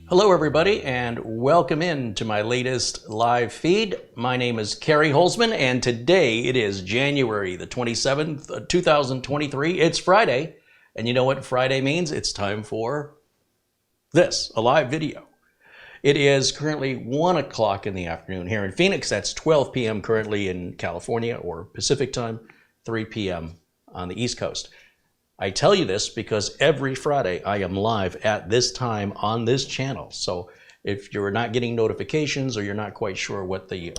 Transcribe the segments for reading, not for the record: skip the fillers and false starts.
Hello everybody and welcome in to my latest live feed. My name is Kerry Holzman and today it is January the 27th, 2023. It's Friday, and you know what Friday means? It's time for this, a live video. It is currently 1 o'clock in the afternoon here in Phoenix. That's 12 p.m. currently in California or Pacific time, 3 p.m. on the East Coast. I tell you this because every Friday I am live at this time on this channel. So if you're not getting notifications or you're not quite sure what the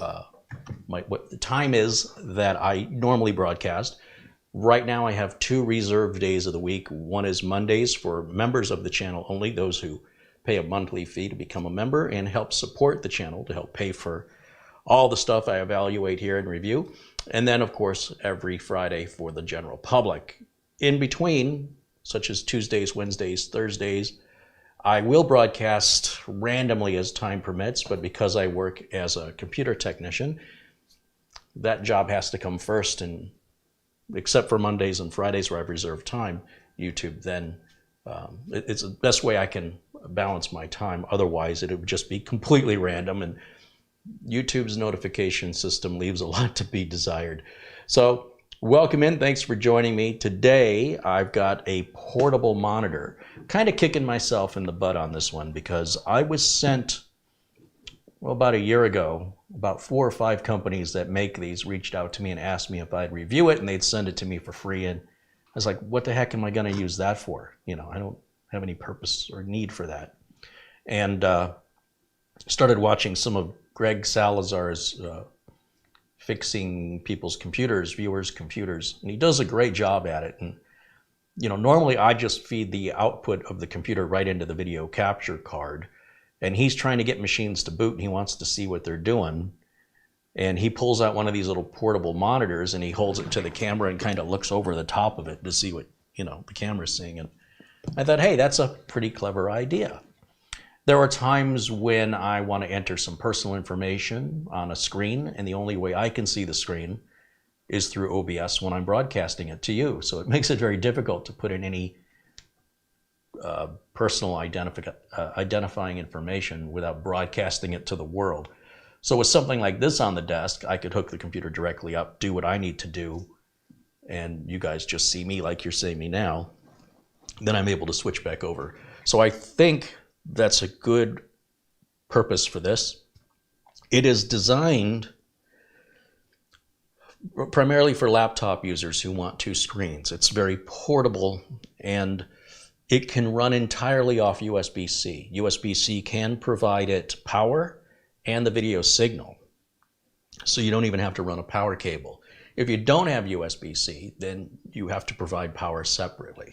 time is that I normally broadcast, right now I have two reserved days of the week. One is Mondays for members of the channel only, those who pay a monthly fee to become a member and help support the channel, to help pay for all the stuff I evaluate here and review. And then of course every Friday for the general public. In between, such as Tuesdays, Wednesdays, Thursdays, I will broadcast randomly as time permits, but because I work as a computer technician, that job has to come first, and except for Mondays and Fridays where I've reserved time, YouTube then, it's the best way I can balance my time. Otherwise, it would just be completely random, and YouTube's notification system leaves a lot to be desired. So, welcome in, thanks for joining me. Today, I've got a portable monitor. Kind of kicking myself in the butt on this one because I was sent, well, about a year ago, about 4 or 5 companies that make these reached out to me and asked me if I'd review it, and they'd send it to me for free. And I was like, what the heck am I gonna use that for? You know, I don't have any purpose or need for that. And started watching some of Greg Salazar's fixing people's computers, viewers' computers, and he does a great job at it. And you know, normally I just feed the output of the computer right into the video capture card, and he's trying to get machines to boot and he wants to see what they're doing, and he pulls out one of these little portable monitors and he holds it to the camera and kind of looks over the top of it to see what, you know, the camera's seeing. And I thought, hey, that's a pretty clever idea. There are times when I want to enter some personal information on a screen, and the only way I can see the screen is through OBS when I'm broadcasting it to you. So it makes it very difficult to put in any personal identifying information without broadcasting it to the world. So with something like this on the desk, I could hook the computer directly up, do what I need to do, and you guys just see me like you're seeing me now. Then I'm able to switch back over. So I think that's a good purpose for this. It is designed primarily for laptop users who want 2 screens. It's very portable and it can run entirely off USB-C. USB-C can provide it power and the video signal, so you don't even have to run a power cable. If you don't have USB-C, then you have to provide power separately.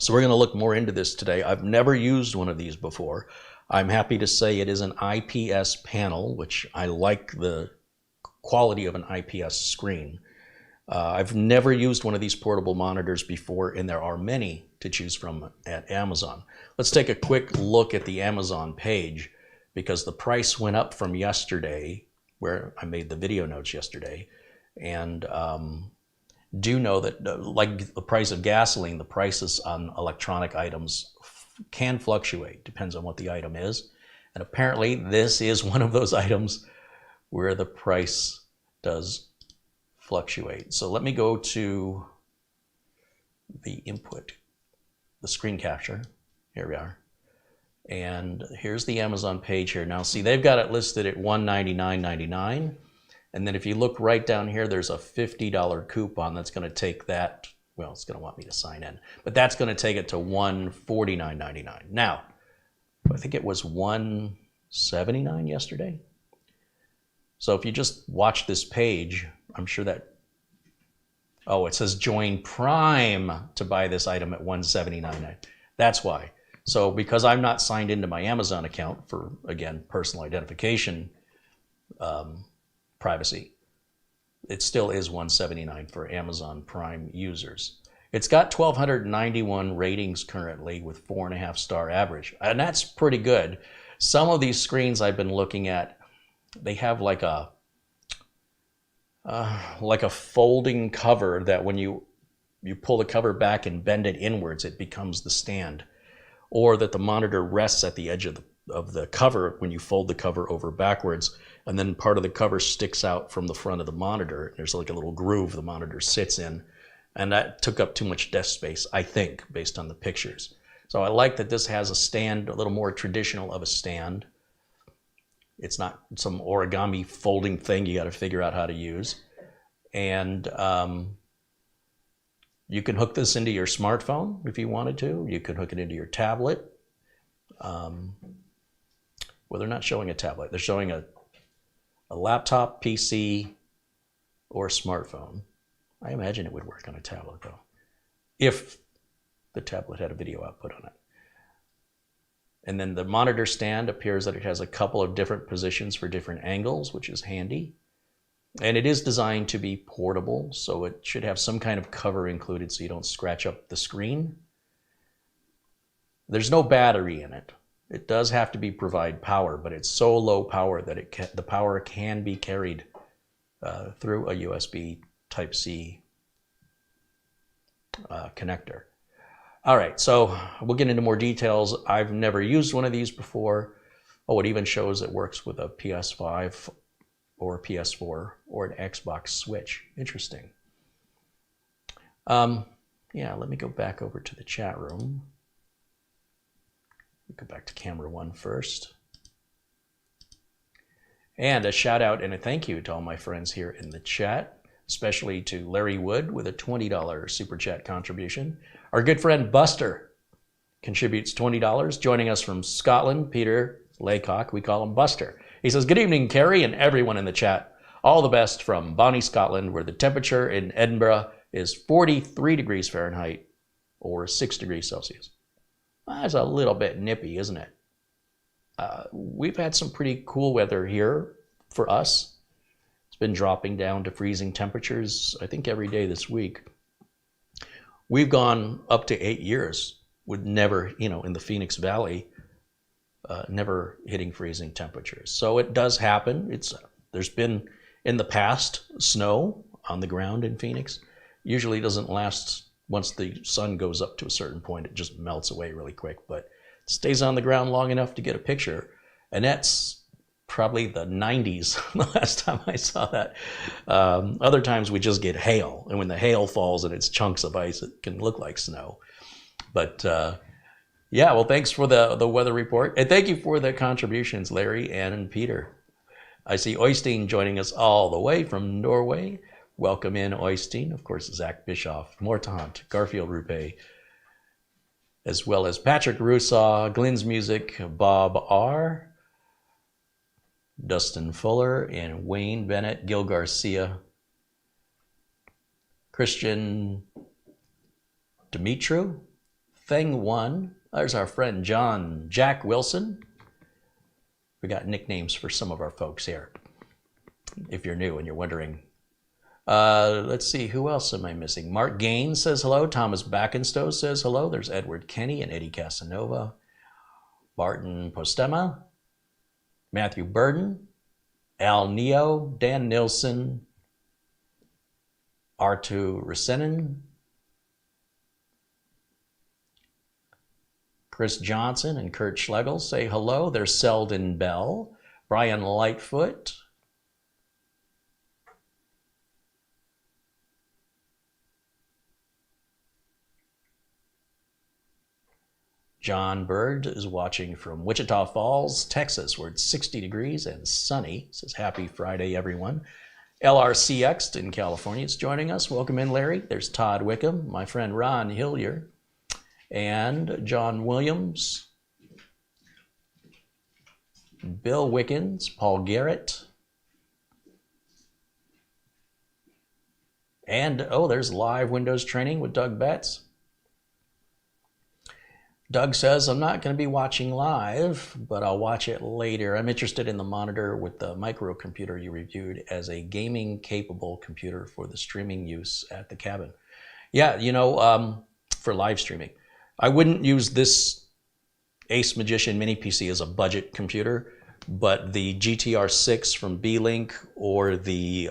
So we're going to look more into this today. I've never used one of these before. I'm happy to say it is an IPS panel, which I like the quality of an IPS screen. I've never used one of these portable monitors before, and there are many to choose from at Amazon. Let's take a quick look at the Amazon page because the price went up from yesterday, where I made the video notes yesterday, and do know that like the price of gasoline, the prices on electronic items can fluctuate, depends on what the item is. And apparently this is one of those items where the price does fluctuate. So let me go to the input, the screen capture. Here we are. And here's the Amazon page here. Now see, they've got it listed at $199.99. And then if you look right down here, there's a $50 coupon that's going to take that, well, it's going to want me to sign in, but that's going to take it to $149.99. Now, I think it was $179 yesterday. So if you just watch this page, I'm sure that, oh, it says join Prime to buy this item at $179.99. That's why. So because I'm not signed into my Amazon account for, again, personal identification, privacy, it still is $179 for Amazon Prime users. It's got 1,291 ratings currently with 4.5-star average, and that's pretty good. Some of these screens I've been looking at, they have like a folding cover that when you pull the cover back and bend it inwards, it becomes the stand. or that the monitor rests at the edge of the cover when you fold the cover over backwards, and then part of the cover sticks out from the front of the monitor. There's like a little groove the monitor sits in, and that took up too much desk space, I think, based on the pictures. So I like that this has a stand, a little more traditional of a stand. It's not some origami folding thing you got to figure out how to use. And you can hook this into your smartphone if you wanted to. You could hook it into your tablet. Well, they're not showing a tablet. They're showing a laptop, PC, or smartphone. I imagine it would work on a tablet, though, if the tablet had a video output on it. And then the monitor stand appears that it has a couple of different positions for different angles, which is handy. And it is designed to be portable, so it should have some kind of cover included so you don't scratch up the screen. There's no battery in it. It does have to provide power, but it's so low power that the power can be carried through a USB Type-C connector. All right, so we'll get into more details. I've never used one of these before. Oh, it even shows it works with a PS5 or a PS4 or an Xbox Switch. Interesting. Yeah, let me go back over to the chat room. Go back to camera 1 first. And a shout out and a thank you to all my friends here in the chat, especially to Larry Wood with a $20 super chat contribution. Our good friend Buster contributes $20, joining us from Scotland. Peter Laycock, we call him Buster. He says, good evening, Kerry and everyone in the chat. All the best from Bonnie, Scotland, where the temperature in Edinburgh is 43 degrees Fahrenheit or 6 degrees Celsius. That's a little bit nippy, isn't it? We've had some pretty cool weather here for us. It's been dropping down to freezing temperatures, I think, every day this week. We've gone up to 8 years with never, in the Phoenix Valley, never hitting freezing temperatures. So it does happen. There's been, in the past, snow on the ground in Phoenix. Usually doesn't last. Once the sun goes up to a certain point, it just melts away really quick, but it stays on the ground long enough to get a picture. And that's probably the 90s, the last time I saw that. Other times we just get hail, and when the hail falls and it's chunks of ice, it can look like snow. But yeah, well, thanks for the weather report. And thank you for the contributions, Larry, Ann, and Peter. I see Oystein joining us all the way from Norway. Welcome in, Oystein. Of course, Zach Bischoff, Mortant, Garfield Rupe, as well as Patrick Rusaw, Glenn's Music, Bob R., Dustin Fuller, and Wayne Bennett, Gil Garcia, Christian Dimitru, Thing One. There's our friend Jack Wilson. We got nicknames for some of our folks here, if you're new and you're wondering. Let's see, who else am I missing? Mark Gaines says hello. Thomas Backenstow says hello. There's Edward Kenny and Eddie Casanova. Barton Postema. Matthew Burden. Al Neo. Dan Nilsson. Artu Risenen. Chris Johnson and Kurt Schlegel say hello. There's Selden Bell. Brian Lightfoot. John Bird is watching from Wichita Falls, Texas, where it's 60 degrees and sunny. Says happy Friday, everyone. LRCX in California is joining us. Welcome in, Larry. There's Todd Wickham, my friend Ron Hillier, and John Williams, Bill Wickens, Paul Garrett, and there's live Windows training with Doug Betts. Doug says, I'm not going to be watching live, but I'll watch it later. I'm interested in the monitor with the microcomputer you reviewed as a gaming-capable computer for the streaming use at the cabin. Yeah, for live streaming. I wouldn't use this Ace Magician Mini PC as a budget computer, but the GTR 6 from B-Link or the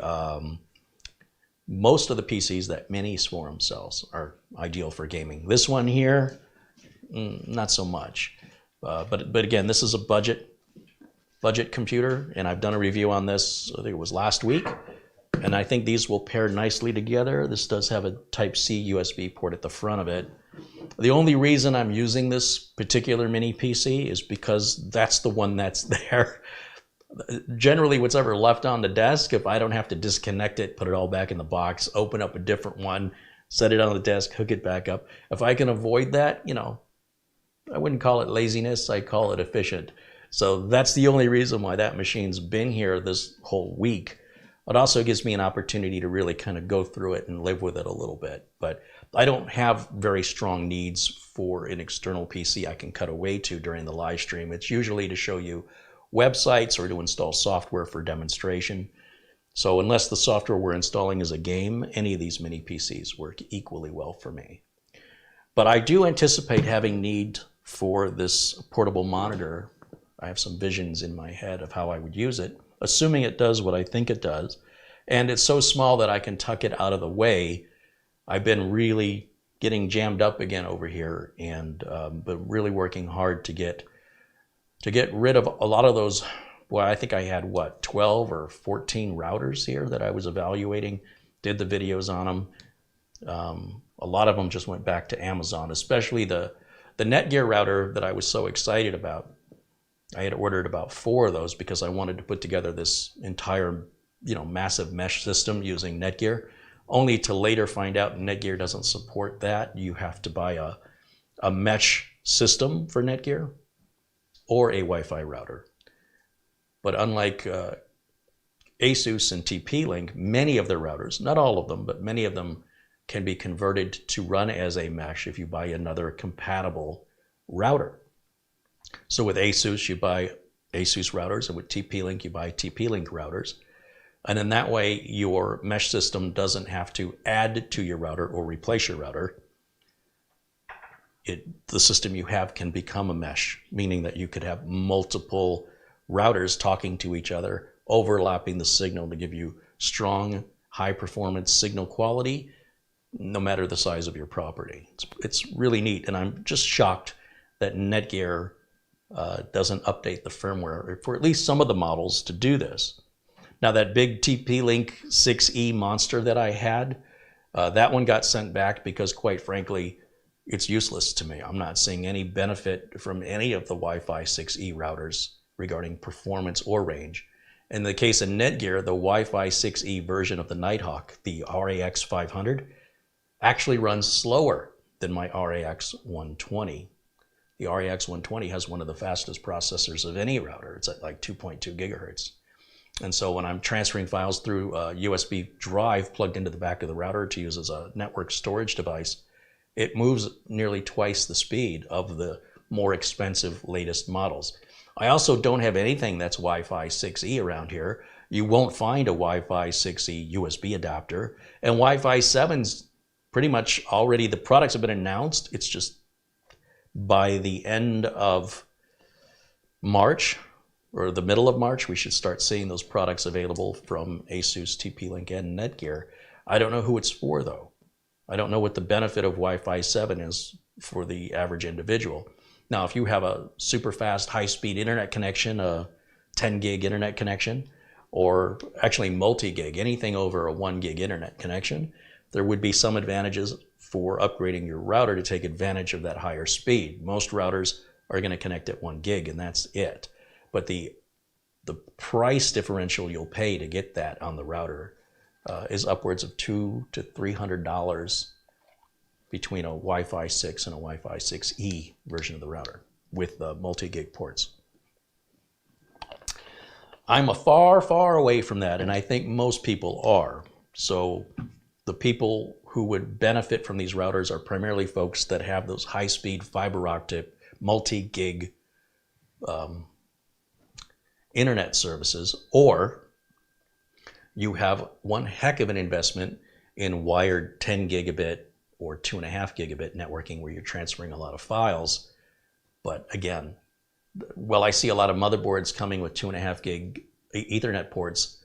most of the PCs that Minisforum sells are ideal for gaming. This one here, not so much. But again, this is a budget computer, and I've done a review on this, I think it was last week, and I think these will pair nicely together. This does have a Type-C USB port at the front of it. The only reason I'm using this particular mini PC is because that's the one that's there. Generally, what's ever left on the desk, if I don't have to disconnect it, put it all back in the box, open up a different one, set it on the desk, hook it back up. If I can avoid that, you know, I wouldn't call it laziness, I call it efficient. So that's the only reason why that machine's been here this whole week. It also gives me an opportunity to really kind of go through it and live with it a little bit. But I don't have very strong needs for an external PC I can cut away to during the live stream. It's usually to show you websites or to install software for demonstration. So unless the software we're installing is a game, any of these mini PCs work equally well for me. But I do anticipate having need for this portable monitor. I have some visions in my head of how I would use it, assuming it does what I think it does. And it's so small that I can tuck it out of the way. I've been really getting jammed up again over here, and but really working hard to get rid of a lot of those. Well, I think I had, what, 12 or 14 routers here that I was evaluating, did the videos on them. A lot of them just went back to Amazon, especially the Netgear router that I was so excited about. I had ordered about 4 of those because I wanted to put together this entire, you know, massive mesh system using Netgear, only to later find out Netgear doesn't support that. You have to buy a mesh system for Netgear or a Wi-Fi router. But unlike ASUS and TP-Link, many of their routers, not all of them, but many of them can be converted to run as a mesh if you buy another compatible router. So with ASUS, you buy ASUS routers, and with TP-Link, you buy TP-Link routers. And in that way, your mesh system doesn't have to add to your router or replace your router. The system you have can become a mesh, meaning that you could have multiple routers talking to each other, overlapping the signal to give you strong, high-performance signal quality, no matter the size of your property. It's really neat, and I'm just shocked that Netgear doesn't update the firmware for at least some of the models to do this. Now, that big TP-Link 6E monster that I had, that one got sent back because, quite frankly, it's useless to me. I'm not seeing any benefit from any of the Wi-Fi 6E routers regarding performance or range. In the case of Netgear, the Wi-Fi 6E version of the Nighthawk, the RAX 500, actually runs slower than my RAX 120. The RAX 120 has one of the fastest processors of any router. It's at like 2.2 gigahertz. And so when I'm transferring files through a USB drive plugged into the back of the router to use as a network storage device, it moves nearly twice the speed of the more expensive latest models. I also don't have anything that's Wi-Fi 6E around here. You won't find a Wi-Fi 6E USB adapter. And Wi-Fi 7's pretty much already, the products have been announced. It's just by the end of March, or the middle of March, we should start seeing those products available from ASUS, TP-Link, and Netgear. I don't know who it's for, though. I don't know what the benefit of Wi-Fi 7 is for the average individual. Now, if you have a super fast, high-speed internet connection, a 10 gig internet connection, or actually multi-gig, anything over a 1 gig internet connection, there would be some advantages for upgrading your router to take advantage of that higher speed. Most routers are going to connect at 1 gig, and that's it. But the price differential you'll pay to get that on the router is upwards of $200 to $300 between a Wi-Fi 6 and a Wi-Fi 6E version of the router with the multi-gig ports. I'm far, far away from that, and I think most people are. So the people who would benefit from these routers are primarily folks that have those high-speed fiber optic multi-gig internet services, or you have one heck of an investment in wired 10 gigabit or 2.5 gigabit networking where you're transferring a lot of files. But again, well, I see a lot of motherboards coming with 2.5 gig Ethernet ports.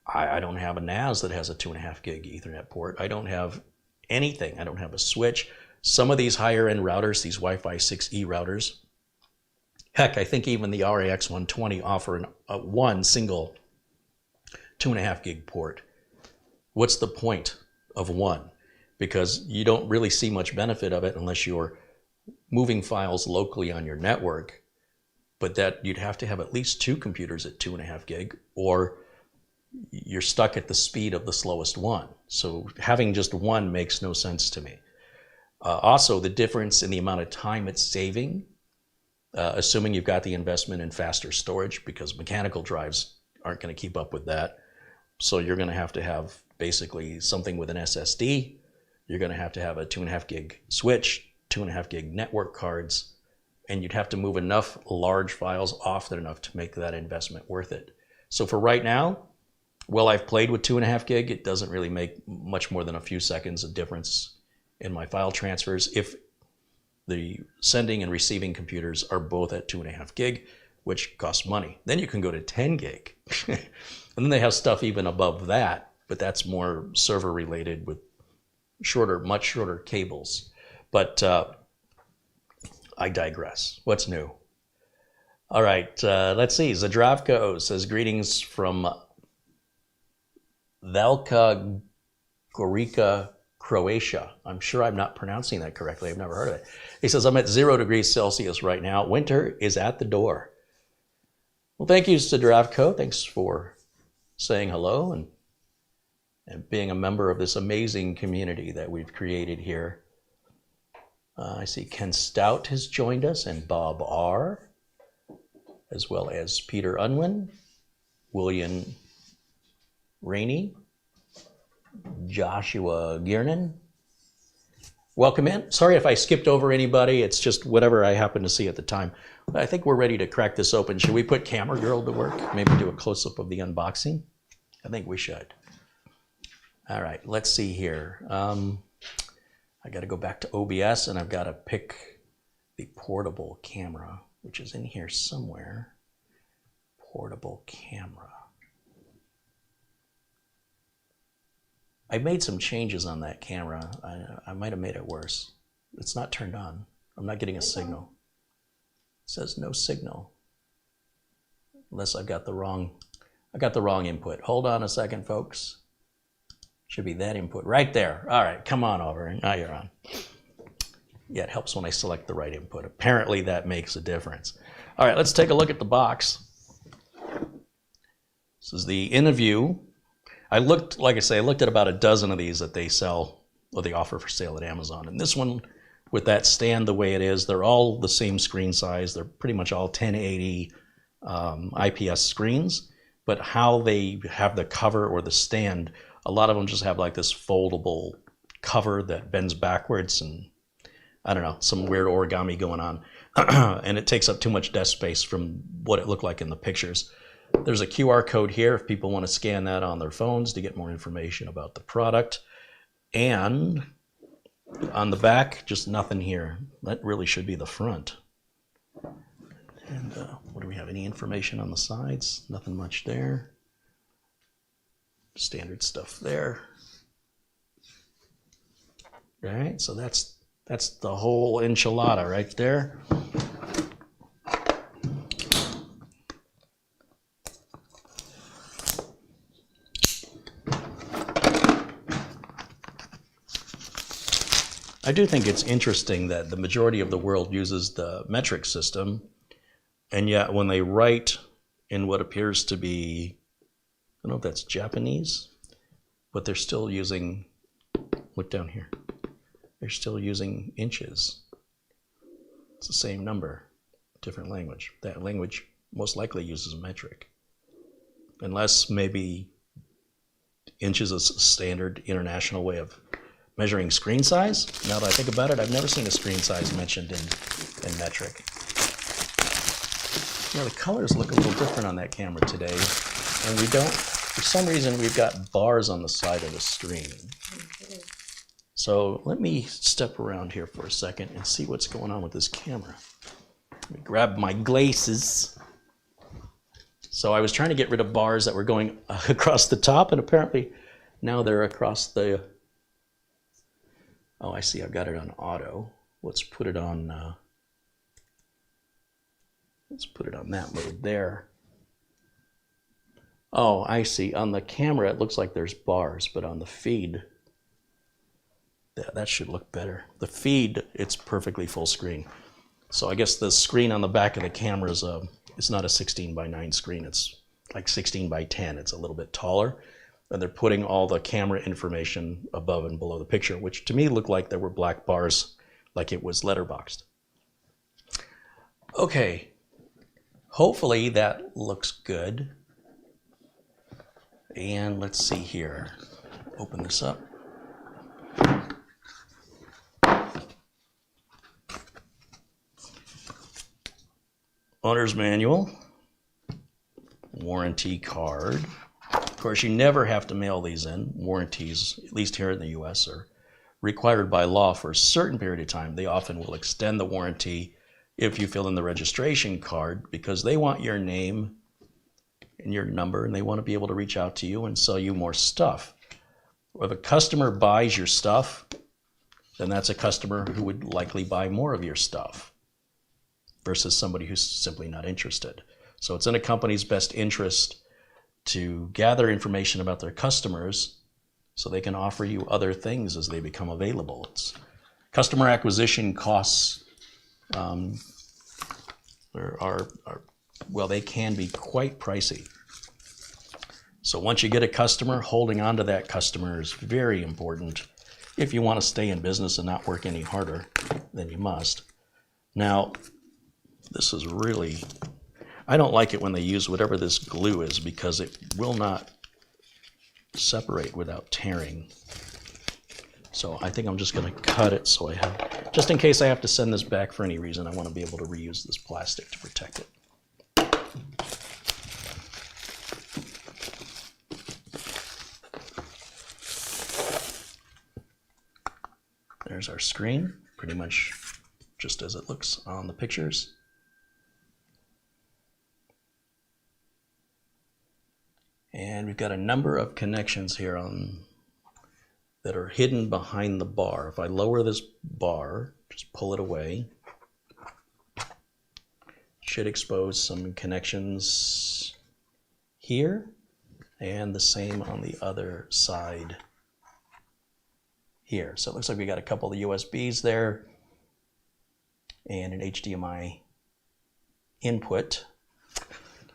I don't have a NAS that has a 2.5 gig Ethernet port. I don't have anything. I don't have a switch. Some of these higher end routers, these Wi-Fi 6E routers, heck, I think even the RAX 120 offer one single 2.5 gig port. What's the point of one? Because you don't really see much benefit of it unless you're moving files locally on your network, but that you'd have to have at least 2 computers at 2.5 gig, or you're stuck at the speed of the slowest one. So having just one makes no sense to me. Also, the difference in the amount of time it's saving, assuming you've got the investment in faster storage, because mechanical drives aren't going to keep up with that. So you're going to have basically something with an SSD. You're going to have a 2.5 gig switch, 2.5 gig network cards, and you'd have to move enough large files often enough to make that investment worth it. So for right now, well, I've played with 2.5 gig. It doesn't really make much more than a few seconds of difference in my file transfers if the sending and receiving computers are both at 2.5 gig, which costs money. Then you can go to 10 gig. And then they have stuff even above that, but that's more server related with much shorter cables. But I digress. What's new? All right, let's see. Zdravko says, greetings from Velika Gorica, Croatia. I'm sure I'm not pronouncing that correctly. I've never heard of it. He says, I'm at 0 degrees Celsius right now. Winter is at the door. Well, thank you, Zdravko. Thanks for saying hello and being a member of this amazing community that we've created here. I see Ken Stout has joined us, and Bob R., as well as Peter Unwin, William Rainey, Joshua Giernan. Welcome in. Sorry if I skipped over anybody. It's just whatever I happen to see at the time. I think we're ready to crack this open. Should we put Camera Girl to work? Maybe do a close-up of the unboxing? I think we should. All right, let's see here. I got to go back to OBS, and I've got to pick the portable camera, which is in here somewhere. Portable camera. I made some changes on that camera. I might have made it worse. It's not turned on. I'm not getting a signal. It says no signal. Unless I got the wrong input. Hold on a second, folks. Should be that input right there. All right, come on over. Now you're on. Yeah, it helps when I select the right input. Apparently that makes a difference. All right, let's take a look at the box. This is the InnoView. I looked at about a dozen of these that they sell, or they offer for sale at Amazon. And this one, with that stand the way it is, they're all the same screen size. They're pretty much all 1080 IPS screens. But how they have the cover or the stand, a lot of them just have like this foldable cover that bends backwards, and I don't know, some weird origami going on. And it takes up too much desk space from what it looked like in the pictures. There's a QR code here if people want to scan that on their phones to get more information about the product. And on the back, just nothing here. That really should be the front. And what do we have? Any information on the sides? Nothing much there. Standard stuff there. All right, so that's the whole enchilada right there. I do think it's interesting that the majority of the world uses the metric system, and yet when they write in what appears to be, I don't know if that's Japanese, but they're still using, look down here, they're still using inches. It's the same number, different language. That language most likely uses metric, unless maybe inches is a standard international way of measuring screen size. Now that I think about it, I've never seen a screen size mentioned in metric. You know, the colors look a little different on that camera today, and we don't, for some reason, we've got bars on the side of the screen. So let me step around here for a second and see what's going on with this camera. Let me grab my glasses. So I was trying to get rid of bars that were going across the top, and apparently now they're across the Oh, I see. I've got it on auto. Let's put it on that mode there. Oh, I see. On the camera, it looks like there's bars, but on the feed, that should look better. The feed, it's perfectly full screen. So I guess the screen on the back of the camera is it's not a 16:9 screen. It's like 16:10. It's a little bit taller. And they're putting all the camera information above and below the picture, which to me looked like there were black bars, like it was letterboxed. Okay, hopefully that looks good. And let's see here. Open this up. Owner's manual, warranty card. Of course, you never have to mail these in. Warranties, at least here in the US, are required by law for a certain period of time. They often will extend the warranty if you fill in the registration card because they want your name and your number and they want to be able to reach out to you and sell you more stuff. If a customer buys your stuff, then that's a customer who would likely buy more of your stuff versus somebody who's simply not interested. So it's in a company's best interest to gather information about their customers so they can offer you other things as they become available. Customer acquisition costs well, they can be quite pricey. So once you get a customer, holding on to that customer is very important if you want to stay in business and not work any harder than you must. Now, this is really, I don't like it when they use whatever this glue is because it will not separate without tearing. So I think I'm just going to cut it so I have, just in case I have to send this back for any reason, I want to be able to reuse this plastic to protect it. There's our screen, pretty much just as it looks on the pictures. And we've got a number of connections here that are hidden behind the bar. If I lower this bar, just pull it away, it should expose some connections here and the same on the other side here. So it looks like we got a couple of USBs there and an HDMI input.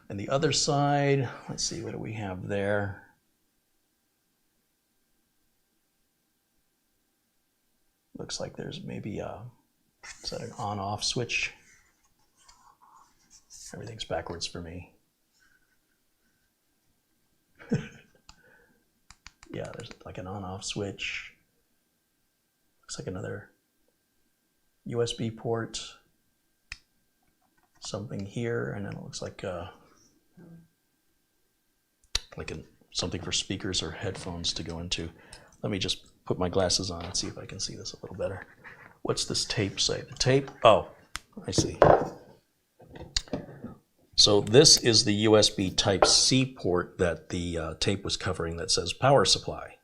And the other side, let's see, what do we have there? Looks like there's maybe is that an on-off switch? Everything's backwards for me. Yeah, there's like an on-off switch. Looks like another USB port. Something here, and then it looks like something for speakers or headphones to go into. Let me just put my glasses on and see if I can see this a little better. What's this tape say? The tape, oh, I see. So this is the USB Type-C port that the tape was covering that says power supply.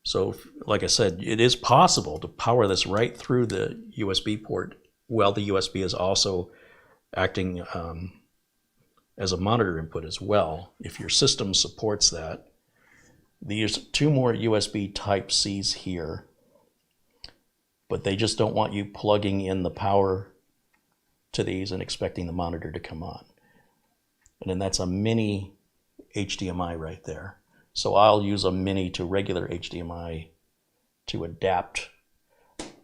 So like I said, it is possible to power this right through the USB port while the USB is also acting as a monitor input as well, if your system supports that. There's two more USB Type-Cs here, but they just don't want you plugging in the power to these and expecting the monitor to come on. And then that's a mini HDMI right there. So I'll use a mini to regular HDMI to adapt.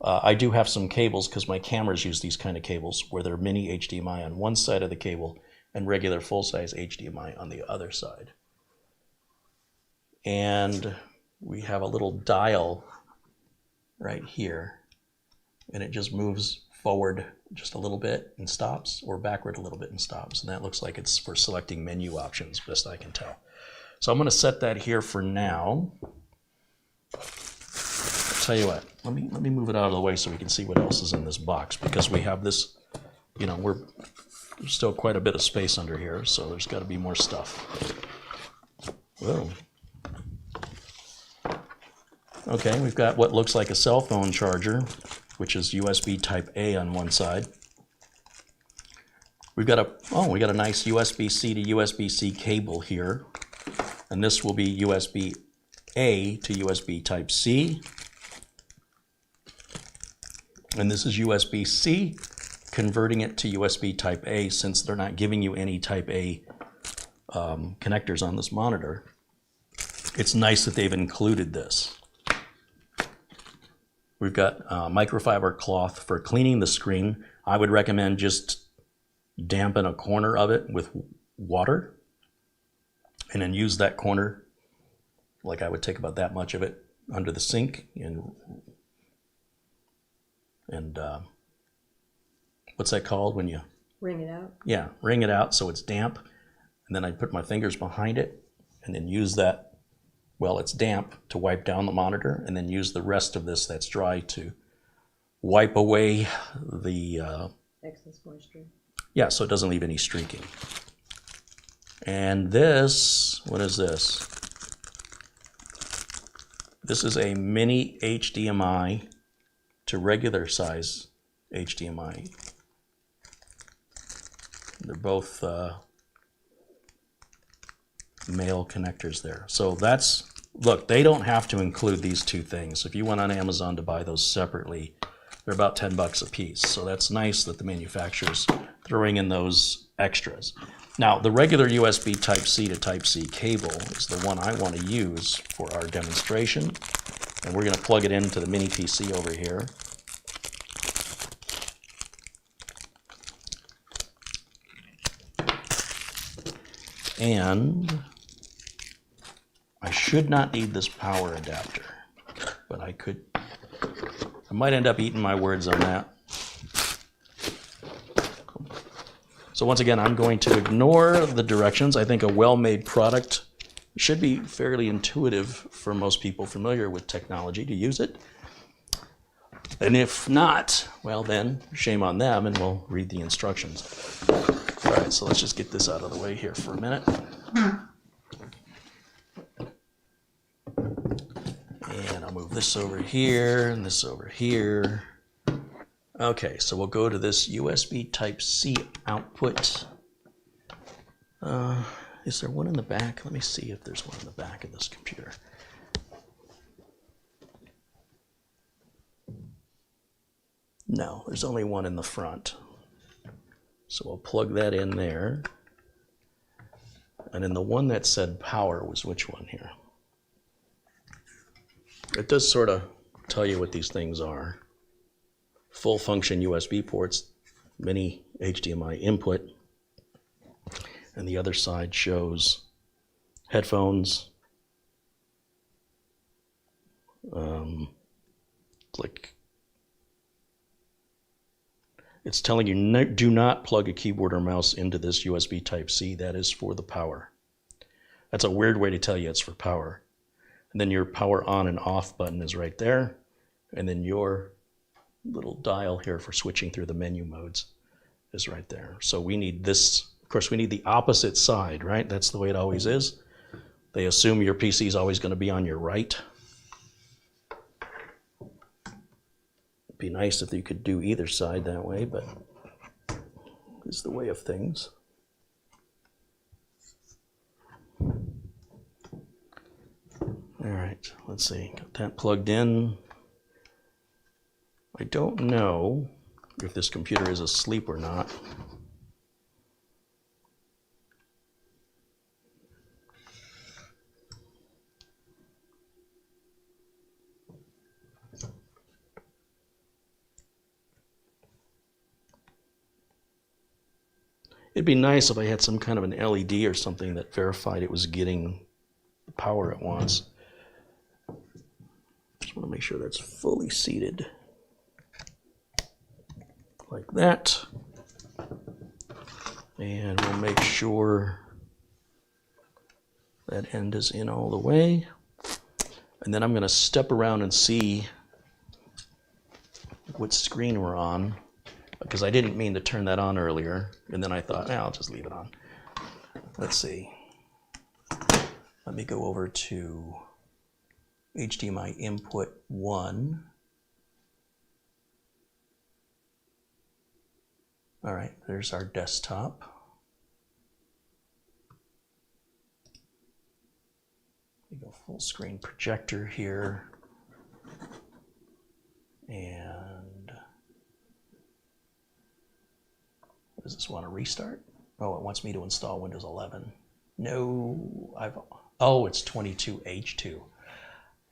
I do have some cables because my cameras use these kind of cables where they're mini HDMI on one side of the cable and regular full-size HDMI on the other side. And we have a little dial right here, and it just moves forward just a little bit and stops, or backward a little bit and stops. And that looks like it's for selecting menu options, best I can tell. So I'm going to set that here for now. I'll tell you what, let me move it out of the way so we can see what else is in this box, because we have this, you know, there's still quite a bit of space under here, so there's got to be more stuff. Whoa. Okay, we've got what looks like a cell phone charger, which is USB Type A on one side. We've got a nice USB-C to USB-C cable here, and this will be USB-A to USB Type-C, and this is USB-C converting it to USB Type-A since they're not giving you any Type-A connectors on this monitor. It's nice that they've included this. We've got microfiber cloth for cleaning the screen. I would recommend just dampen a corner of it with water and then use that corner, like I would take about that much of it under the sink and what's that called when you wring it out? Yeah, wring it out so it's damp, and then I put my fingers behind it and then use that while it's damp to wipe down the monitor, and then use the rest of this that's dry to wipe away the excess moisture. Yeah, so it doesn't leave any streaking. And this, what is this? This is a mini HDMI to regular size HDMI. They're both male connectors there. So that's, look, they don't have to include these two things. If you went on Amazon to buy those separately, they're about 10 bucks a piece. So that's nice that the manufacturer's throwing in those extras. Now, the regular USB Type-C to Type-C cable is the one I want to use for our demonstration. And we're going to plug it into the mini PC over here. And I should not need this power adapter, but I might end up eating my words on that. So once again, I'm going to ignore the directions. I think a well-made product should be fairly intuitive for most people familiar with technology to use it. And if not, well then, shame on them, and we'll read the instructions. All right, so let's just get this out of the way here for a minute. And I'll move this over here and this over here. Okay, so we'll go to this USB Type-C output. Is there one in the back? Let me see if there's one in the back of this computer. No, there's only one in the front. So we'll plug that in there. And then the one that said power was which one here? It does sort of tell you what these things are. Full function USB ports, mini HDMI input, and the other side shows headphones, it's telling you do not plug a keyboard or mouse into this USB Type-C. That is for the power. That's a weird way to tell you it's for power. And then your power on and off button is right there, and then your little dial here for switching through the menu modes is right there. So we need this, of course we need the opposite side, right? That's the way it always is. They assume your PC is always going to be on your right. It'd be nice if you could do either side that way, but it's the way of things. All right, let's see, got that plugged in. I don't know if this computer is asleep or not. It'd be nice if I had some kind of an LED or something that verified it was getting the power it wants. Just want to make sure that's fully seated. Like that. And we'll make sure that end is in all the way. And then I'm going to step around and see what screen we're on, because I didn't mean to turn that on earlier. And then I thought, I'll just leave it on. Let's see. Let me go over to HDMI input 1. All right, there's our desktop. We go full screen projector here. And does this want to restart? Oh, it wants me to install Windows 11. No, oh, it's 22H2.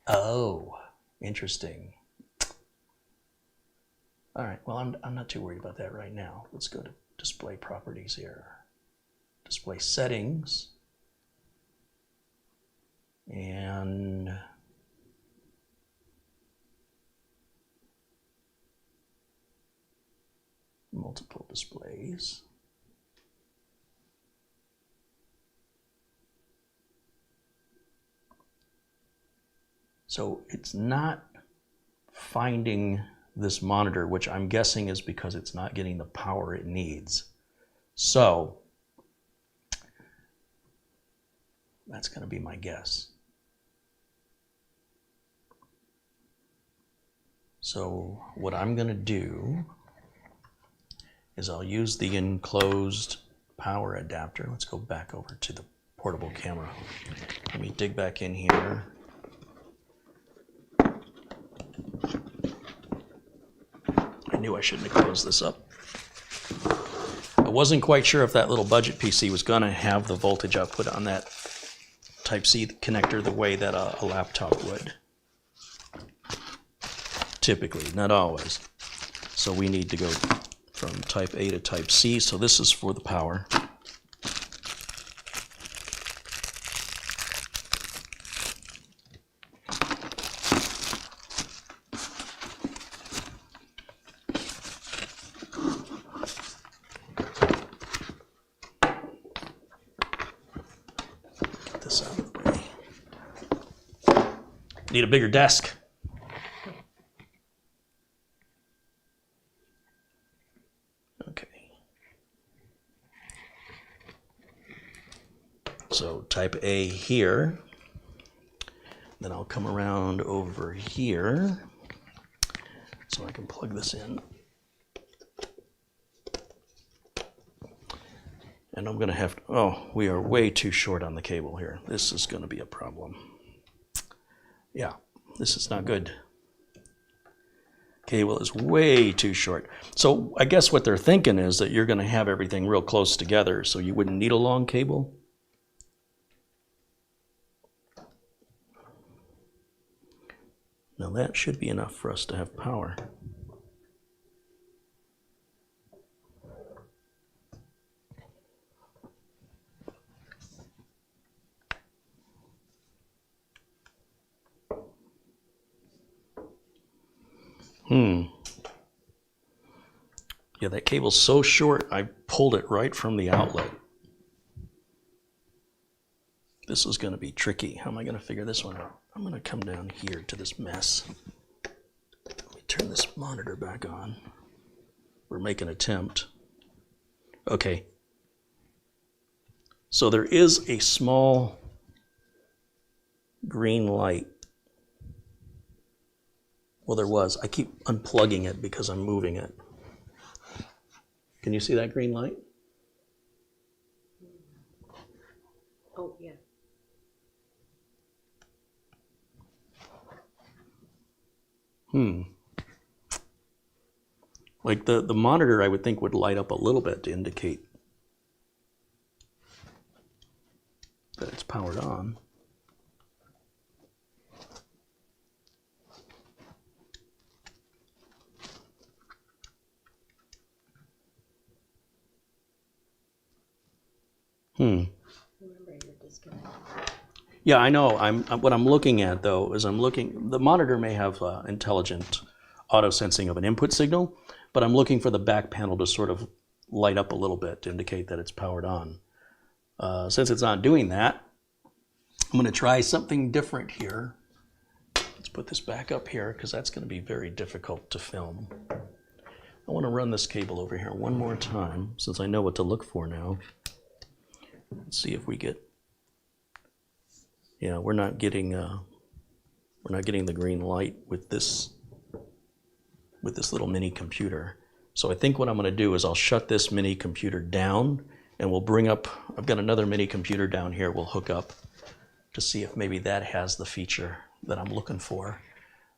Oh, interesting. All right, well, I'm not too worried about that right now. Let's go to display properties here. Display settings. And multiple displays. So it's not finding this monitor, which I'm guessing is because it's not getting the power it needs. So that's going to be my guess. So what I'm going to do is I'll use the enclosed power adapter. Let's go back over to the portable camera. Let me dig back in here. I knew I shouldn't have closed this up. I wasn't quite sure if that little budget PC was going to have the voltage output on that Type-C connector the way that a laptop would. Typically, not always. So we need to go from Type A to Type C. So this is for the power. Get this out of the way. Need a bigger desk. So Type A here, then I'll come around over here so I can plug this in. And I'm going to have to, oh, we are way too short on the cable here. This is going to be a problem. Yeah, this is not good. Cable is way too short. So I guess what they're thinking is that you're going to have everything real close together, so you wouldn't need a long cable. Now that should be enough for us to have power. Yeah, that cable's so short, I pulled it right from the outlet. This is going to be tricky. How am I going to figure this one out? I'm going to come down here to this mess. Let me turn this monitor back on. We're making an attempt. Okay. So there is a small green light. Well, there was. I keep unplugging it because I'm moving it. Can you see that green light? Oh, yeah. Like the monitor, I would think, would light up a little bit to indicate that it's powered on. Remember, you're disconnected. Yeah, I know. What I'm looking at, though, is the monitor may have intelligent auto sensing of an input signal, but I'm looking for the back panel to sort of light up a little bit to indicate that it's powered on. Since it's not doing that, I'm going to try something different here. Let's put this back up here because that's going to be very difficult to film. I want to run this cable over here one more time since I know what to look for now. Let's see if we get, yeah, we're not getting We're not getting the green light with this little mini computer. So I think what I'm going to do is I'll shut this mini computer down, and we'll bring up, I've got another mini computer down here we'll hook up to see if maybe that has the feature that I'm looking for.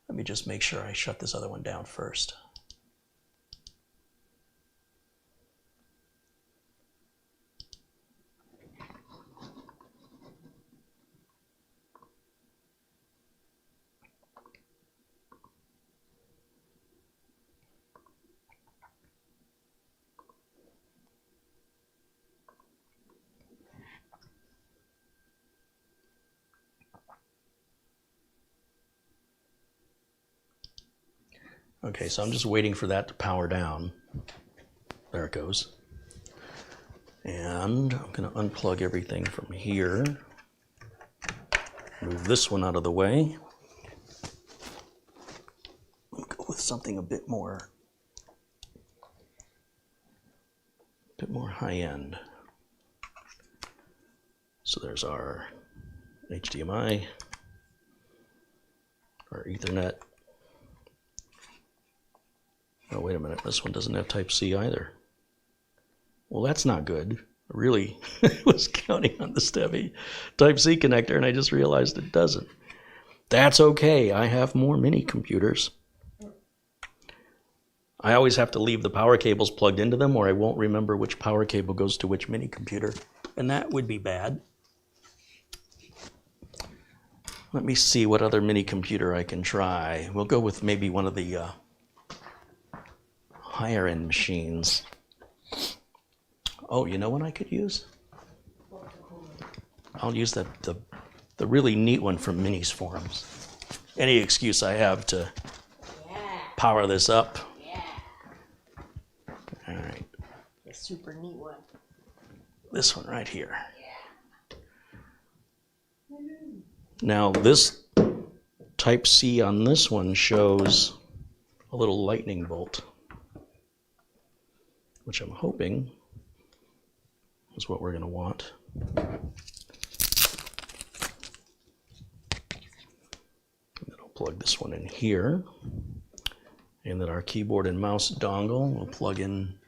Let me just make sure I shut this other one down first. Okay, so I'm just waiting for that to power down. There it goes. And I'm going to unplug everything from here. Move this one out of the way. Go with something a bit more high-end. So there's our HDMI, our Ethernet. Oh, wait a minute, this one doesn't have Type-C either. Well, that's not good. I really was counting on this to have a Type-C connector, and I just realized it doesn't. That's okay, I have more mini computers. I always have to leave the power cables plugged into them, or I won't remember which power cable goes to which mini computer, and that would be bad. Let me see what other mini computer I can try. We'll go with maybe one of the higher end machines. Oh, you know what I could use? I'll use the really neat one from Minis Forums. Any excuse I have to power this up. All right. The super neat one. This one right here. Now this Type-C on this one shows a little lightning bolt, which I'm hoping is what we're going to want. And then I'll plug this one in here, and then our keyboard and mouse dongle will plug in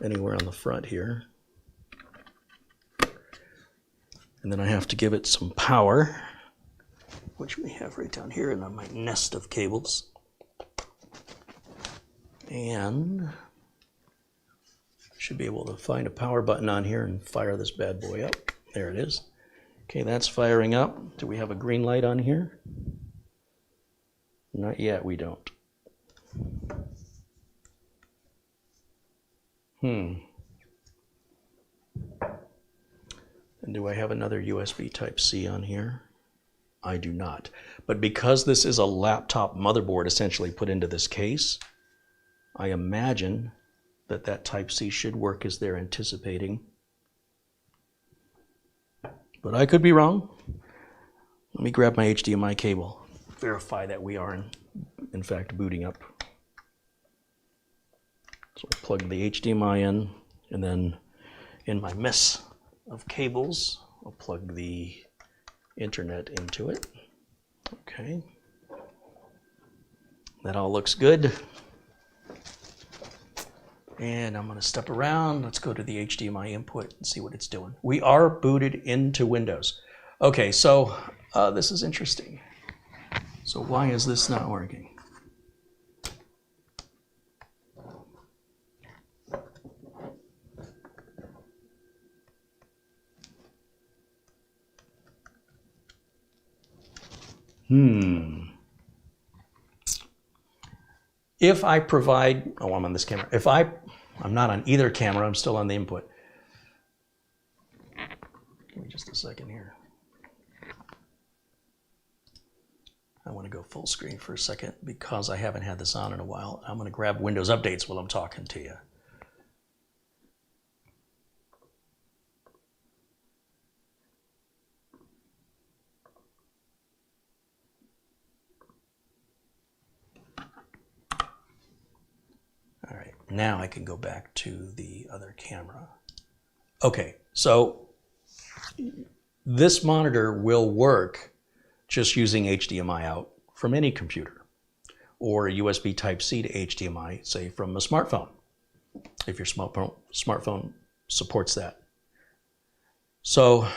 anywhere on the front here. And then I have to give it some power, which we have right down here in my nest of cables. And should be able to find a power button on here and fire this bad boy up. There it is. Okay, that's firing up. Do we have a green light on here? Not yet, we don't. And do I have another USB Type-C on here? I do not. But because this is a laptop motherboard essentially put into this case, I imagine that Type-C should work as they're anticipating. But I could be wrong. Let me grab my HDMI cable, verify that we are in fact booting up. So I'll plug the HDMI in, and then in my mess of cables, I'll plug the internet into it. Okay. That all looks good. And I'm going to step around. Let's go to the HDMI input and see what it's doing. We are booted into Windows. Okay, so this is interesting. So why is this not working? If I provide, oh, I'm on this camera. If I'm not on either camera, I'm still on the input. Give me just a second here. I want to go full screen for a second because I haven't had this on in a while. I'm going to grab Windows updates while I'm talking to you. All right, now I can go back to the other camera. Okay, so this monitor will work just using HDMI out from any computer, or USB Type-C to HDMI, say from a smartphone, if your smartphone supports that. So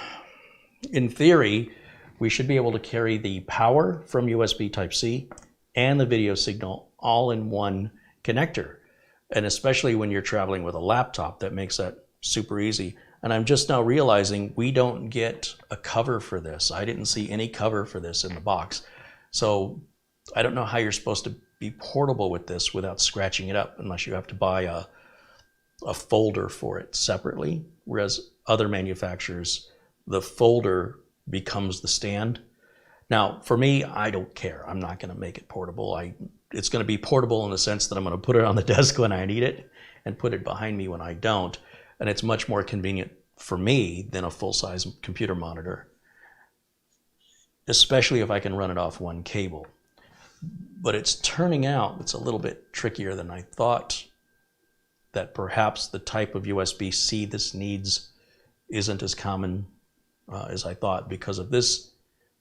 in theory, we should be able to carry the power from USB Type-C and the video signal all in one connector. And especially when you're traveling with a laptop, that makes that super easy. And I'm just now realizing we don't get a cover for this. I didn't see any cover for this in the box. So I don't know how you're supposed to be portable with this without scratching it up, unless you have to buy a folder for it separately. Whereas other manufacturers, the folder becomes the stand. Now, for me, I don't care. I'm not going to make it portable. It's going to be portable in the sense that I'm going to put it on the desk when I need it and put it behind me when I don't. And it's much more convenient for me than a full-size computer monitor, especially if I can run it off one cable. But it's turning out it's a little bit trickier than I thought, that perhaps the type of USB-C this needs isn't as common as I thought, because of this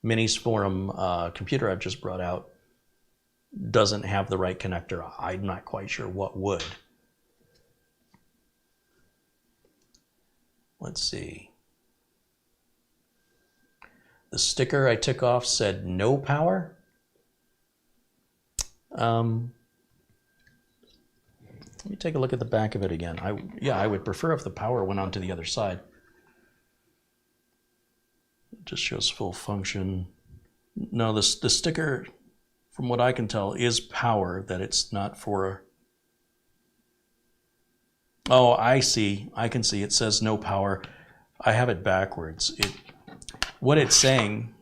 Minis Forum computer I've just brought out doesn't have the right connector. I'm not quite sure what would. Let's see. The sticker I took off said no power. Let me take a look at the back of it again. I would prefer if the power went on to the other side. It just shows full function. No, the sticker, from what I can tell, is power, that it's not for... Oh, I see. I can see. It says no power. I have it backwards. What it's saying,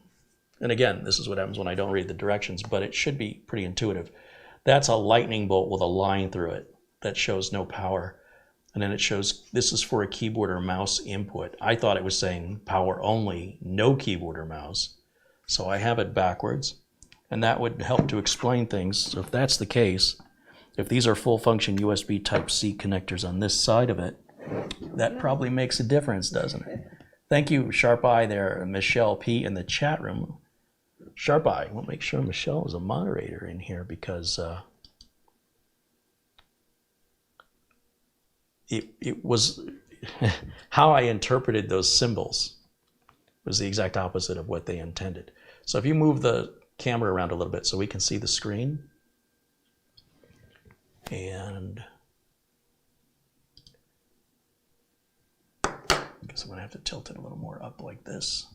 and again, this is what happens when I don't read the directions, but it should be pretty intuitive. That's a lightning bolt with a line through it that shows no power. And then it shows this is for a keyboard or mouse input. I thought it was saying power only, no keyboard or mouse. So I have it backwards, and that would help to explain things. So if that's the case, if these are full function USB Type-C connectors on this side of it, that probably makes a difference, doesn't it? Thank you, Sharp Eye there, Michelle P. in the chat room. Sharp Eye, we'll make sure Michelle is a moderator in here, because it was how I interpreted those symbols was the exact opposite of what they intended. So if you move the camera around a little bit so we can see the screen, and I guess I'm going to have to tilt it a little more up like this.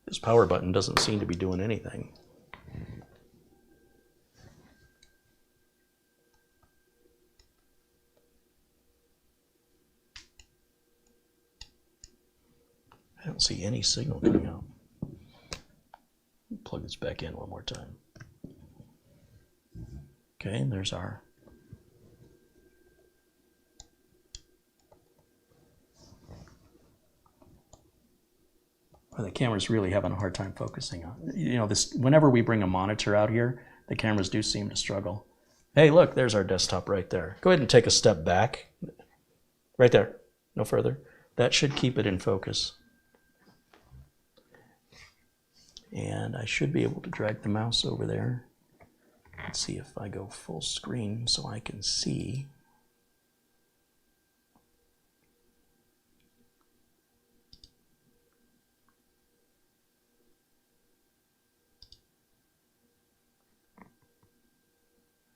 This power button doesn't seem to be doing anything. I don't see any signal coming out. Plug this back in one more time. Okay, and there's our... The camera's really having a hard time focusing on. You know, this, whenever we bring a monitor out here, the cameras do seem to struggle. Hey, look, there's our desktop right there. Go ahead and take a step back. Right there, no further. That should keep it in focus. And I should be able to drag the mouse over there. Let's see if I go full screen so I can see.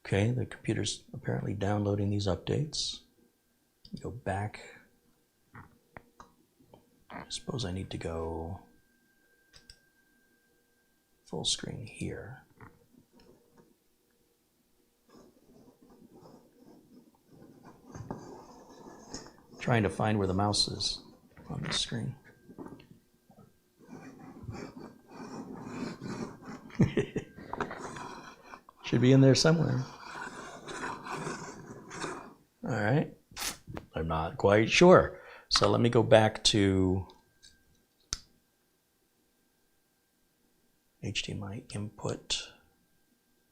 Okay, the computer's apparently downloading these updates. Go back. I suppose I need to go full screen here. Trying to find where the mouse is on the screen. Should be in there somewhere. All right, I'm not quite sure. So let me go back to HDMI input.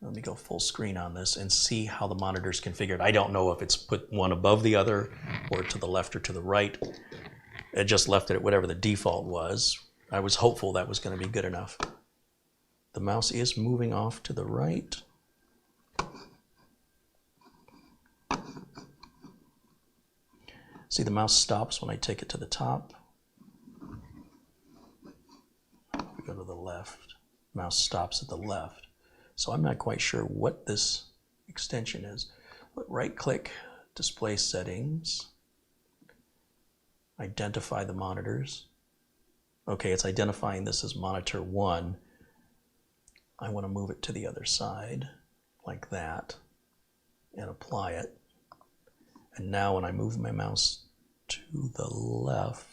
Let me go full screen on this and see how the monitor's configured. I don't know if it's put one above the other or to the left or to the right. It just left it at whatever the default was. I was hopeful that was going to be good enough. The mouse is moving off to the right. See, the mouse stops when I take it to the top. We go to the left. Mouse stops at the left. So I'm not quite sure what this extension is. But right-click, display settings, identify the monitors. Okay, it's identifying this as monitor 1. I want to move it to the other side, like that, and apply it. And now when I move my mouse to the left,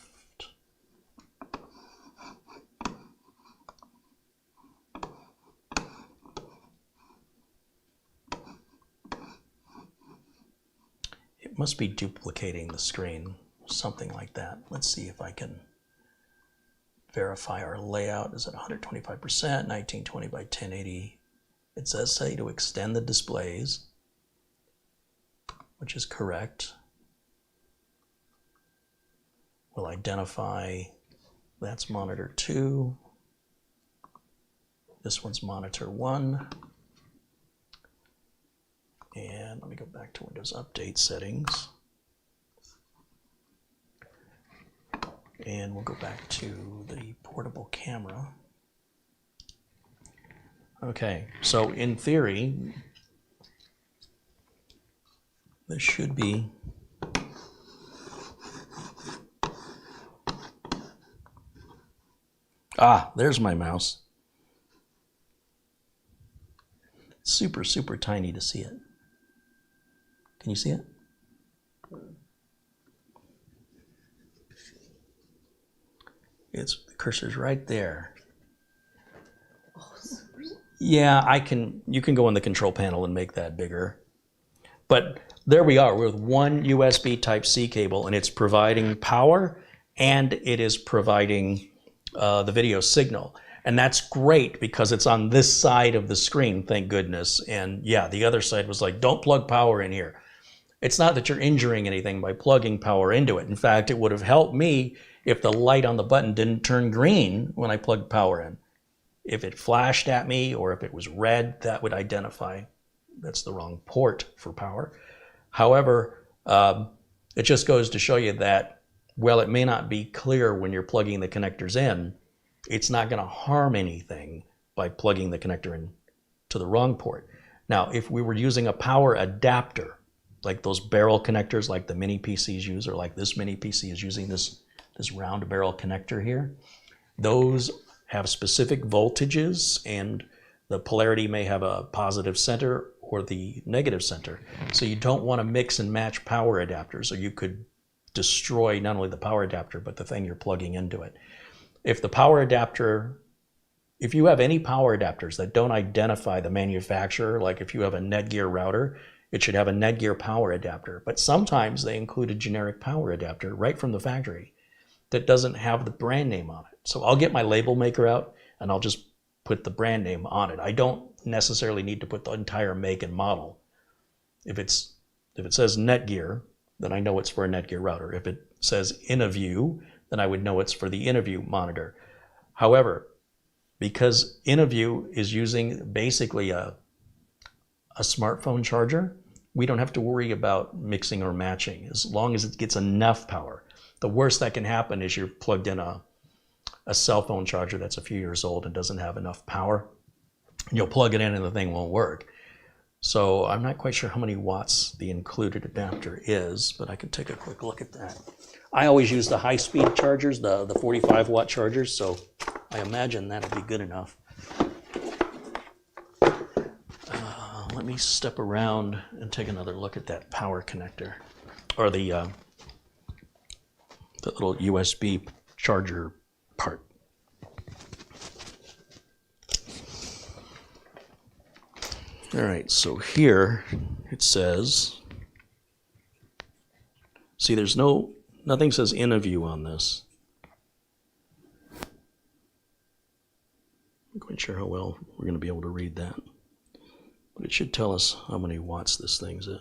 it must be duplicating the screen, something like that. Let's see if I can verify our layout. Is at 125%, 1920 by 1080. It does say to extend the displays, which is correct. We'll identify that's monitor 2. This one's monitor 1. And let me go back to Windows Update settings. And we'll go back to the portable camera. Okay, so in theory, this should be there's my mouse. Super, super tiny to see it. Can you see it? The cursor's right there. Yeah, you can go in the control panel and make that bigger. But there we are with one USB Type-C cable, and it's providing power and it is providing the video signal. And that's great because it's on this side of the screen, thank goodness. And yeah, the other side was like, don't plug power in here. It's not that you're injuring anything by plugging power into it. In fact, it would have helped me if the light on the button didn't turn green when I plugged power in. If it flashed at me or if it was red, that would identify that's the wrong port for power. However, it just goes to show you that, well, it may not be clear when you're plugging the connectors in, it's not going to harm anything by plugging the connector in to the wrong port. Now, if we were using a power adapter, like those barrel connectors like the mini PCs use, or like this mini PC is using this round barrel connector here, those have specific voltages and the polarity may have a positive center or the negative center. So you don't want to mix and match power adapters, or you could destroy not only the power adapter, but the thing you're plugging into it. If you have any power adapters that don't identify the manufacturer, like if you have a Netgear router, it should have a Netgear power adapter. But sometimes they include a generic power adapter right from the factory that doesn't have the brand name on it. So I'll get my label maker out and I'll just put the brand name on it. I don't necessarily need to put the entire make and model. If it says Netgear, then I know it's for a Netgear router. If it says InnoView, then I would know it's for the InnoView monitor. However, because InnoView is using basically a smartphone charger, we don't have to worry about mixing or matching as long as it gets enough power. The worst that can happen is you're plugged in a cell phone charger that's a few years old and doesn't have enough power. You'll plug it in and the thing won't work. So I'm not quite sure how many watts the included adapter is, but I can take a quick look at that. I always use the high-speed chargers, the 45-watt chargers, so I imagine that'll be good enough. Let me step around and take another look at that power connector, or the little USB charger part. All right, so here it says, see, there's nothing says InnoView on this. I'm not quite sure how well we're going to be able to read that. But it should tell us how many watts this thing's at.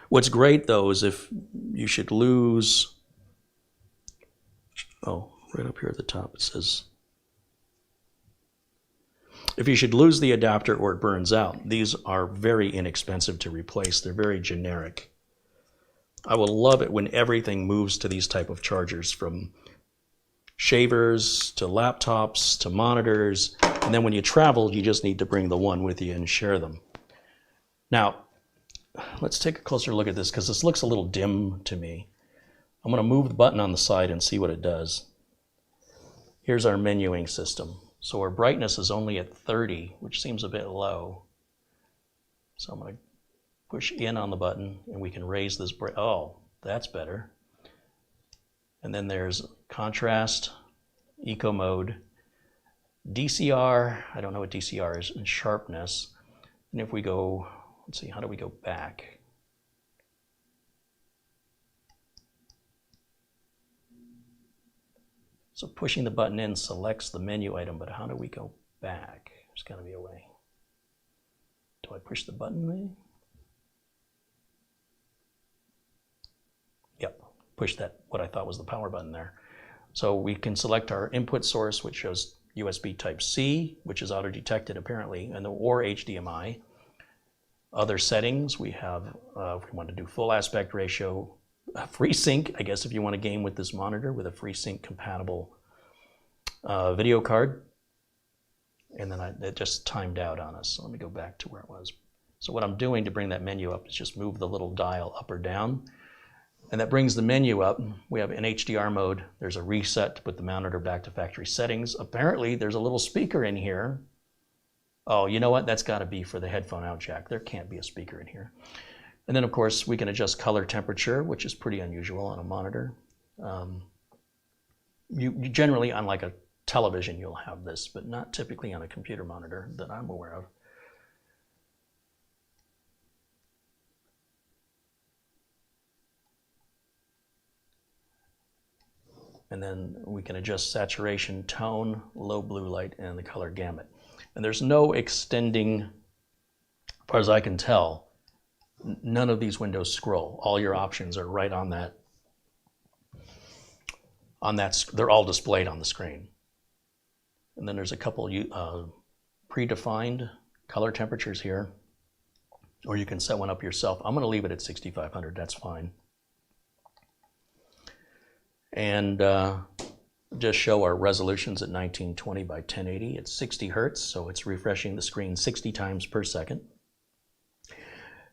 What's great though is if you should lose, oh, right up here at the top it says, if you should lose the adapter or it burns out, these are very inexpensive to replace. They're very generic. I will love it when everything moves to these type of chargers, from shavers to laptops to monitors, and then when you travel, you just need to bring the one with you and share them. Now, let's take a closer look at this because this looks a little dim to me. I'm going to move the button on the side and see what it does. Here's our menuing system. So our brightness is only at 30, which seems a bit low. So I'm going to push in on the button and we can raise this. Oh, that's better. And then there's contrast, eco mode, DCR. I don't know what DCR is, and sharpness. And if we go, let's see, how do we go back? So pushing the button in selects the menu item, but how do we go back? There's got to be a way. Do I push the button maybe? Yep, push that, what I thought was the power button there. So we can select our input source, which shows USB Type-C, which is auto-detected apparently, or HDMI. Other settings, we have, if we want to do full aspect ratio, FreeSync, I guess if you want to game with this monitor with a FreeSync compatible video card. And then it just timed out on us. So let me go back to where it was. So what I'm doing to bring that menu up is just move the little dial up or down. And that brings the menu up. We have an HDR mode. There's a reset to put the monitor back to factory settings. Apparently there's a little speaker in here. Oh, you know what? That's got to be for the headphone out jack. There can't be a speaker in here. And then of course we can adjust color temperature, which is pretty unusual on a monitor. You generally, on like a television, you'll have this, but not typically on a computer monitor that I'm aware of. And then we can adjust saturation, tone, low blue light, and the color gamut. And there's no extending, as far as I can tell, none of these windows scroll. All your options are right on that. They're all displayed on the screen. And then there's a couple predefined color temperatures here, or you can set one up yourself. I'm going to leave it at 6500. That's fine. And just show our resolutions at 1920 by 1080. It's 60 hertz, so it's refreshing the screen 60 times per second.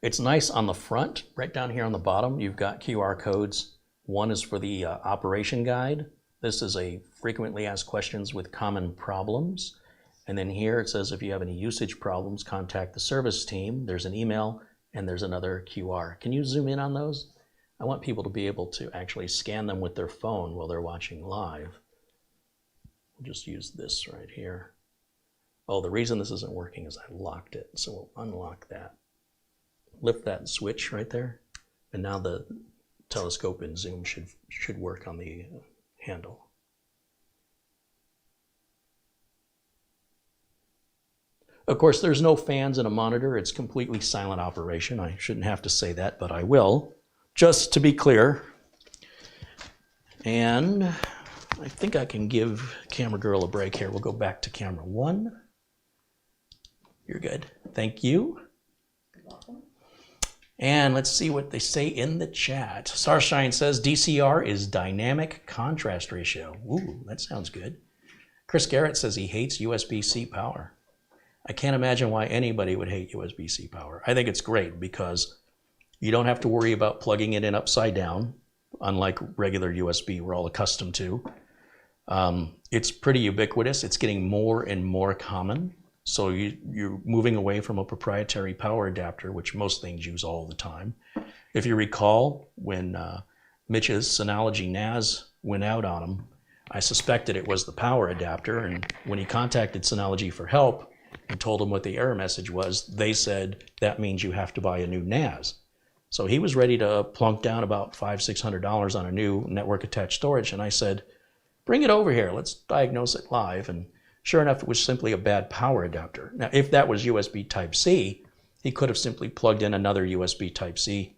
It's nice on the front. Right down here on the bottom, you've got QR codes. One is for the operation guide. This is a frequently asked questions with common problems. And then here it says if you have any usage problems, contact the service team. There's an email and there's another QR. Can you zoom in on those? I want people to be able to actually scan them with their phone while they're watching live. We'll just use this right here. Oh, the reason this isn't working is I locked it. So we'll unlock that. Lift that switch right there. And now the telescope and zoom should work on the handle. Of course, there's no fans in a monitor. It's completely silent operation. I shouldn't have to say that, but I will, just to be clear. And I think I can give Camera Girl a break here. We'll go back to camera 1. You're good. Thank you. You're welcome. And let's see what they say in the chat. Starshine says DCR is dynamic contrast ratio. Ooh, that sounds good. Chris Garrett says he hates USB-C power. I can't imagine why anybody would hate USB-C power. I think it's great because you don't have to worry about plugging it in upside down, unlike regular USB we're all accustomed to. It's pretty ubiquitous. It's getting more and more common. So you're moving away from a proprietary power adapter, which most things use all the time. If you recall, when Mitch's Synology NAS went out on him, I suspected it was the power adapter. And when he contacted Synology for help and told them what the error message was, they said, that means you have to buy a new NAS. So he was ready to plunk down about $500–600 on a new network attached storage. And I said, bring it over here. Let's diagnose it live. And Sure enough, it was simply a bad power adapter. Now, if that was USB Type-C, he could have simply plugged in another USB Type-C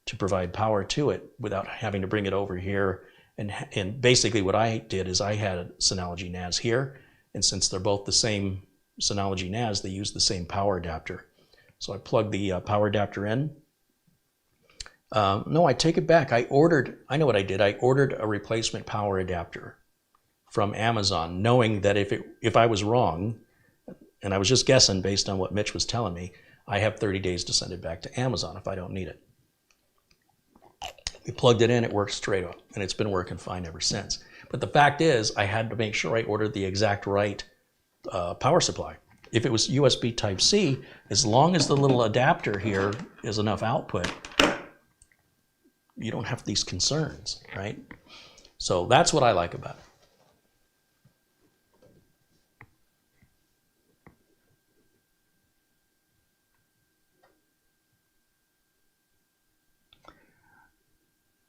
to provide power to it without having to bring it over here. And basically what I did is I had a Synology NAS here, and since they're both the same Synology NAS, they use the same power adapter. So I plugged the power adapter in. No, I take it back. I know what I did. I ordered a replacement power adapter from Amazon, knowing that if I was wrong, and I was just guessing based on what Mitch was telling me, I have 30 days to send it back to Amazon if I don't need it. We plugged it in, it worked straight up, and it's been working fine ever since. But the fact is, I had to make sure I ordered the exact right power supply. If it was USB Type-C, as long as the little adapter here is enough output, you don't have these concerns, right? So that's what I like about it.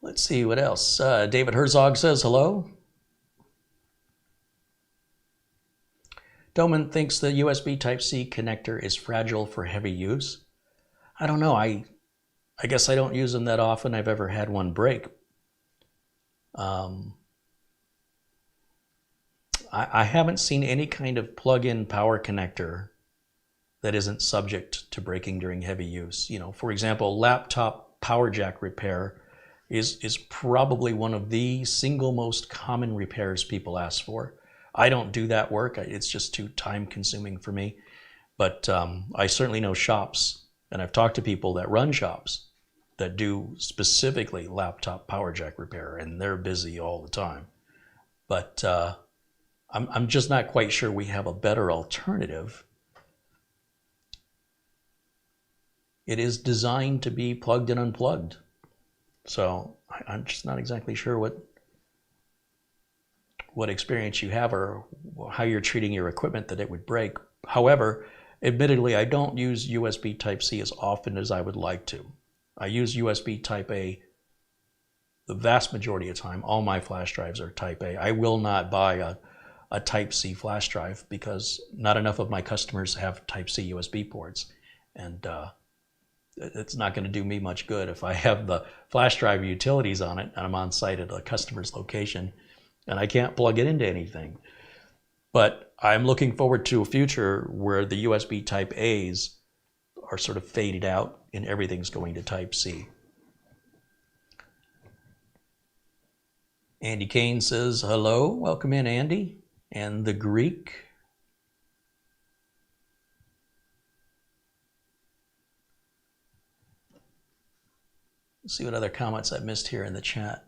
Let's see what else. David Herzog says hello. Doman thinks the USB Type-C connector is fragile for heavy use. I don't know. I guess I don't use them that often. I've ever had one break. I haven't seen any kind of plug-in power connector that isn't subject to breaking during heavy use. You know, for example, laptop power jack repair is probably one of the single most common repairs people ask for. I don't do that work. It's just too time consuming for me. But I certainly know shops, and I've talked to people that run shops that do specifically laptop power jack repair, and they're busy all the time. But I'm just not quite sure we have a better alternative. It is designed to be plugged and unplugged. So I'm just not exactly sure what experience you have or how you're treating your equipment that it would break. However, admittedly, I don't use USB Type-C as often as I would like to. I use USB Type-A the vast majority of the time. All my flash drives are Type-A. I will not buy a Type-C flash drive because not enough of my customers have Type-C USB ports. And it's not going to do me much good if I have the flash drive utilities on it and I'm on site at a customer's location and I can't plug it into anything. But I'm looking forward to a future where the USB Type-A's are sort of faded out and everything's going to Type-C. Andy Kane says, hello, welcome in, Andy. And the Greek. Let's see what other comments I missed here in the chat.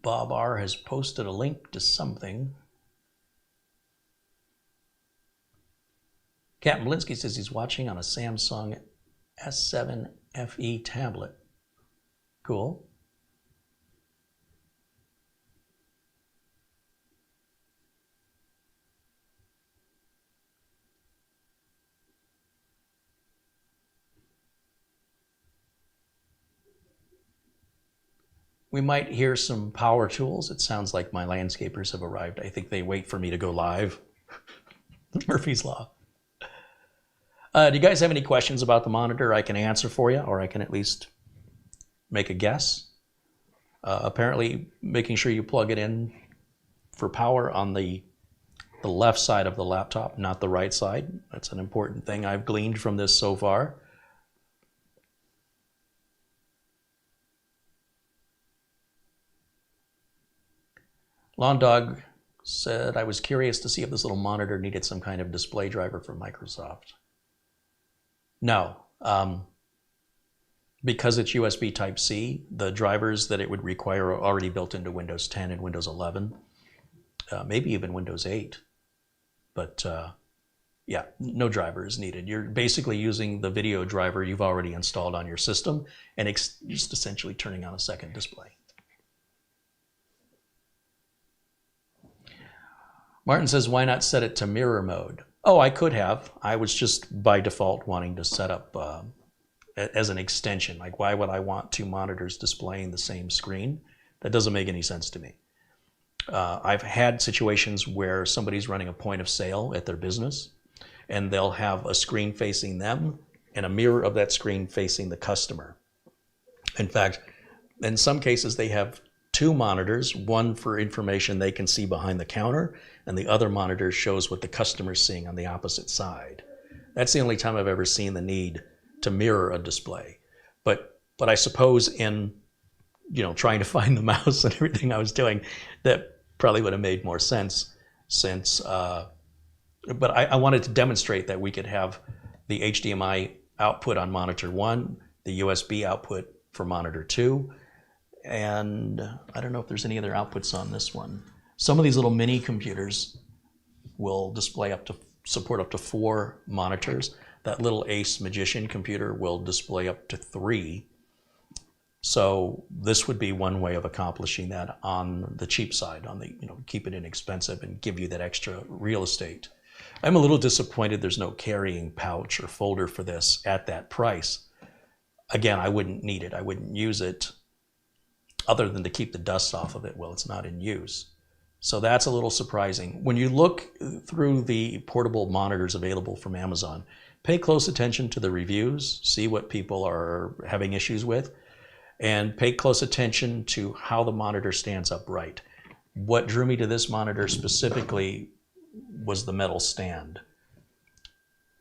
Bob R. has posted a link to something. Captain Blinsky says he's watching on a Samsung S7 FE tablet. Cool. We might hear some power tools. It sounds like my landscapers have arrived. I think they wait for me to go live. Murphy's Law. Do you guys have any questions about the monitor I can answer for you, or I can at least make a guess? Apparently, making sure you plug it in for power on the left side of the laptop, not the right side. That's an important thing I've gleaned from this so far. Lawn Dog said, I was curious to see if this little monitor needed some kind of display driver from Microsoft. No. Because it's USB Type-C, the drivers that it would require are already built into Windows 10 and Windows 11, maybe even Windows 8. But yeah, no driver is needed. You're basically using the video driver you've already installed on your system and just essentially turning on a second display. Martin says, why not set it to mirror mode? Oh, I could have. I was just by default wanting to set up as an extension. Like, why would I want two monitors displaying the same screen? That doesn't make any sense to me. I've had situations where somebody's running a point of sale at their business, and they'll have a screen facing them and a mirror of that screen facing the customer. In fact, in some cases, they have two monitors, one for information they can see behind the counter, and the other monitor shows what the customer's seeing on the opposite side. That's the only time I've ever seen the need to mirror a display. But I suppose in trying to find the mouse and everything I was doing, that probably would have made more sense since, but I wanted to demonstrate that we could have the HDMI output on monitor 1, the USB output for monitor 2, and I don't know if there's any other outputs on this one. Some of these little mini computers will display support up to 4 monitors. That little Ace Magician computer will display up to 3. So this would be one way of accomplishing that on the cheap side, on the, keep it inexpensive and give you that extra real estate. I'm a little disappointed there's no carrying pouch or folder for this at that price. Again, I wouldn't need it. I wouldn't use it other than to keep the dust off of it while it's not in use. So that's a little surprising. When you look through the portable monitors available from Amazon, pay close attention to the reviews, see what people are having issues with, and pay close attention to how the monitor stands upright. What drew me to this monitor specifically was the metal stand.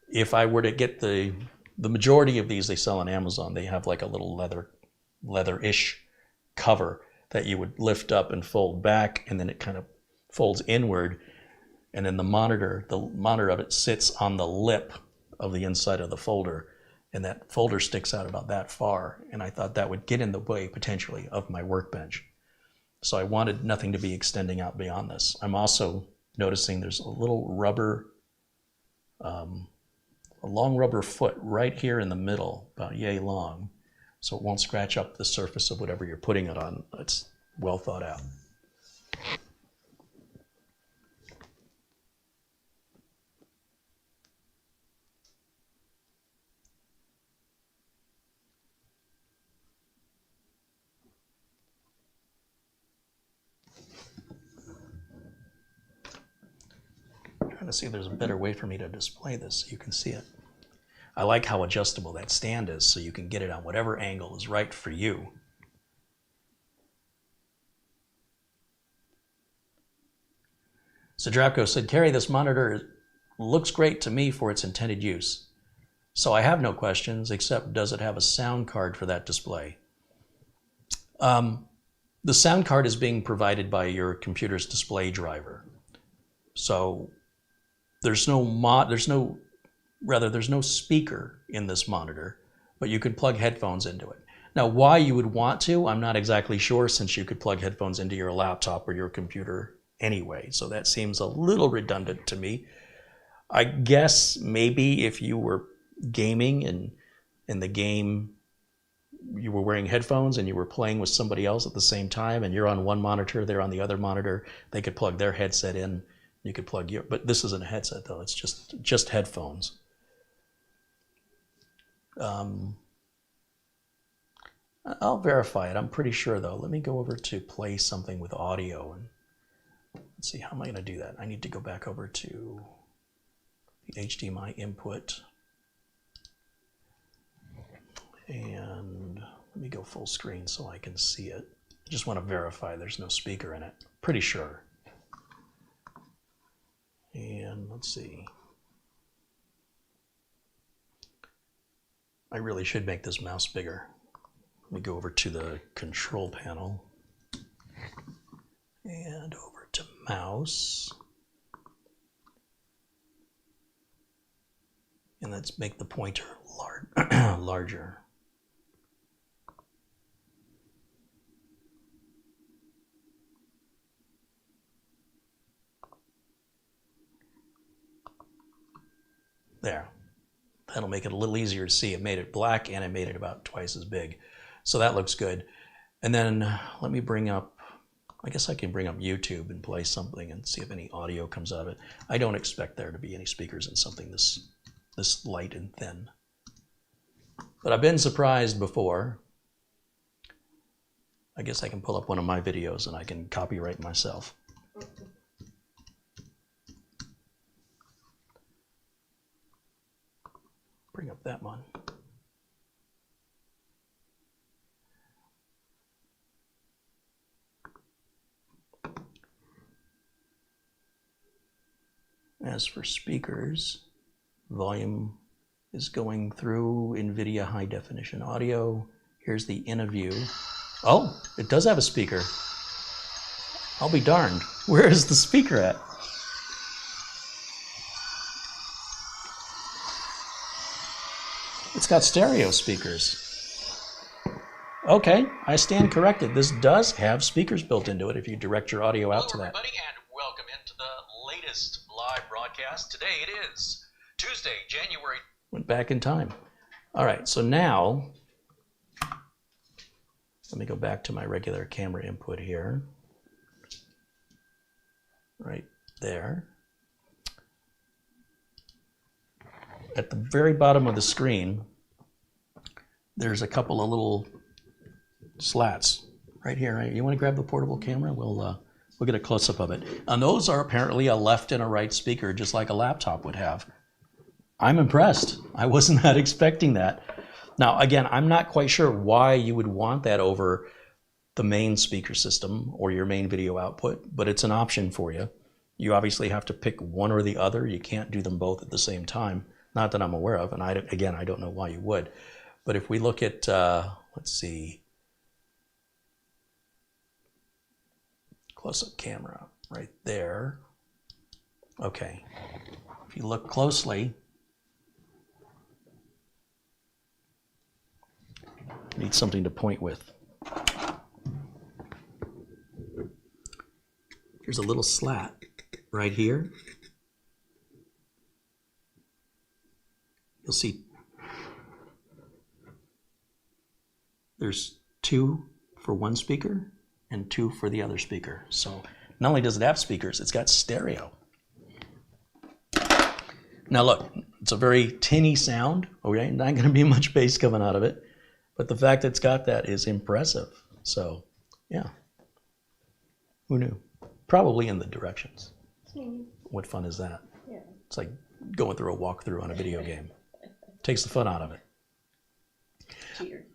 If I were to get the majority of these they sell on Amazon, they have like a little leather-ish cover that you would lift up and fold back, and then it kind of folds inward, and then the monitor of it sits on the lip of the inside of the folder, and that folder sticks out about that far, and I thought that would get in the way potentially of my workbench. So I wanted nothing to be extending out beyond this. I'm also noticing there's a little rubber, a long rubber foot right here in the middle, about yay long, so it won't scratch up the surface of whatever you're putting it on. It's well thought out. Trying to see if there's a better way for me to display this so you can see it. I like how adjustable that stand is, so you can get it on whatever angle is right for you. So Drapko said, Kerry, this monitor looks great to me for its intended use. So I have no questions, except does it have a sound card for that display? The sound card is being provided by your computer's display driver. So there's no speaker in this monitor, but you could plug headphones into it. Now, why you would want to, I'm not exactly sure, since you could plug headphones into your laptop or your computer anyway. So that seems a little redundant to me. I guess maybe if you were gaming and in the game you were wearing headphones and you were playing with somebody else at the same time and you're on one monitor, they're on the other monitor, they could plug their headset in. You could plug your, but this isn't a headset though, it's just headphones. I'll verify it, I'm pretty sure though. Let me go over to play something with audio and let's see, how am I gonna do that? I need to go back over to the HDMI input and let me go full screen so I can see it. I just want to verify there's no speaker in it. Pretty sure. And let's see. I really should make this mouse bigger. Let me go over to the control panel and over to mouse. And let's make the pointer larger. There. That'll make it a little easier to see. It made it black and it made it about twice as big. So that looks good. And then let me bring up I guess I can bring up YouTube and play something and see if any audio comes out of it. I don't expect there to be any speakers in something this light and thin. But I've been surprised before. I guess I can pull up one of my videos and I can copyright myself. Bring up that one. As for speakers, volume is going through NVIDIA high definition audio. Here's the InnoView. Oh, it does have a speaker. I'll be darned. Where is the speaker at? It's got stereo speakers. Okay, I stand corrected. This does have speakers built into it if you direct your audio out to that. Hello, everybody, and welcome into the latest live broadcast. Today it is Tuesday, January. Went back in time. All right, so now, let me go back to my regular camera input here. Right there. At the very bottom of the screen, there's a couple of little slats right here. You want to grab the portable camera? We'll get a close-up of it. And those are apparently a left and a right speaker, just like a laptop would have. I'm impressed. I was not expecting that. Now, again, I'm not quite sure why you would want that over the main speaker system or your main video output, but it's an option for you. You obviously have to pick one or the other. You can't do them both at the same time. Not that I'm aware of, and I don't know why you would. But if we look at, let's see, close-up camera right there. Okay, if you look closely, need something to point with. There's a little slat right here. You'll see there's two for one speaker and two for the other speaker. So not only does it have speakers, it's got stereo. Now look, it's a very tinny sound. Okay, not going to be much bass coming out of it, but the fact that it's got that is impressive. So yeah, who knew? Probably in the directions. What fun is that? Yeah. It's like going through a walkthrough on a video game. Takes the fun out of it. Cheater.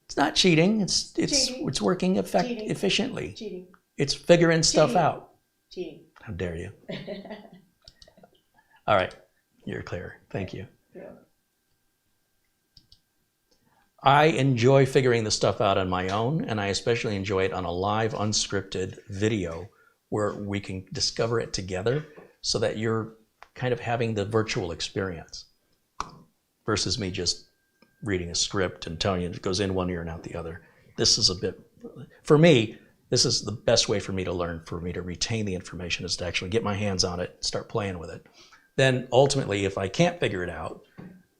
It's not cheating. It's Cheating. it's working Cheating. efficiently. Cheating. It's figuring stuff Cheating. out. Cheating. How dare you? All right, you're clear. Thank you. Yeah. I enjoy figuring the stuff out on my own, and I especially enjoy it on a live, unscripted video where we can discover it together so that you're kind of having the virtual experience versus me just reading a script and telling you it goes in one ear and out the other. This is a bit, for me, this is the best way for me to learn, for me to retain the information, is to actually get my hands on it, start playing with it. Then ultimately, if I can't figure it out,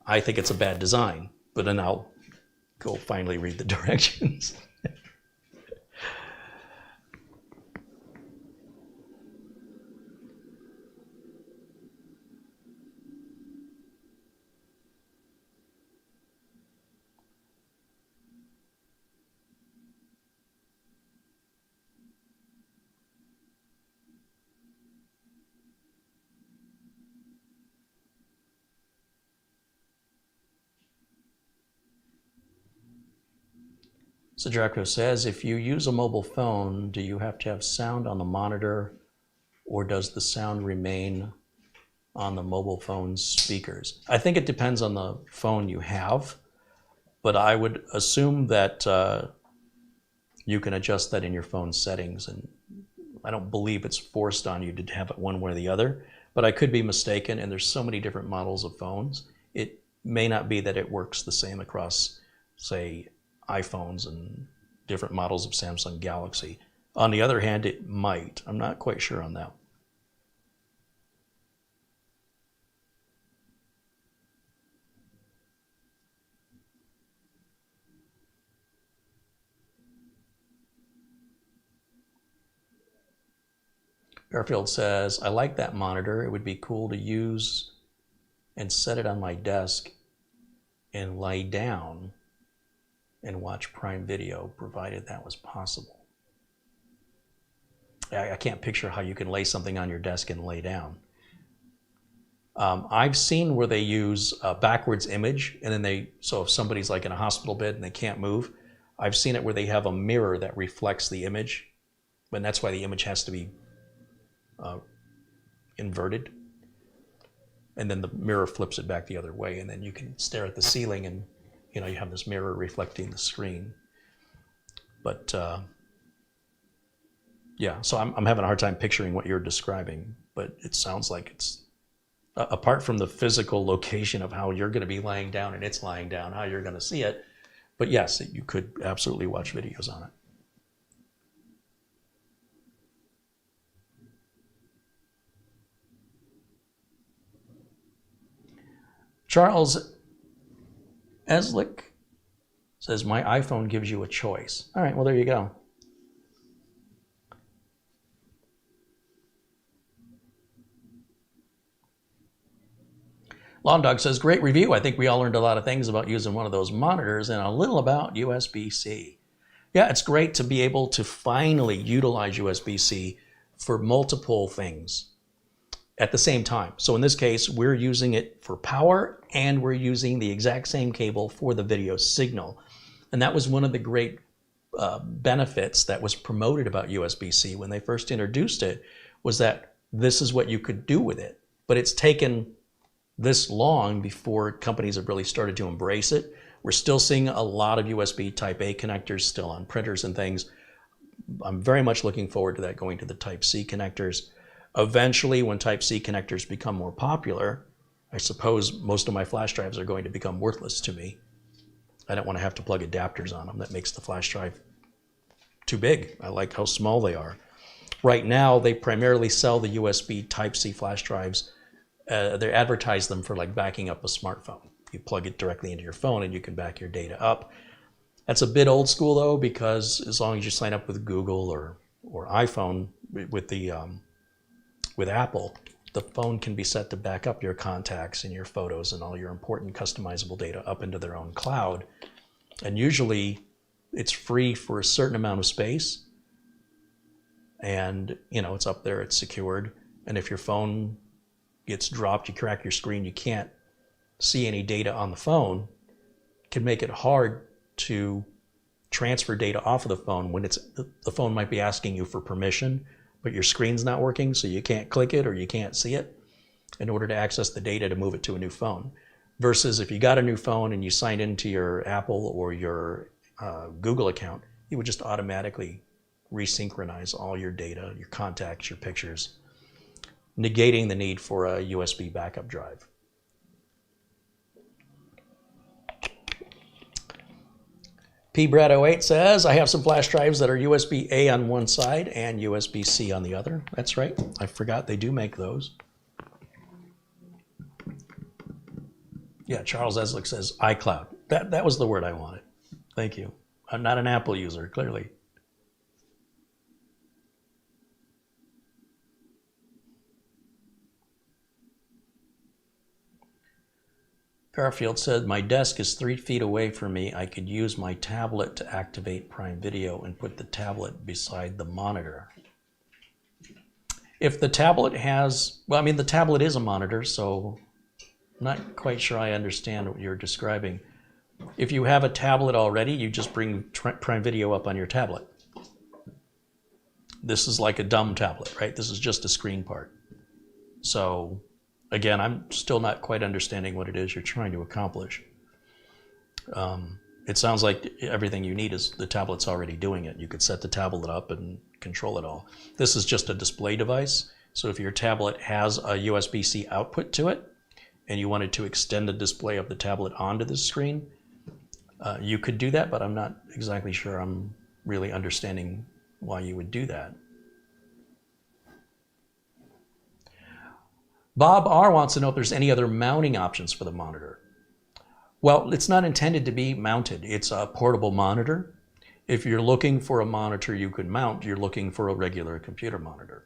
I think it's a bad design, but then I'll go finally read the directions. So Draco says, if you use a mobile phone, do you have to have sound on the monitor, or does the sound remain on the mobile phone's speakers? I think it depends on the phone you have, but I would assume that you can adjust that in your phone settings, and I don't believe it's forced on you to have it one way or the other, but I could be mistaken, and there's so many different models of phones. It may not be that it works the same across, say, iPhones and different models of Samsung Galaxy. On the other hand, it might. I'm not quite sure on that. Garfield says, I like that monitor. It would be cool to use and set it on my desk and lay down and watch Prime Video, provided that was possible. I can't picture how you can lay something on your desk and lay down. I've seen where they use a backwards image, and then so if somebody's like in a hospital bed and they can't move, I've seen it where they have a mirror that reflects the image, and that's why the image has to be inverted. And then the mirror flips it back the other way, and then you can stare at the ceiling and you have this mirror reflecting the screen. But yeah, so I'm having a hard time picturing what you're describing, but it sounds like it's, apart from the physical location of how you're going to be laying down and it's lying down, how you're going to see it. But yes, you could absolutely watch videos on it. Charles Eslick says, my iPhone gives you a choice. All right, well, there you go. Lawn Dog says, great review. I think we all learned a lot of things about using one of those monitors and a little about USB-C. Yeah, it's great to be able to finally utilize USB-C for multiple things at the same time. So in this case, we're using it for power and we're using the exact same cable for the video signal. And that was one of the great benefits that was promoted about USB-C when they first introduced it, was that this is what you could do with it. But it's taken this long before companies have really started to embrace it. We're still seeing a lot of USB Type A connectors still on printers and things. I'm very much looking forward to that going to the Type C connectors. Eventually, when Type C connectors become more popular, I suppose most of my flash drives are going to become worthless to me. I don't want to have to plug adapters on them. That makes the flash drive too big. I like how small they are. Right now, they primarily sell the USB Type C flash drives. They advertise them for like backing up a smartphone. You plug it directly into your phone and you can back your data up. That's a bit old school though, because as long as you sign up with Google or iPhone with Apple, the phone can be set to back up your contacts and your photos and all your important customizable data up into their own cloud. And usually it's free for a certain amount of space. And it's up there, it's secured. And if your phone gets dropped, you crack your screen, you can't see any data on the phone, it can make it hard to transfer data off of the phone when the phone might be asking you for permission, but your screen's not working, so you can't click it or you can't see it in order to access the data to move it to a new phone. Versus if you got a new phone and you signed into your Apple or your Google account, you would just automatically resynchronize all your data, your contacts, your pictures, negating the need for a USB backup drive. PBrad08 says, I have some flash drives that are USB-A on one side and USB-C on the other. That's right. I forgot they do make those. Yeah, Charles Eslick says iCloud. That was the word I wanted. Thank you. I'm not an Apple user, clearly. Garfield said, my desk is 3 feet away from me. I could use my tablet to activate Prime Video and put the tablet beside the monitor. If the tablet has, well, I mean, the tablet is a monitor, so I'm not quite sure I understand what you're describing. If you have a tablet already, you just bring Prime Video up on your tablet. This is like a dumb tablet, right? This is just a screen part. So again, I'm still not quite understanding what it is you're trying to accomplish. It sounds like everything you need is the tablet's already doing it. You could set the tablet up and control it all. This is just a display device. So if your tablet has a USB-C output to it and you wanted to extend the display of the tablet onto the screen, you could do that, but I'm not exactly sure I'm really understanding why you would do that. Bob R. wants to know if there's any other mounting options for the monitor. Well, it's not intended to be mounted. It's a portable monitor. If you're looking for a monitor you could mount, you're looking for a regular computer monitor.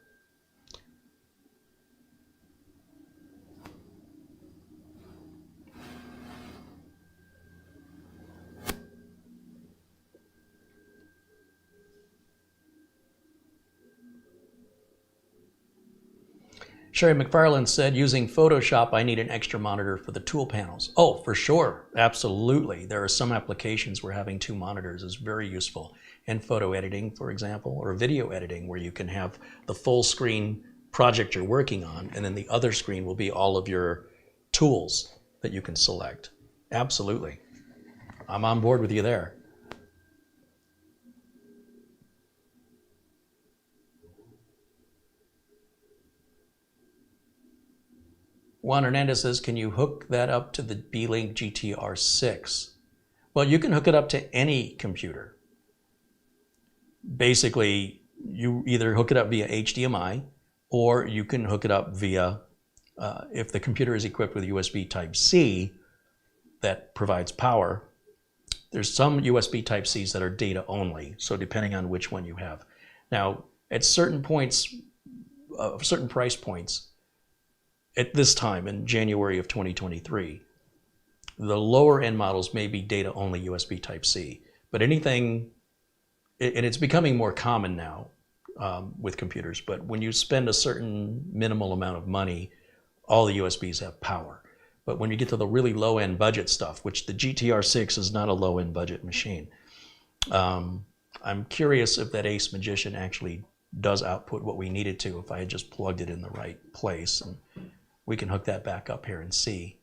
Sherry McFarland said, using Photoshop, I need an extra monitor for the tool panels. Oh, for sure. Absolutely. There are some applications where having 2 monitors is very useful. In photo editing, for example, or video editing, where you can have the full screen project you're working on, and then the other screen will be all of your tools that you can select. Absolutely. I'm on board with you there. Juan Hernandez says, can you hook that up to the B-Link GTR6? Well, you can hook it up to any computer. Basically, you either hook it up via HDMI, or you can hook it up via, if the computer is equipped with USB Type-C that provides power. There's some USB Type-Cs that are data only, so depending on which one you have. Now, at certain points, certain price points, at this time in January of 2023, the lower end models may be data only USB Type-C, but anything, and it's becoming more common now with computers, but when you spend a certain minimal amount of money, all the USBs have power. But when you get to the really low end budget stuff, which the GTR6 is not a low end budget machine, I'm curious if that Ace Magician actually does output what we needed to if I had just plugged it in the right place. And we can hook that back up here and see.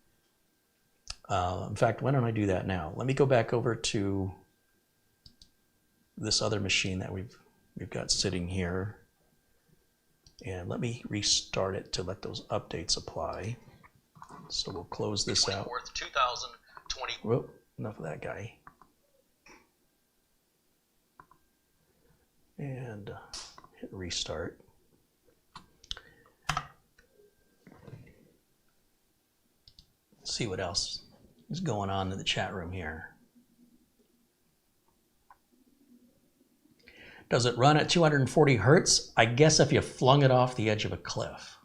In fact, why don't I do that now? Let me go back over to this other machine that we've got sitting here. And let me restart it to let those updates apply. So we'll close this out. 2020. Whoop, enough of that guy. And hit restart. Let's see what else is going on in the chat room here. Does it run at 240 hertz? I guess if you flung it off the edge of a cliff.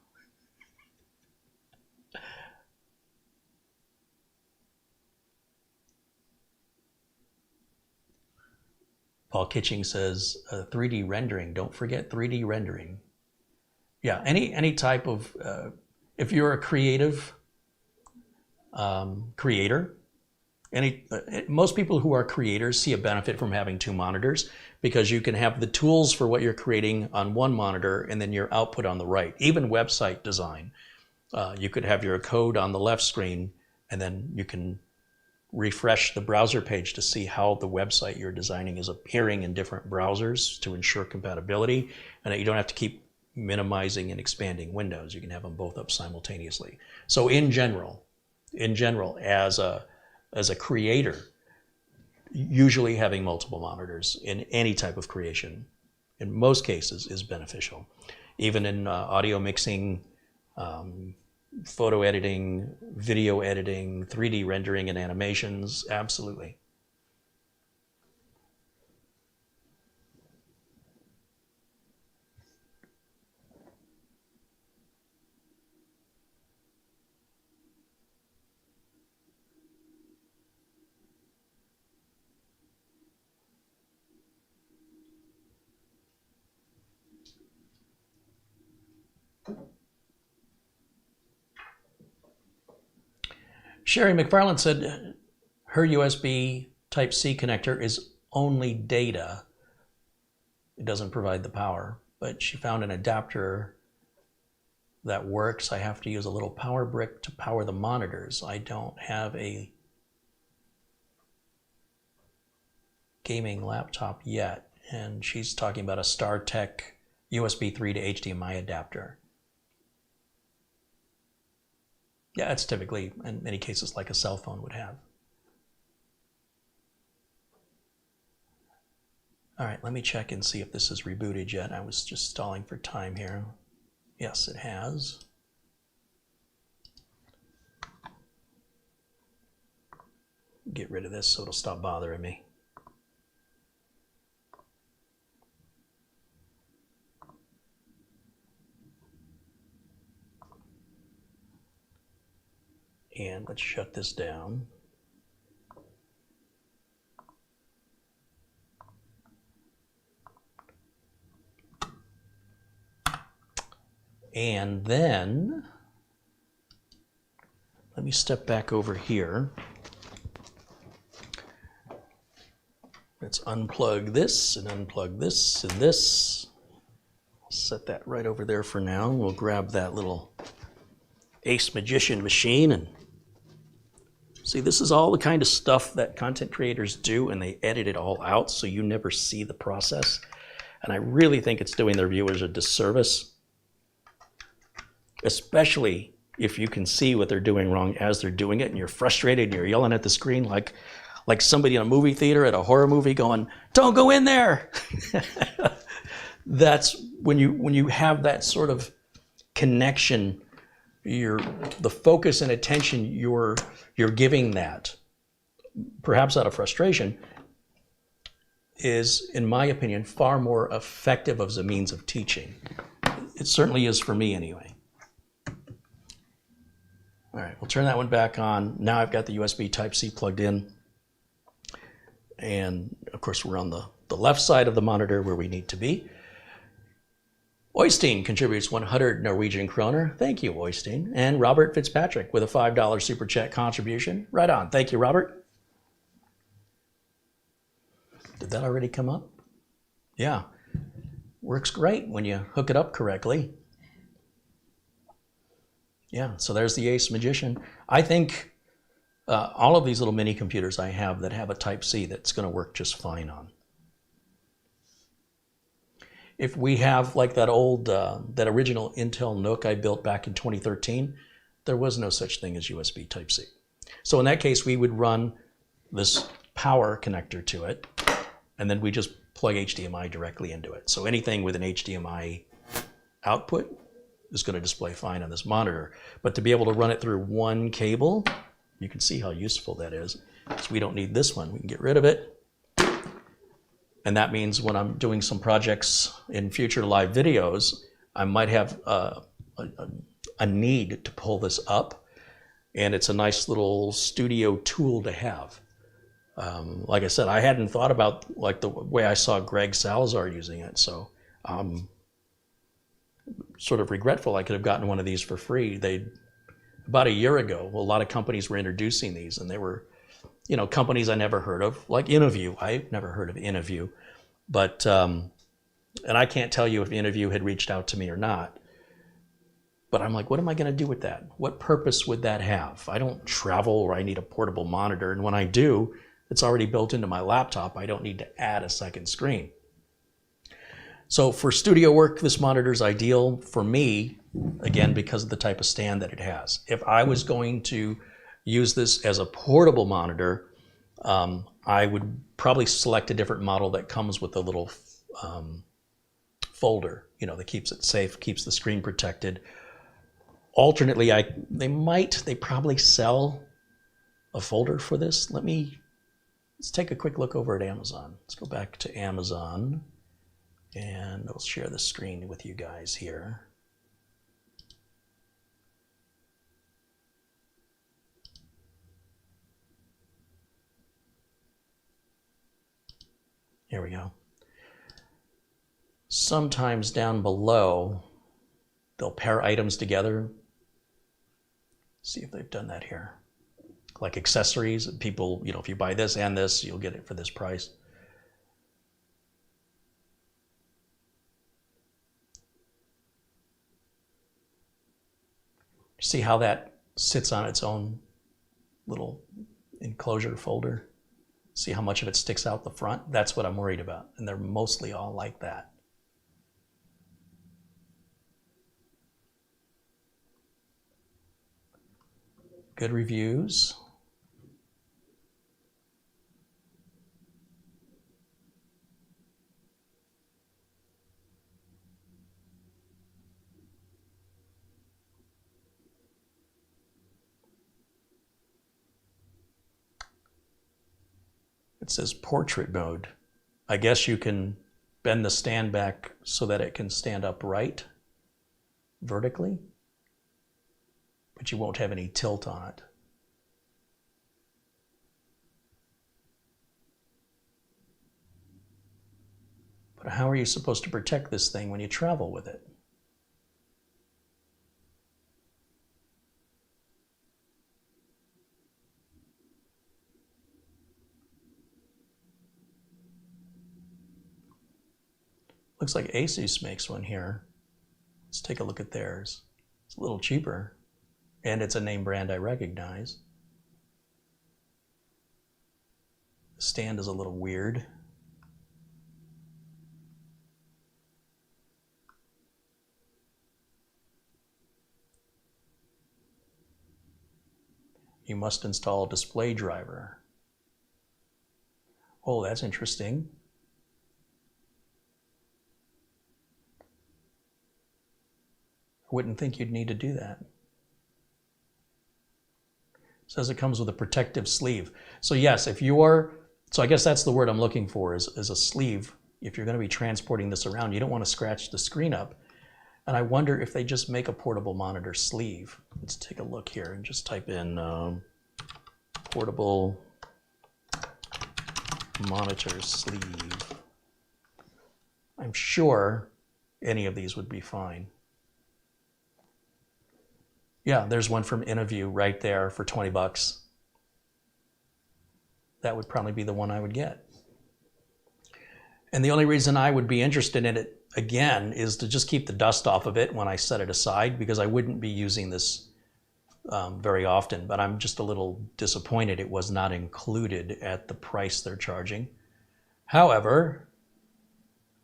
Paul Kitching says 3D rendering. Don't forget 3D rendering. Yeah, any type of, if you're a creative creator, most people who are creators see a benefit from having 2 monitors, because you can have the tools for what you're creating on one monitor and then your output on the right. Even website design, you could have your code on the left screen, and then you can refresh the browser page to see how the website you're designing is appearing in different browsers to ensure compatibility, and that you don't have to keep minimizing and expanding windows. You can have them both up simultaneously. So in general, as a creator, usually having multiple monitors in any type of creation, in most cases, is beneficial. Even in audio mixing, photo editing, video editing, 3D rendering and animations, absolutely. Sherry McFarland said her USB Type-C connector is only data. It doesn't provide the power, but she found an adapter that works. I have to use a little power brick to power the monitors. I don't have a gaming laptop yet, and she's talking about a StarTech USB 3 to HDMI adapter. Yeah, it's typically, in many cases, like a cell phone would have. All right, let me check and see if this is rebooted yet. I was just stalling for time here. Yes, it has. Get rid of this so it'll stop bothering me. And let's shut this down. And then, let me step back over here. Let's unplug this and unplug this and this. I'll set that right over there for now. We'll grab that little Ace Magician machine and see, this is all the kind of stuff that content creators do, and they edit it all out so you never see the process. And I really think it's doing their viewers a disservice, especially if you can see what they're doing wrong as they're doing it, and you're frustrated and you're yelling at the screen like somebody in a movie theater at a horror movie going, "Don't go in there." That's when you have that sort of connection, the focus and attention you're giving that, perhaps out of frustration, is, in my opinion, far more effective as a means of teaching. It certainly is for me anyway. All right, we'll turn that one back on. Now I've got the USB Type-C plugged in. And of course, we're on the left side of the monitor where we need to be. Oystein contributes 100 Norwegian kroner. Thank you, Oystein. And Robert Fitzpatrick with a $5 Super Chat contribution. Right on. Thank you, Robert. Did that already come up? Yeah. Works great when you hook it up correctly. Yeah, so there's the Ace Magician. I think all of these little mini computers I have that have a Type-C, that's going to work just fine on. If we have like that old, that original Intel NUC I built back in 2013, there was no such thing as USB Type-C. So in that case, we would run this power connector to it, and then we just plug HDMI directly into it. So anything with an HDMI output is going to display fine on this monitor. But to be able to run it through one cable, you can see how useful that is. So we don't need this one. We can get rid of it. And that means when I'm doing some projects in future live videos, I might have a need to pull this up. And it's a nice little studio tool to have. Like I said, I hadn't thought about like the way I saw Greg Salazar using it. So I'm sort of regretful I could have gotten one of these for free. About a year ago, a lot of companies were introducing these, and they were, companies I never heard of, like InnoView. I've never heard of InnoView, but, and I can't tell you if InnoView had reached out to me or not, but I'm like, what am I going to do with that? What purpose would that have? I don't travel or I need a portable monitor, and when I do, it's already built into my laptop. I don't need to add a second screen. So for studio work, this monitor is ideal for me, again, because of the type of stand that it has. If I was going to use this as a portable monitor, I would probably select a different model that comes with a little folder, that keeps it safe, keeps the screen protected. Alternately, they probably sell a folder for this. Let's take a quick look over at Amazon. Let's go back to Amazon. And I'll share the screen with you guys here. Here we go. Sometimes down below, they'll pair items together. See if they've done that here. Like accessories, people, if you buy this and this, you'll get it for this price. See how that sits on its own little enclosure folder? See how much of it sticks out the front? That's what I'm worried about. And they're mostly all like that. Good reviews. It says portrait mode. I guess you can bend the stand back so that it can stand upright vertically, but you won't have any tilt on it. But how are you supposed to protect this thing when you travel with it? Looks like Asus makes one here. Let's take a look at theirs. It's a little cheaper, and it's a name brand I recognize. The stand is a little weird. You must install a display driver. Oh, that's interesting. I wouldn't think you'd need to do that. It says it comes with a protective sleeve. So yes, if you're, so I guess that's the word I'm looking for, is a sleeve. If you're going to be transporting this around, you don't want to scratch the screen up. And I wonder if they just make a portable monitor sleeve. Let's take a look here and just type in portable monitor sleeve. I'm sure any of these would be fine. Yeah, there's one from InnoView right there for 20 bucks. That would probably be the one I would get. And the only reason I would be interested in it again is to just keep the dust off of it when I set it aside, because I wouldn't be using this very often, but I'm just a little disappointed it was not included at the price they're charging. However,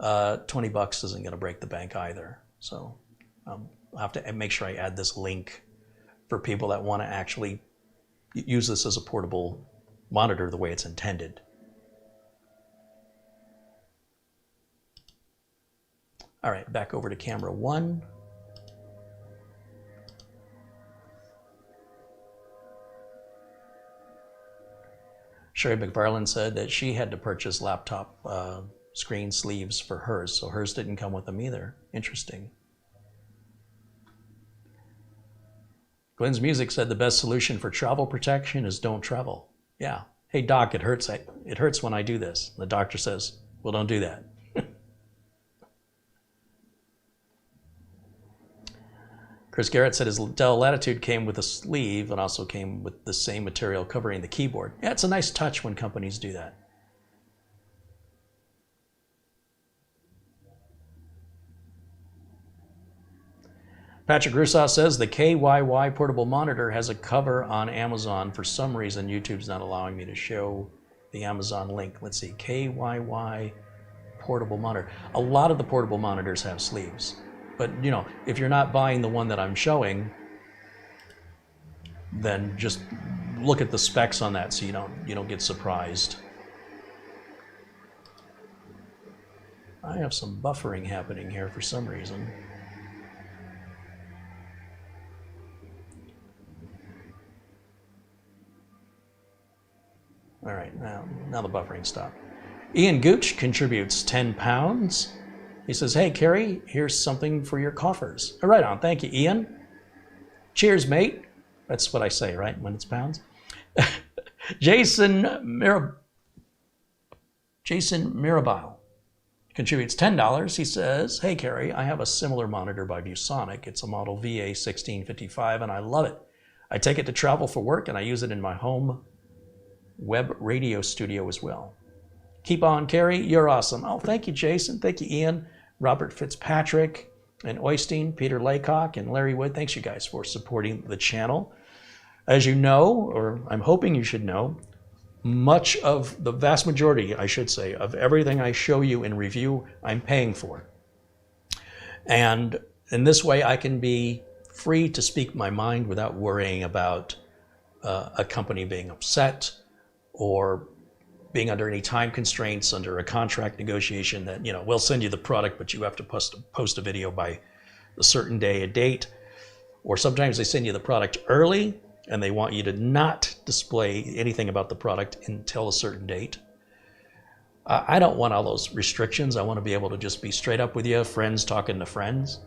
20 bucks isn't going to break the bank either. So I'll have to make sure I add this link for people that want to actually use this as a portable monitor the way it's intended. All right, back over to camera 1. Sherry McFarland said that she had to purchase laptop screen sleeves for hers, so hers didn't come with them either. Interesting. Glenn's Music said the best solution for travel protection is don't travel. Yeah. Hey doc, it hurts. It hurts when I do this. The doctor says, well, don't do that. Chris Garrett said his Dell Latitude came with a sleeve and also came with the same material covering the keyboard. Yeah, it's a nice touch when companies do that. Patrick Rusaw says the KYY portable monitor has a cover on Amazon. For some reason, YouTube's not allowing me to show the Amazon link. Let's see, KYY portable monitor. A lot of the portable monitors have sleeves. But, you know, if you're not buying the one that I'm showing, then just look at the specs on that so you don't get surprised. I have some buffering happening here for some reason. All right, now the buffering stopped. Ian Gooch contributes 10 pounds. He says, hey, Kerry, here's something for your coffers. Right on. Thank you, Ian. Cheers, mate. That's what I say, right, when it's pounds? Jason Mirabile contributes $10. He says, hey, Kerry, I have a similar monitor by ViewSonic. It's a model VA1655, and I love it. I take it to travel for work, and I use it in my home web radio studio as well. Keep on, Kerry. You're awesome. Oh, thank you, Jason. Thank you, Ian. Robert Fitzpatrick and Oystein, Peter Laycock, and Larry Wood. Thanks, you guys, for supporting the channel. As you know, or I'm hoping you should know, much of the vast majority, I should say, of everything I show you in review, I'm paying for. And in this way, I can be free to speak my mind without worrying about a company being upset or being under any time constraints under a contract negotiation that, you know, we'll send you the product, but you have to post a video by a certain day, a date. Or sometimes they send you the product early and they want you to not display anything about the product until a certain date. I don't want all those restrictions. I want to be able to just be straight up with you, friends talking to friends.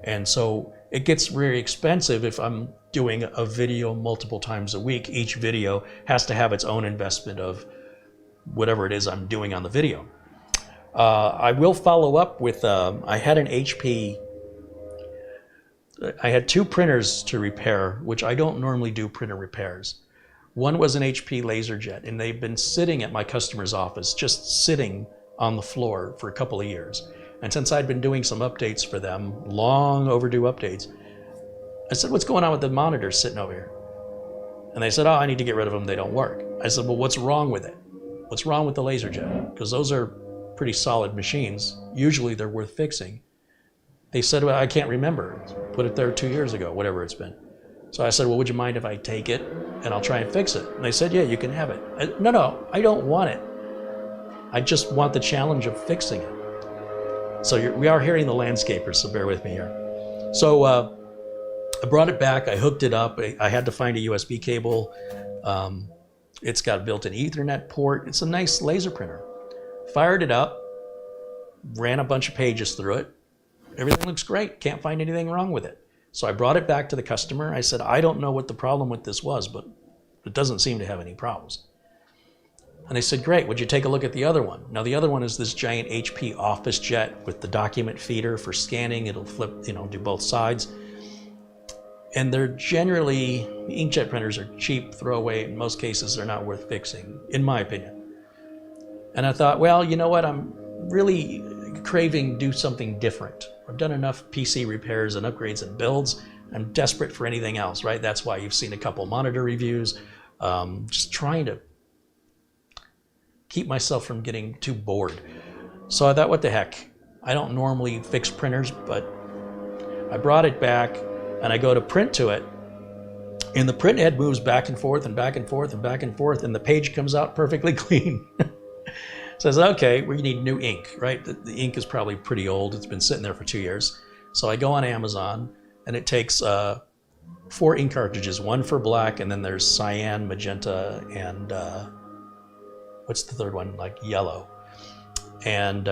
And so it gets very expensive if I'm doing a video multiple times a week. Each video has to have its own investment of whatever it is I'm doing on the video. I will follow up with, I had an HP, I had 2 printers to repair, which I don't normally do printer repairs. One was an HP LaserJet, and they've been sitting at my customer's office, just sitting on the floor for a couple of years. And since I'd been doing some updates for them, long overdue updates, I said, what's going on with the monitors sitting over here? And they said, oh, I need to get rid of them. They don't work. I said, well, what's wrong with it? What's wrong with the LaserJet? Because those are pretty solid machines. Usually they're worth fixing. They said, well, I can't remember. Put it there 2 years ago, whatever it's been. So I said, well, would you mind if I take it and I'll try and fix it? And they said, yeah, you can have it. No, I don't want it. I just want the challenge of fixing it. So we are hearing the landscapers, so bear with me here. So I brought it back, I hooked it up. I had to find a USB cable. It's got a built-in Ethernet port. It's a nice laser printer. Fired it up, ran a bunch of pages through it. Everything looks great, can't find anything wrong with it. So I brought it back to the customer. I said, I don't know what the problem with this was, but it doesn't seem to have any problems. And they said, great, would you take a look at the other one? Now the other one is this giant HP office jet with the document feeder for scanning. It'll flip, do both sides. And they're generally, inkjet printers are cheap, throwaway. In most cases, they're not worth fixing, in my opinion. And I thought, well, you know what? I'm really craving do something different. I've done enough PC repairs and upgrades and builds. I'm desperate for anything else, right? That's why you've seen a couple monitor reviews. Just trying to keep myself from getting too bored. So I thought, what the heck? I don't normally fix printers, but I brought it back and I go to print to it, and the print head moves back and forth and back and forth and back and forth, and the page comes out perfectly clean. So I said, okay, we need new ink, right? The ink is probably pretty old. It's been sitting there for 2 years. So I go on Amazon, and it takes 4 ink cartridges, one for black, and then there's cyan, magenta, and what's the third one? Like yellow. And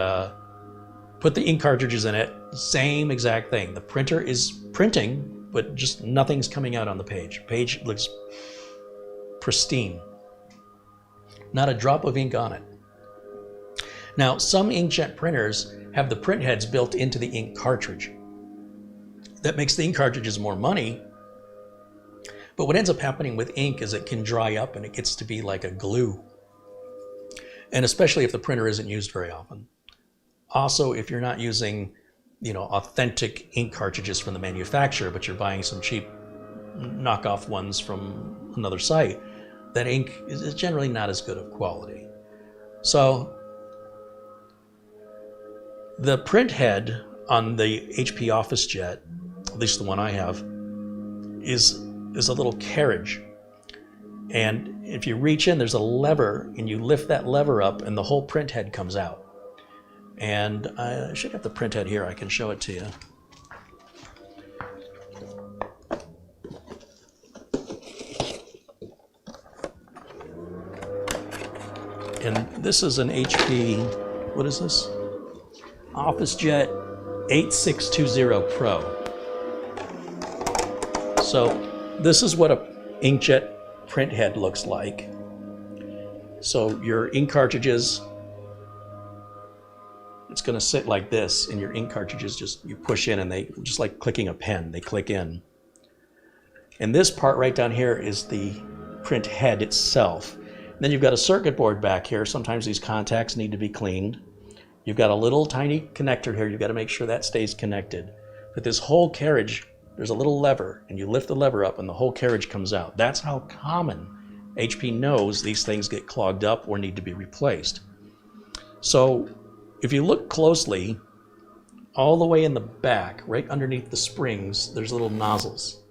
put the ink cartridges in it, same exact thing. The printer is printing, but just nothing's coming out on the page. Page looks pristine. Not a drop of ink on it. Now, some inkjet printers have the print heads built into the ink cartridge. That makes the ink cartridges more money, but what ends up happening with ink is it can dry up and it gets to be like a glue. And especially if the printer isn't used very often. Also, if you're not using, authentic ink cartridges from the manufacturer, but you're buying some cheap knockoff ones from another site, that ink is generally not as good of quality. So the print head on the HP Office Jet, at least the one I have, is a little carriage. And if you reach in, there's a lever, and you lift that lever up, and the whole print head comes out. And I should have the print head here. I can show it to you. And this is an HP, what is this? OfficeJet 8620 Pro. So this is what a inkjet print head looks like. So your ink cartridges, it's going to sit like this, and your ink cartridges you push in, and they just like clicking a pen, they click in. And this part right down here is the print head itself. And then you've got a circuit board back here. Sometimes these contacts need to be cleaned. You've got a little tiny connector here. You've got to make sure that stays connected. But this whole carriage, there's a little lever, and you lift the lever up and the whole carriage comes out. That's how common HP knows these things get clogged up or need to be replaced. So if you look closely, all the way in the back, right underneath the springs, there's little nozzles.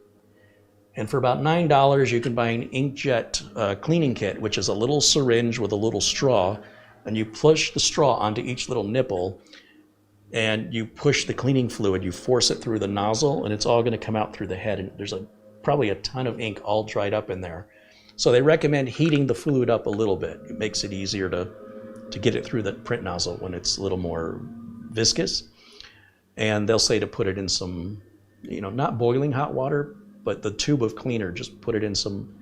And for about $9, you can buy an Inkjet cleaning kit, which is a little syringe with a little straw, and you push the straw onto each little nipple, and you push the cleaning fluid, you force it through the nozzle, and it's all going to come out through the head, and there's probably a ton of ink all dried up in there. So they recommend heating the fluid up a little bit. It makes it easier to get it through the print nozzle when it's a little more viscous. And they'll say to put it in some, not boiling hot water, but the tube of cleaner, just put it in some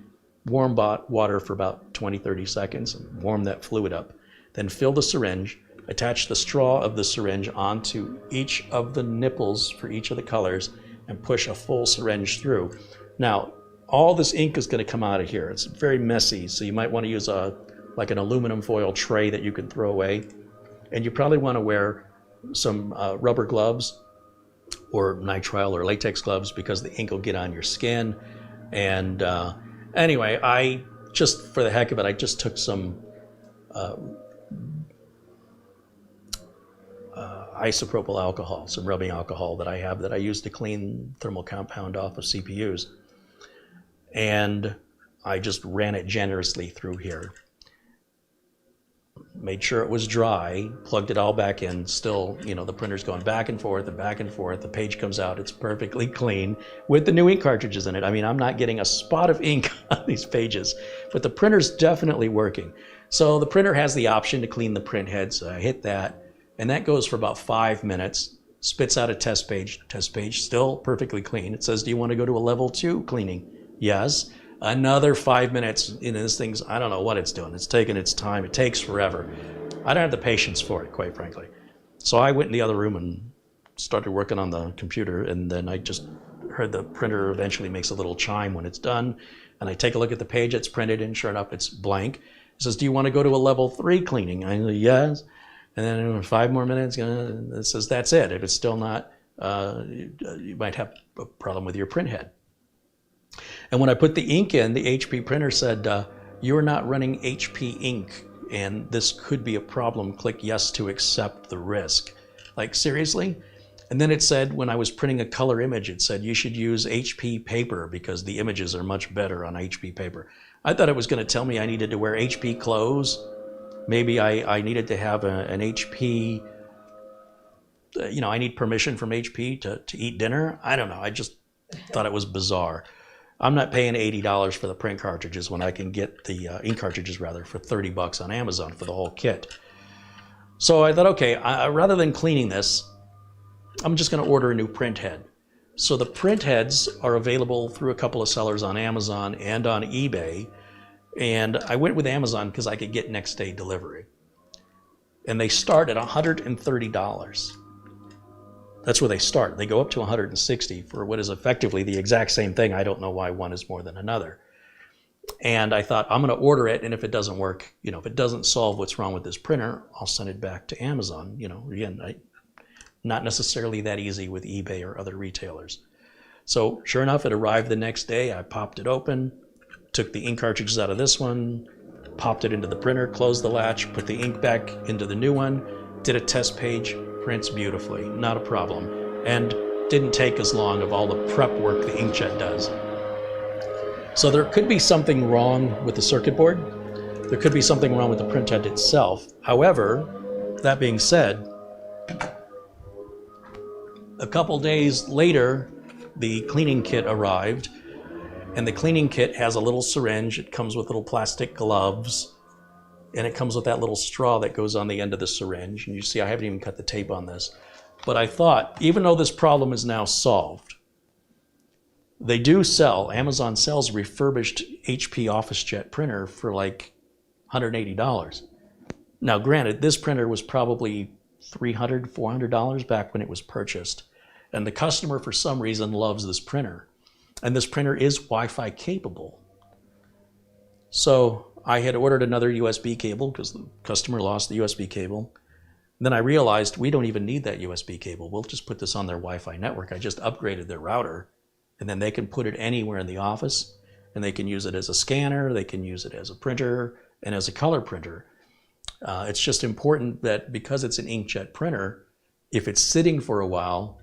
warm water for about 20-30 seconds and warm that fluid up. Then fill the syringe, attach the straw of the syringe onto each of the nipples for each of the colors, and push a full syringe through. Now, all this ink is going to come out of here. It's very messy, so you might want to use like an aluminum foil tray that you can throw away. And you probably want to wear some rubber gloves or nitrile or latex gloves because the ink will get on your skin. And anyway, I just, for the heck of it, I just took some isopropyl alcohol, some rubbing alcohol that I have that I use to clean thermal compound off of CPUs. And I just ran it generously through here. Made sure it was dry, plugged it all back in. Still, you know, the printer's going back and forth and back and forth. The page comes out, it's perfectly clean with the new ink cartridges in it. I mean, I'm not getting a spot of ink on these pages, but the printer's definitely working. So the printer has the option to clean the print head, so I hit that, and that goes for about 5 minutes, spits out a test page still perfectly clean. It says, do you want to go to a level 2 cleaning? Yes. Another 5 minutes. You know, this thing's, I don't know what it's doing. It's taking its time. It takes forever. I don't have the patience for it, quite frankly. So I went in the other room and started working on the computer, and then I just heard the printer eventually makes a little chime when it's done, and I take a look at the page it's printed, and sure enough, it's blank. It says, do you want to go to a level 3 cleaning? I say, yes. And then in 5 more minutes, it says, that's it. If it's still not, you might have a problem with your printhead. And when I put the ink in, the HP printer said, you're not running HP ink, and this could be a problem. Click yes to accept the risk. Like, seriously? And then it said, when I was printing a color image, it said you should use HP paper because the images are much better on HP paper. I thought it was going to tell me I needed to wear HP clothes. Maybe I needed to have an HP, you know, I need permission from HP to eat dinner. I don't know. I just thought it was bizarre. I'm not paying $80 for the print cartridges when I can get the ink cartridges rather for $30 on Amazon for the whole kit. So I thought, okay, rather than cleaning this, I'm just going to order a new print head. So the print heads are available through a couple of sellers on Amazon and on eBay. And I went with Amazon because I could get next day delivery. And they start at $130. That's where they start. They go up to $160 for what is effectively the exact same thing. I don't know why one is more than another. And I thought, I'm going to order it, and if it doesn't work, you know, if it doesn't solve what's wrong with this printer, I'll send it back to Amazon. You know, again, not necessarily that easy with eBay or other retailers. So sure enough, it arrived the next day. I popped it open, took the ink cartridges out of this one, popped it into the printer, closed the latch, put the ink back into the new one, did a test page, prints beautifully, not a problem, and didn't take as long of all the prep work the Inkjet does. So there could be something wrong with the circuit board. There could be something wrong with the printhead itself. However, that being said, a couple days later, the cleaning kit arrived, and the cleaning kit has a little syringe. It comes with little plastic gloves, and it comes with that little straw that goes on the end of the syringe. And you see, I haven't even cut the tape on this. But I thought, even though this problem is now solved, they do sell, Amazon sells refurbished HP OfficeJet printer for like $180. Now, granted, this printer was probably $300, $400 back when it was purchased. And the customer, for some reason, loves this printer. And this printer is Wi-Fi capable. So I had ordered another USB cable because the customer lost the USB cable. Then I realized we don't even need that USB cable. We'll just put this on their Wi-Fi network. I just upgraded their router, and then they can put it anywhere in the office, and they can use it as a scanner, they can use it as a printer, and as a color printer. It's just important that because it's an inkjet printer, if it's sitting for a while,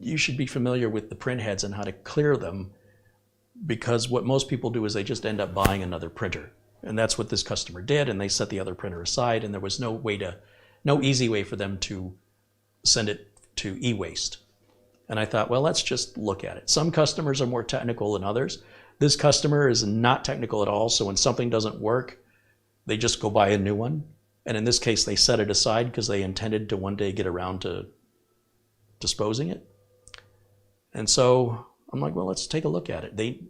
you should be familiar with the print heads and how to clear them, because what most people do is they just end up buying another printer. And that's what this customer did, and they set the other printer aside, and there was no easy way for them to send it to e-waste. And I thought, well, let's just look at it. Some customers are more technical than others. This customer is not technical at all, so when something doesn't work, they just go buy a new one. And in this case, they set it aside because they intended to one day get around to disposing it. And so I'm like, well, let's take a look at it.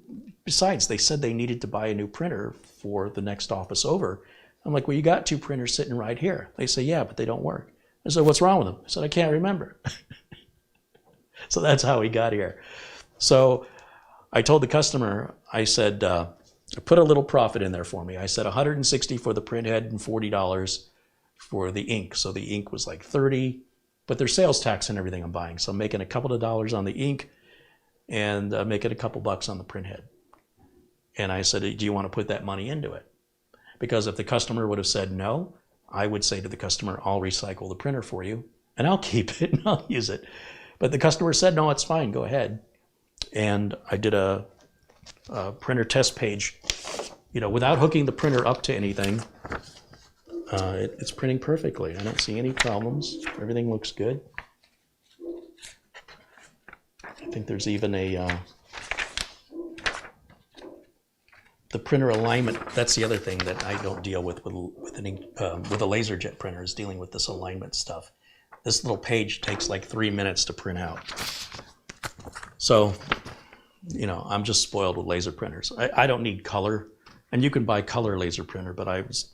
Besides, they said they needed to buy a new printer for the next office over. I'm like, well, you got two printers sitting right here. They say, yeah, but they don't work. I said, what's wrong with them? I said, I can't remember. So that's how we got here. So I told the customer, I said, put a little profit in there for me. I said $160 for the printhead and $40 for the ink. So the ink was like $30, but there's sales tax and everything I'm buying. So I'm making a couple of dollars on the ink and making a couple bucks on the printhead. And I said, do you want to put that money into it? Because if the customer would have said no, I would say to the customer, I'll recycle the printer for you and I'll keep it and I'll use it. But the customer said, no, it's fine, go ahead. And I did a printer test page, without hooking the printer up to anything. It's printing perfectly. I don't see any problems. Everything looks good. I think there's even the printer alignment. That's the other thing that I don't deal with a LaserJet printer, is dealing with this alignment stuff. This little page takes like 3 minutes to print out. So, I'm just spoiled with laser printers. I don't need color, and you can buy color laser printer, but I was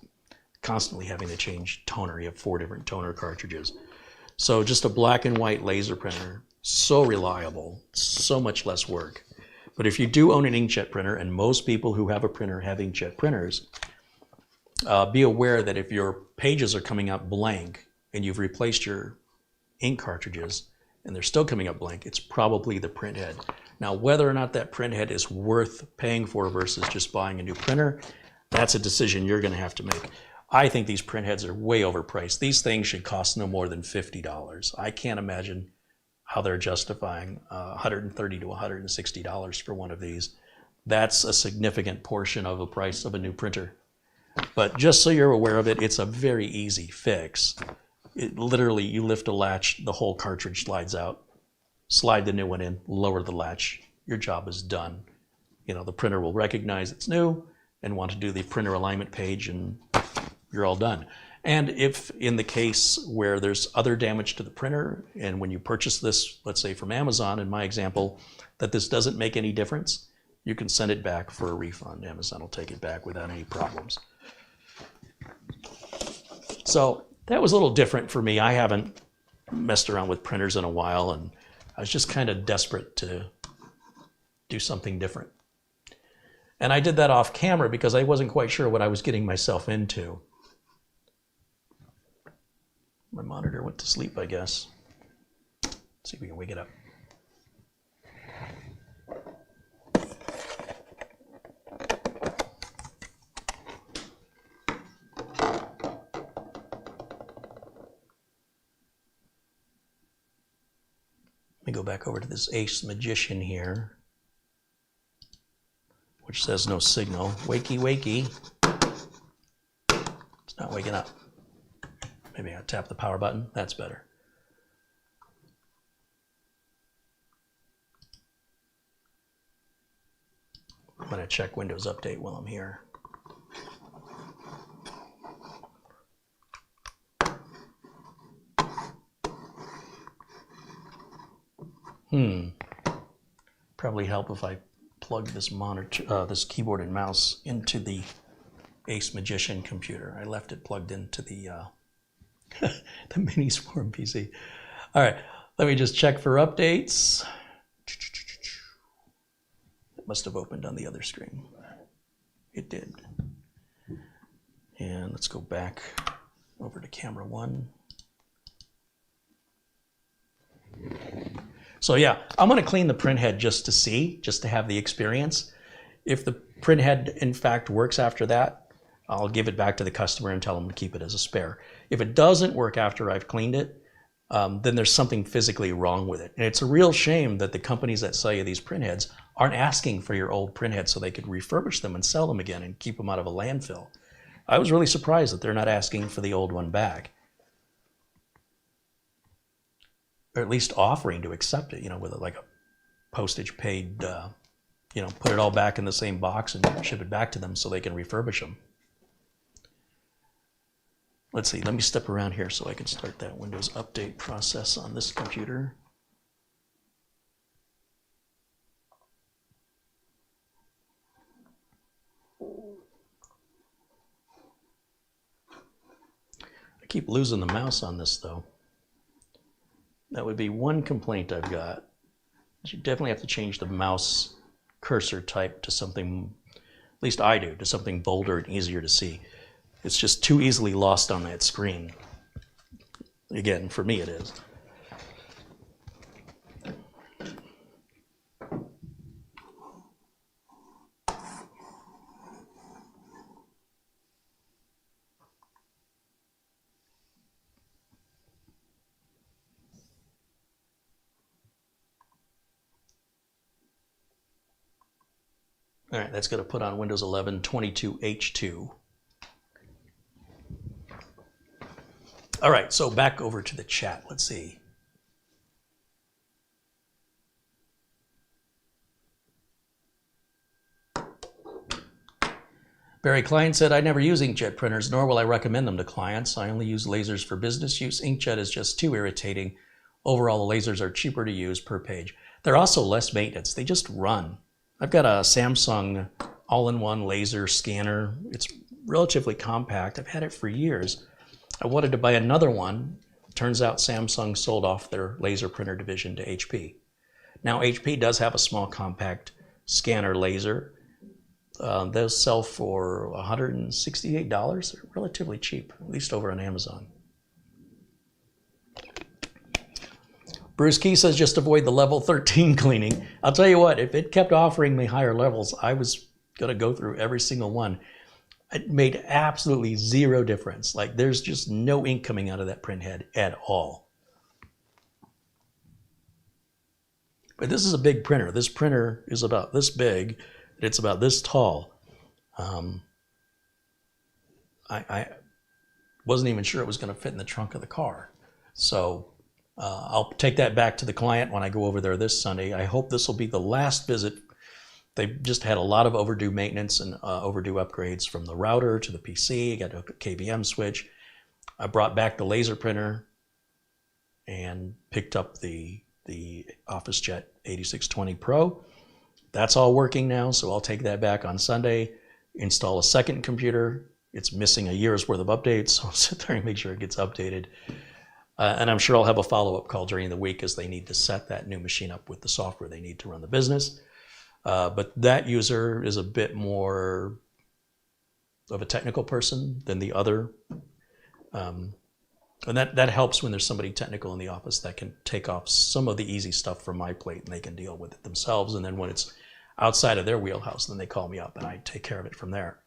constantly having to change toner. You have 4 different toner cartridges. So just a black and white laser printer, so reliable, so much less work. But if you do own an inkjet printer, and most people who have a printer have inkjet printers, be aware that if your pages are coming up blank and you've replaced your ink cartridges and they're still coming up blank, it's probably the printhead. Now, whether or not that printhead is worth paying for versus just buying a new printer, that's a decision you're going to have to make. I think these printheads are way overpriced. These things should cost no more than $50. I can't imagine how they're justifying $130 to $160 for one of these. That's a significant portion of the price of a new printer. But just so you're aware of it, it's a very easy fix. Literally, you lift a latch, the whole cartridge slides out, slide the new one in, lower the latch, your job is done. The printer will recognize it's new and want to do the printer alignment page, and you're all done. And if in the case where there's other damage to the printer, and when you purchase this, let's say from Amazon, in my example, that this doesn't make any difference, you can send it back for a refund. Amazon will take it back without any problems. So that was a little different for me. I haven't messed around with printers in a while, and I was just kind of desperate to do something different. And I did that off camera because I wasn't quite sure what I was getting myself into. My monitor went to sleep, I guess. Let's see if we can wake it up. Let me go back over to this Ace Magician here, which says no signal. Wakey, wakey. It's not waking up. Maybe I'll tap the power button. That's better. I'm going to check Windows Update while I'm here. Probably help if I plug this monitor, this keyboard and mouse into the Ace Magician computer. I left it plugged into the the mini Swarm PC. All right, let me just check for updates. It must have opened on the other screen. It did. And let's go back over to camera 1. So yeah, I'm going to clean the printhead just to see, just to have the experience. If the printhead in fact works after that, I'll give it back to the customer and tell them to keep it as a spare. If it doesn't work after I've cleaned it, then there's something physically wrong with it. And it's a real shame that the companies that sell you these printheads aren't asking for your old printheads so they could refurbish them and sell them again and keep them out of a landfill. I was really surprised that they're not asking for the old one back. Or at least offering to accept it, with like a postage paid, put it all back in the same box and ship it back to them so they can refurbish them. Let's see, let me step around here so I can start that Windows Update process on this computer. I keep losing the mouse on this though. That would be one complaint I've got. You definitely have to change the mouse cursor type to something, at least I do, to something bolder and easier to see. It's just too easily lost on that screen. Again, for me it is. All right, that's going to put on Windows 11 22H2. All right, so back over to the chat. Let's see. Barry Klein said, I never use inkjet printers, nor will I recommend them to clients. I only use lasers for business use. Inkjet is just too irritating. Overall, the lasers are cheaper to use per page. They're also less maintenance. They just run. I've got a Samsung all-in-one laser scanner. It's relatively compact. I've had it for years. I wanted to buy another one. Turns out Samsung sold off their laser printer division to HP. Now, HP does have a small compact scanner laser. Those sell for $168. They're relatively cheap, at least over on Amazon. Bruce Key says just avoid the level 13 cleaning. I'll tell you what, if it kept offering me higher levels, I was going to go through every single one. It made absolutely zero difference. Like, there's just no ink coming out of that printhead at all. But this is a big printer. This printer is about this big. It's about this tall. I wasn't even sure it was going to fit in the trunk of the car. So I'll take that back to the client when I go over there this Sunday. I hope this will be the last visit. They've just had a lot of overdue maintenance and overdue upgrades, from the router to the PC. Got a KVM switch. I brought back the laser printer and picked up the OfficeJet 8620 Pro. That's all working now, so I'll take that back on Sunday, install a second computer. It's missing a year's worth of updates, so I'll sit there and make sure it gets updated. And I'm sure I'll have a follow-up call during the week as they need to set that new machine up with the software they need to run the business. But that user is a bit more of a technical person than the other. And that helps when there's somebody technical in the office that can take off some of the easy stuff from my plate and they can deal with it themselves. And then when it's outside of their wheelhouse, then they call me up and I take care of it from there.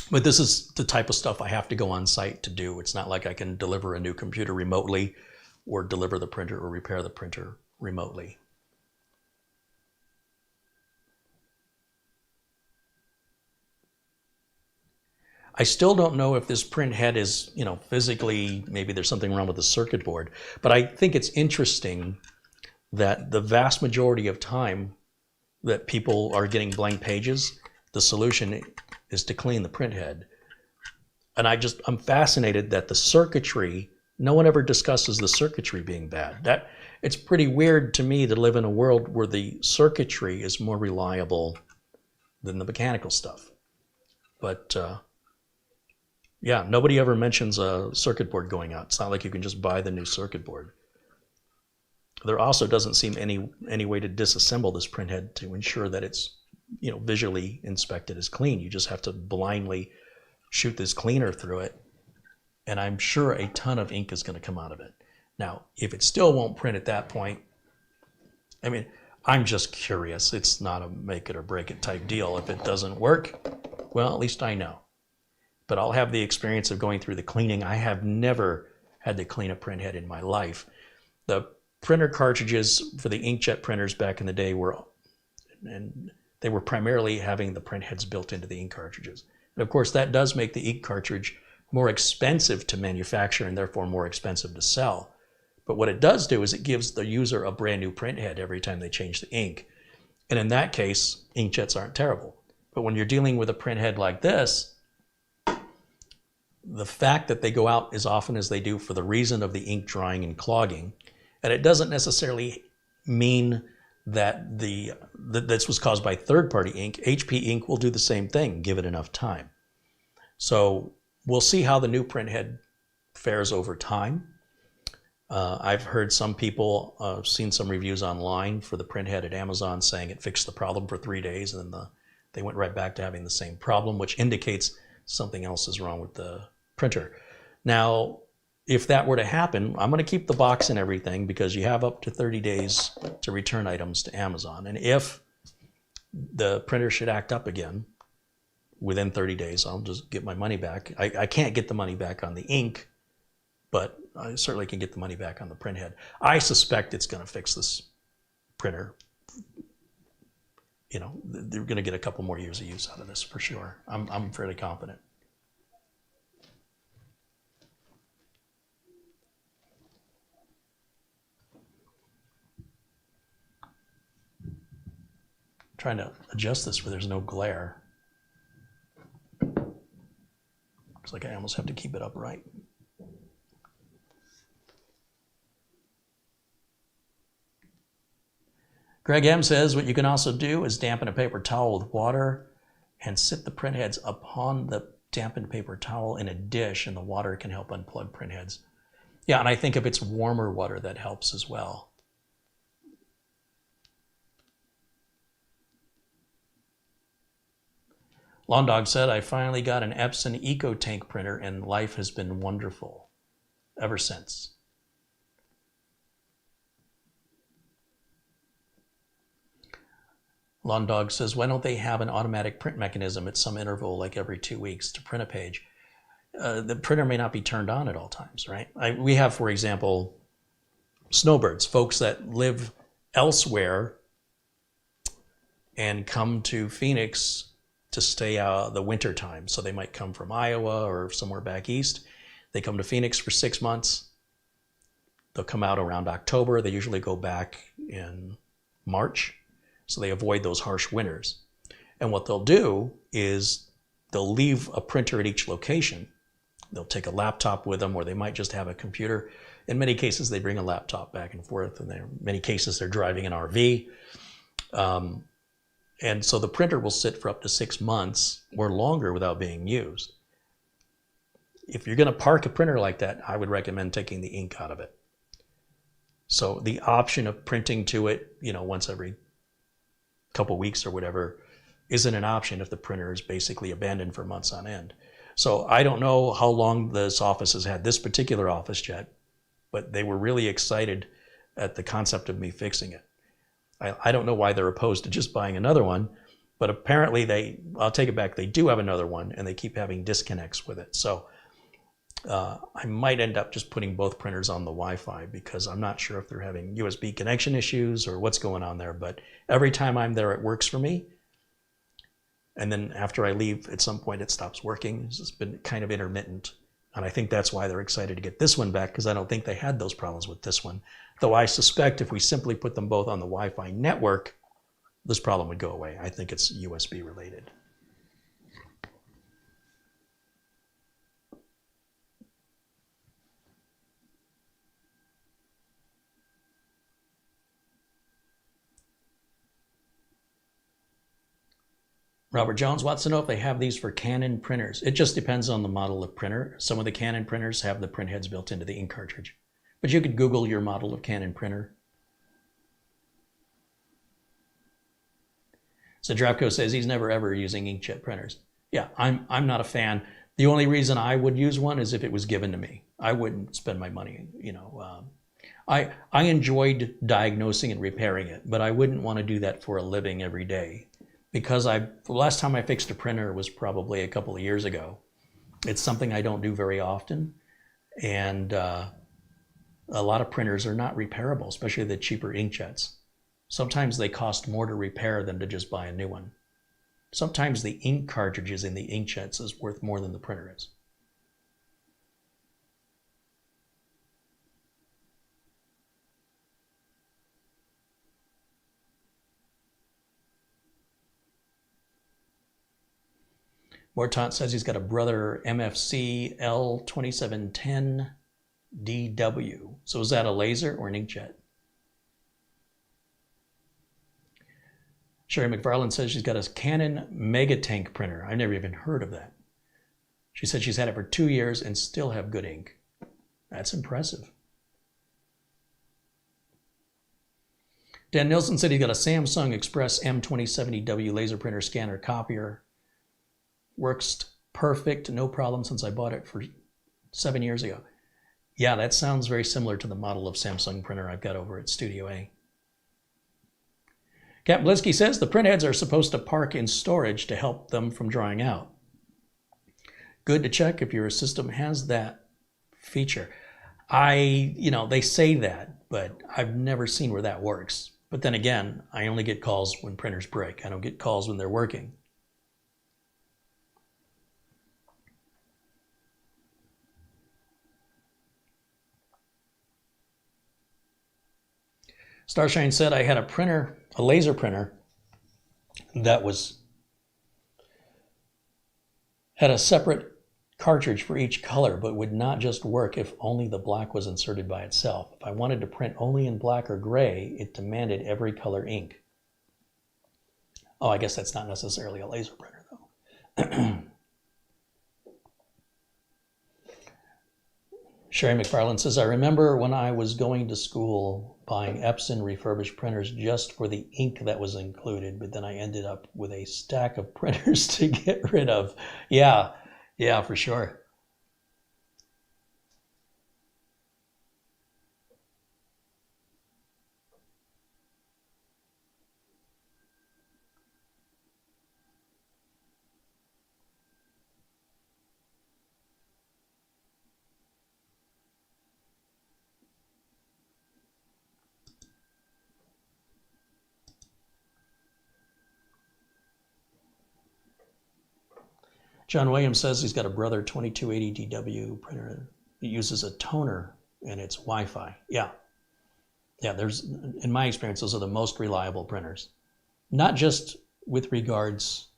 But this is the type of stuff I have to go on site to do. It's not like I can deliver a new computer remotely or deliver the printer or repair the printer remotely. I still don't know if this print head is, physically, maybe there's something wrong with the circuit board, but I think it's interesting that the vast majority of time that people are getting blank pages, the solution is to clean the print head. And I'm fascinated that the circuitry, no one ever discusses the circuitry being bad. It's pretty weird to me to live in a world where the circuitry is more reliable than the mechanical stuff. But yeah, nobody ever mentions a circuit board going out. It's not like you can just buy the new circuit board. There also doesn't seem any way to disassemble this printhead to ensure that it's visually inspected as clean. You just have to blindly shoot this cleaner through it, and I'm sure a ton of ink is going to come out of it. Now, if it still won't print at that point, I'm just curious. It's not a make it or break it type deal. If it doesn't work, well, at least I know. But I'll have the experience of going through the cleaning. I have never had to clean a printhead in my life. The printer cartridges for the inkjet printers back in the day were primarily having the printheads built into the ink cartridges. And of course, that does make the ink cartridge more expensive to manufacture and therefore more expensive to sell. But what it does do is it gives the user a brand new printhead every time they change the ink. And in that case, inkjets aren't terrible. But when you're dealing with a printhead like this, the fact that they go out as often as they do for the reason of the ink drying and clogging, and it doesn't necessarily mean that this was caused by third-party ink. HP ink will do the same thing, give it enough time. So we'll see how the new printhead fares over time. I've heard some people, seen some reviews online for the printhead at Amazon saying it fixed the problem for 3 days, and then they went right back to having the same problem, which indicates something else is wrong with the printer. Now, if that were to happen, I'm going to keep the box and everything because you have up to 30 days to return items to Amazon. And if the printer should act up again within 30 days, I'll just get my money back. I can't get the money back on the ink, but I certainly can get the money back on the printhead. I suspect it's going to fix this printer you know, they're going to get a couple more years of use out of this for sure. I'm fairly confident. Trying to adjust this where there's no glare. Looks like I almost have to keep it upright. Greg M says what you can also do is dampen a paper towel with water and sit the printheads upon the dampened paper towel in a dish, and the water can help unplug printheads. Yeah, and I think if it's warmer water, that helps as well. Lawn Dog said, I finally got an Epson EcoTank printer and life has been wonderful ever since. Lawn Dog says, why don't they have an automatic print mechanism at some interval, like every 2 weeks, to print a page? The printer may not be turned on at all times, right? We have, for example, snowbirds, folks that live elsewhere and come to Phoenix to stay the winter time. So they might come from Iowa or somewhere back east. They come to Phoenix for 6 months. They'll come out around October. They usually go back in March. So they avoid those harsh winters. And what they'll do is they'll leave a printer at each location. They'll take a laptop with them, or they might just have a computer. In many cases, they bring a laptop back and forth. And in many cases, they're driving an RV. And so the printer will sit for up to 6 months or longer without being used. If you're going to park a printer like that, I would recommend taking the ink out of it. So the option of printing to it, you know, once every couple weeks or whatever isn't an option if the printer is basically abandoned for months on end. So I don't know how long this office has had this particular office jet, but they were really excited at the concept of me fixing it. I don't know why they're opposed to just buying another one, but apparently I'll take it back, they do have another one and they keep having disconnects with it. So I might end up just putting both printers on the Wi-Fi because I'm not sure if they're having USB connection issues or what's going on there, but every time I'm there, it works for me. And then after I leave, at some point it stops working. It's been kind of intermittent. And I think that's why they're excited to get this one back, because I don't think they had those problems with this one. Though I suspect if we simply put them both on the Wi-Fi network, this problem would go away. I think it's USB related. Robert Jones wants to know if they have these for Canon printers. It just depends on the model of printer. Some of the Canon printers have the printheads built into the ink cartridge. But you could Google your model of Canon printer. So Drapko says he's never ever using inkjet printers. Yeah, I'm not a fan. The only reason I would use one is if it was given to me. I wouldn't spend my money, you know. I enjoyed diagnosing and repairing it, but I wouldn't want to do that for a living every day. Because the last time I fixed a printer was probably a couple of years ago. It's something I don't do very often. And a lot of printers are not repairable, especially the cheaper inkjets. Sometimes they cost more to repair than to just buy a new one. Sometimes the ink cartridges in the inkjets is worth more than the printer is. Mortant says he's got a Brother MFC L2710DW. So is that a laser or an inkjet? Sherry McFarland says she's got a Canon Megatank printer. I've never even heard of that. She said she's had it for 2 years and still have good ink. That's impressive. Dan Nilsson said he's got a Samsung Express M2070W laser printer scanner copier. Works perfect, no problem since I bought it for 7 years ago. Yeah, that sounds very similar to the model of Samsung printer I've got over at Studio A. Captain Blisky says the printheads are supposed to park in storage to help them from drying out. Good to check if your system has that feature. They say that, but I've never seen where that works. But then again, I only get calls when printers break. I don't get calls when they're working. Starshine said I had a printer, a laser printer, that had a separate cartridge for each color, but would not just work if only the black was inserted by itself. If I wanted to print only in black or gray, it demanded every color ink. Oh, I guess that's not necessarily a laser printer, though. Sherry McFarland says, I remember when I was going to school buying Epson refurbished printers just for the ink that was included, but then I ended up with a stack of printers to get rid of. Yeah, for sure. John Williams says he's got a Brother 2280 DW printer. It uses a toner and it's Wi-Fi. Yeah, there's, in my experience, those are the most reliable printers. Not just with regards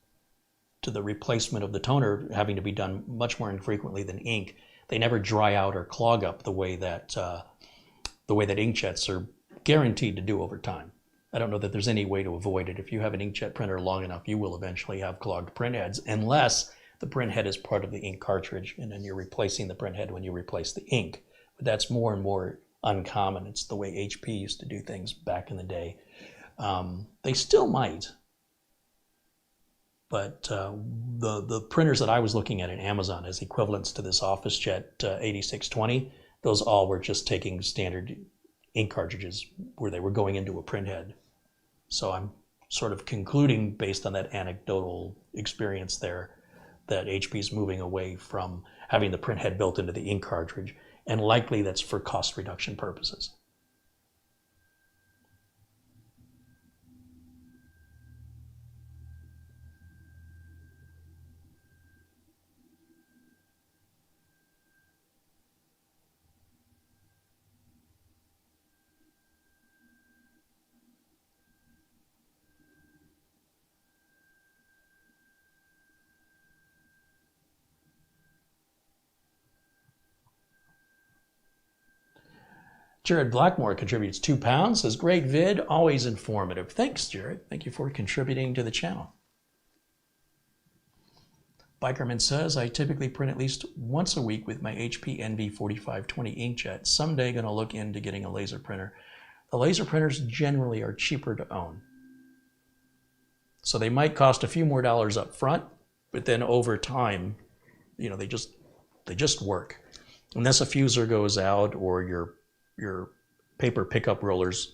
to the replacement of the toner having to be done much more infrequently than ink. They never dry out or clog up the way that inkjets are guaranteed to do over time. I don't know that there's any way to avoid it. If you have an inkjet printer long enough, you will eventually have clogged printheads, unless the printhead is part of the ink cartridge, and then you're replacing the printhead when you replace the ink. But that's more and more uncommon. It's the way HP used to do things back in the day. They still might, but the printers that I was looking at in Amazon as equivalents to this OfficeJet 8620, those all were just taking standard ink cartridges where they were going into a printhead. So I'm sort of concluding, based on that anecdotal experience there, that HP's moving away from having the printhead built into the ink cartridge, and likely that's for cost reduction purposes. Jared Blackmore contributes £2, says, great vid, always informative. Thanks, Jared. Thank you for contributing to the channel. Bikerman says, I typically print at least once a week with my HP NV4520 inkjet. Someday going to look into getting a laser printer. The laser printers generally are cheaper to own. So they might cost a few more dollars up front, but then over time, you know, they just work. Unless a fuser goes out or your paper pickup rollers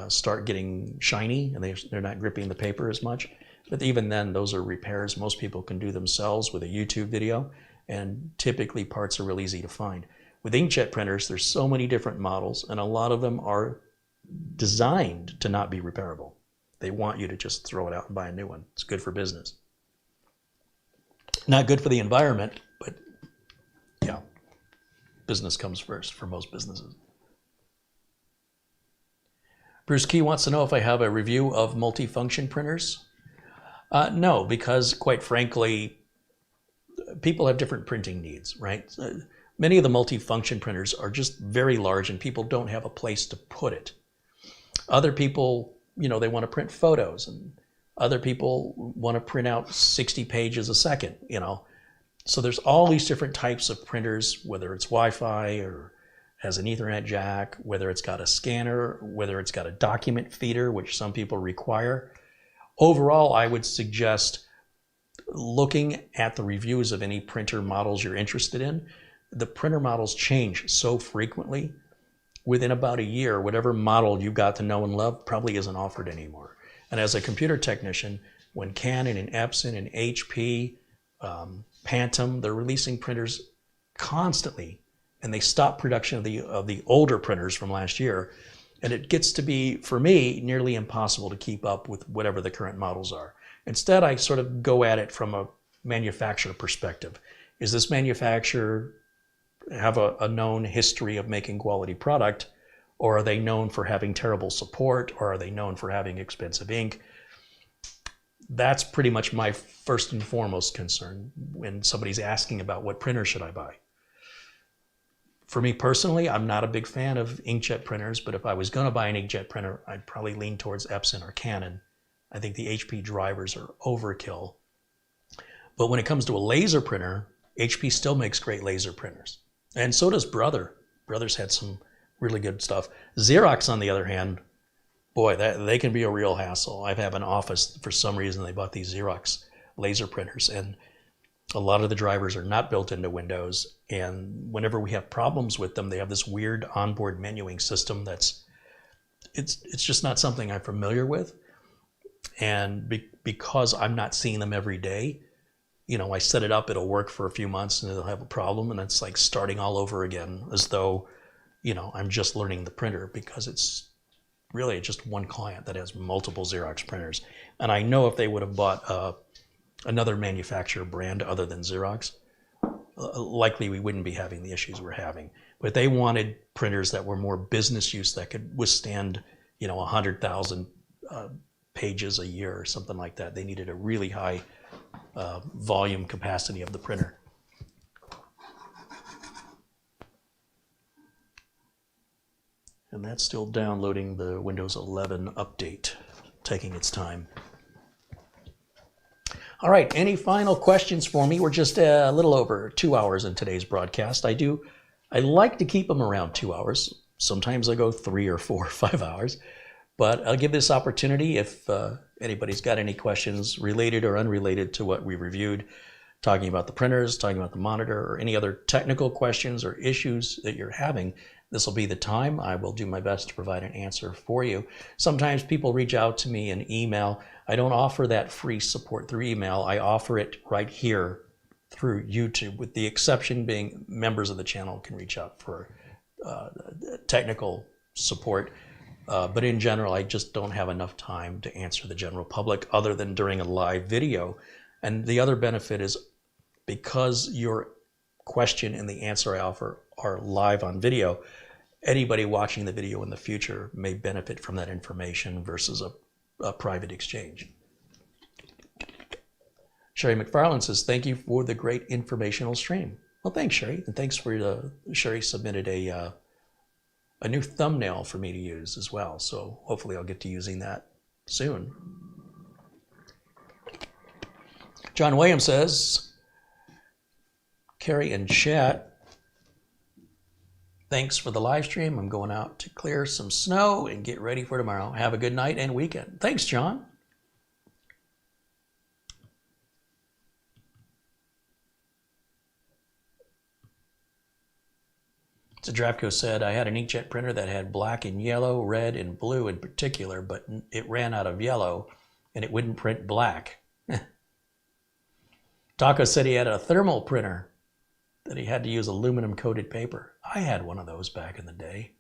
start getting shiny and they're not gripping the paper as much. But even then, those are repairs most people can do themselves with a YouTube video, and typically parts are real easy to find. With inkjet printers, there's so many different models, and a lot of them are designed to not be repairable. They want you to just throw it out and buy a new one. It's good for business. Not good for the environment, but yeah, business comes first for most businesses. Bruce Key wants to know if I have a review of multifunction printers. No, because quite frankly, people have different printing needs, right? Many of the multifunction printers are just very large and people don't have a place to put it. Other people, you know, they want to print photos, and other people want to print out 60 pages a second, you know. So there's all these different types of printers, whether it's Wi-Fi or has an Ethernet jack, whether it's got a scanner, whether it's got a document feeder, which some people require. Overall, I would suggest looking at the reviews of any printer models you're interested in. The printer models change so frequently. Within about a year, whatever model you got to know and love probably isn't offered anymore. And as a computer technician, when Canon and Epson and HP, Phantom, they're releasing printers constantly, and they stopped production of the older printers from last year. And it gets to be, for me, nearly impossible to keep up with whatever the current models are. Instead, I sort of go at it from a manufacturer perspective. Is this manufacturer have a known history of making quality product, or are they known for having terrible support, or are they known for having expensive ink? That's pretty much my first and foremost concern when somebody's asking about what printer should I buy. For me personally, I'm not a big fan of inkjet printers, but if I was going to buy an inkjet printer, I'd probably lean towards Epson or Canon. I think the HP drivers are overkill. But when it comes to a laser printer, HP still makes great laser printers. And so does Brother. Brother's had some really good stuff. Xerox, on the other hand, boy, they can be a real hassle. I have an office, for some reason, they bought these Xerox laser printers, and a lot of the drivers are not built into Windows. And whenever we have problems with them, they have this weird onboard menuing system it's just not something I'm familiar with. And because I'm not seeing them every day, I set it up, it'll work for a few months and it'll have a problem, and it's like starting all over again, as though, I'm just learning the printer, because it's really just one client that has multiple Xerox printers. And I know if they would have bought another manufacturer brand other than Xerox, likely we wouldn't be having the issues we're having. But they wanted printers that were more business use, that could withstand, 100,000 pages a year or something like that. They needed a really high volume capacity of the printer. And that's still downloading the Windows 11 update, taking its time. All right, any final questions for me? We're just a little over 2 hours in today's broadcast. I like to keep them around 2 hours. Sometimes I go 3 or 4 or 5 hours, but I'll give this opportunity if anybody's got any questions related or unrelated to what we reviewed, talking about the printers, talking about the monitor, or any other technical questions or issues that you're having. This will be the time. I will do my best to provide an answer for you. Sometimes people reach out to me in email. I don't offer that free support through email. I offer it right here through YouTube, with the exception being members of the channel can reach out for technical support. But in general, I just don't have enough time to answer the general public other than during a live video. And the other benefit is, because your question and the answer I offer are live on video, anybody watching the video in the future may benefit from that information versus a private exchange. Sherry McFarland says, thank you for the great informational stream. Well, thanks, Sherry. And thanks for Sherry submitted a new thumbnail for me to use as well. So hopefully I'll get to using that soon. John Williams says, Carrie and chat, thanks for the live stream. I'm going out to clear some snow and get ready for tomorrow. Have a good night and weekend. Thanks, John. So Drafco said, I had an inkjet printer that had black and yellow, red and blue in particular, but it ran out of yellow and it wouldn't print black. Taco said he had a thermal printer that he had to use aluminum coated paper. I had one of those back in the day.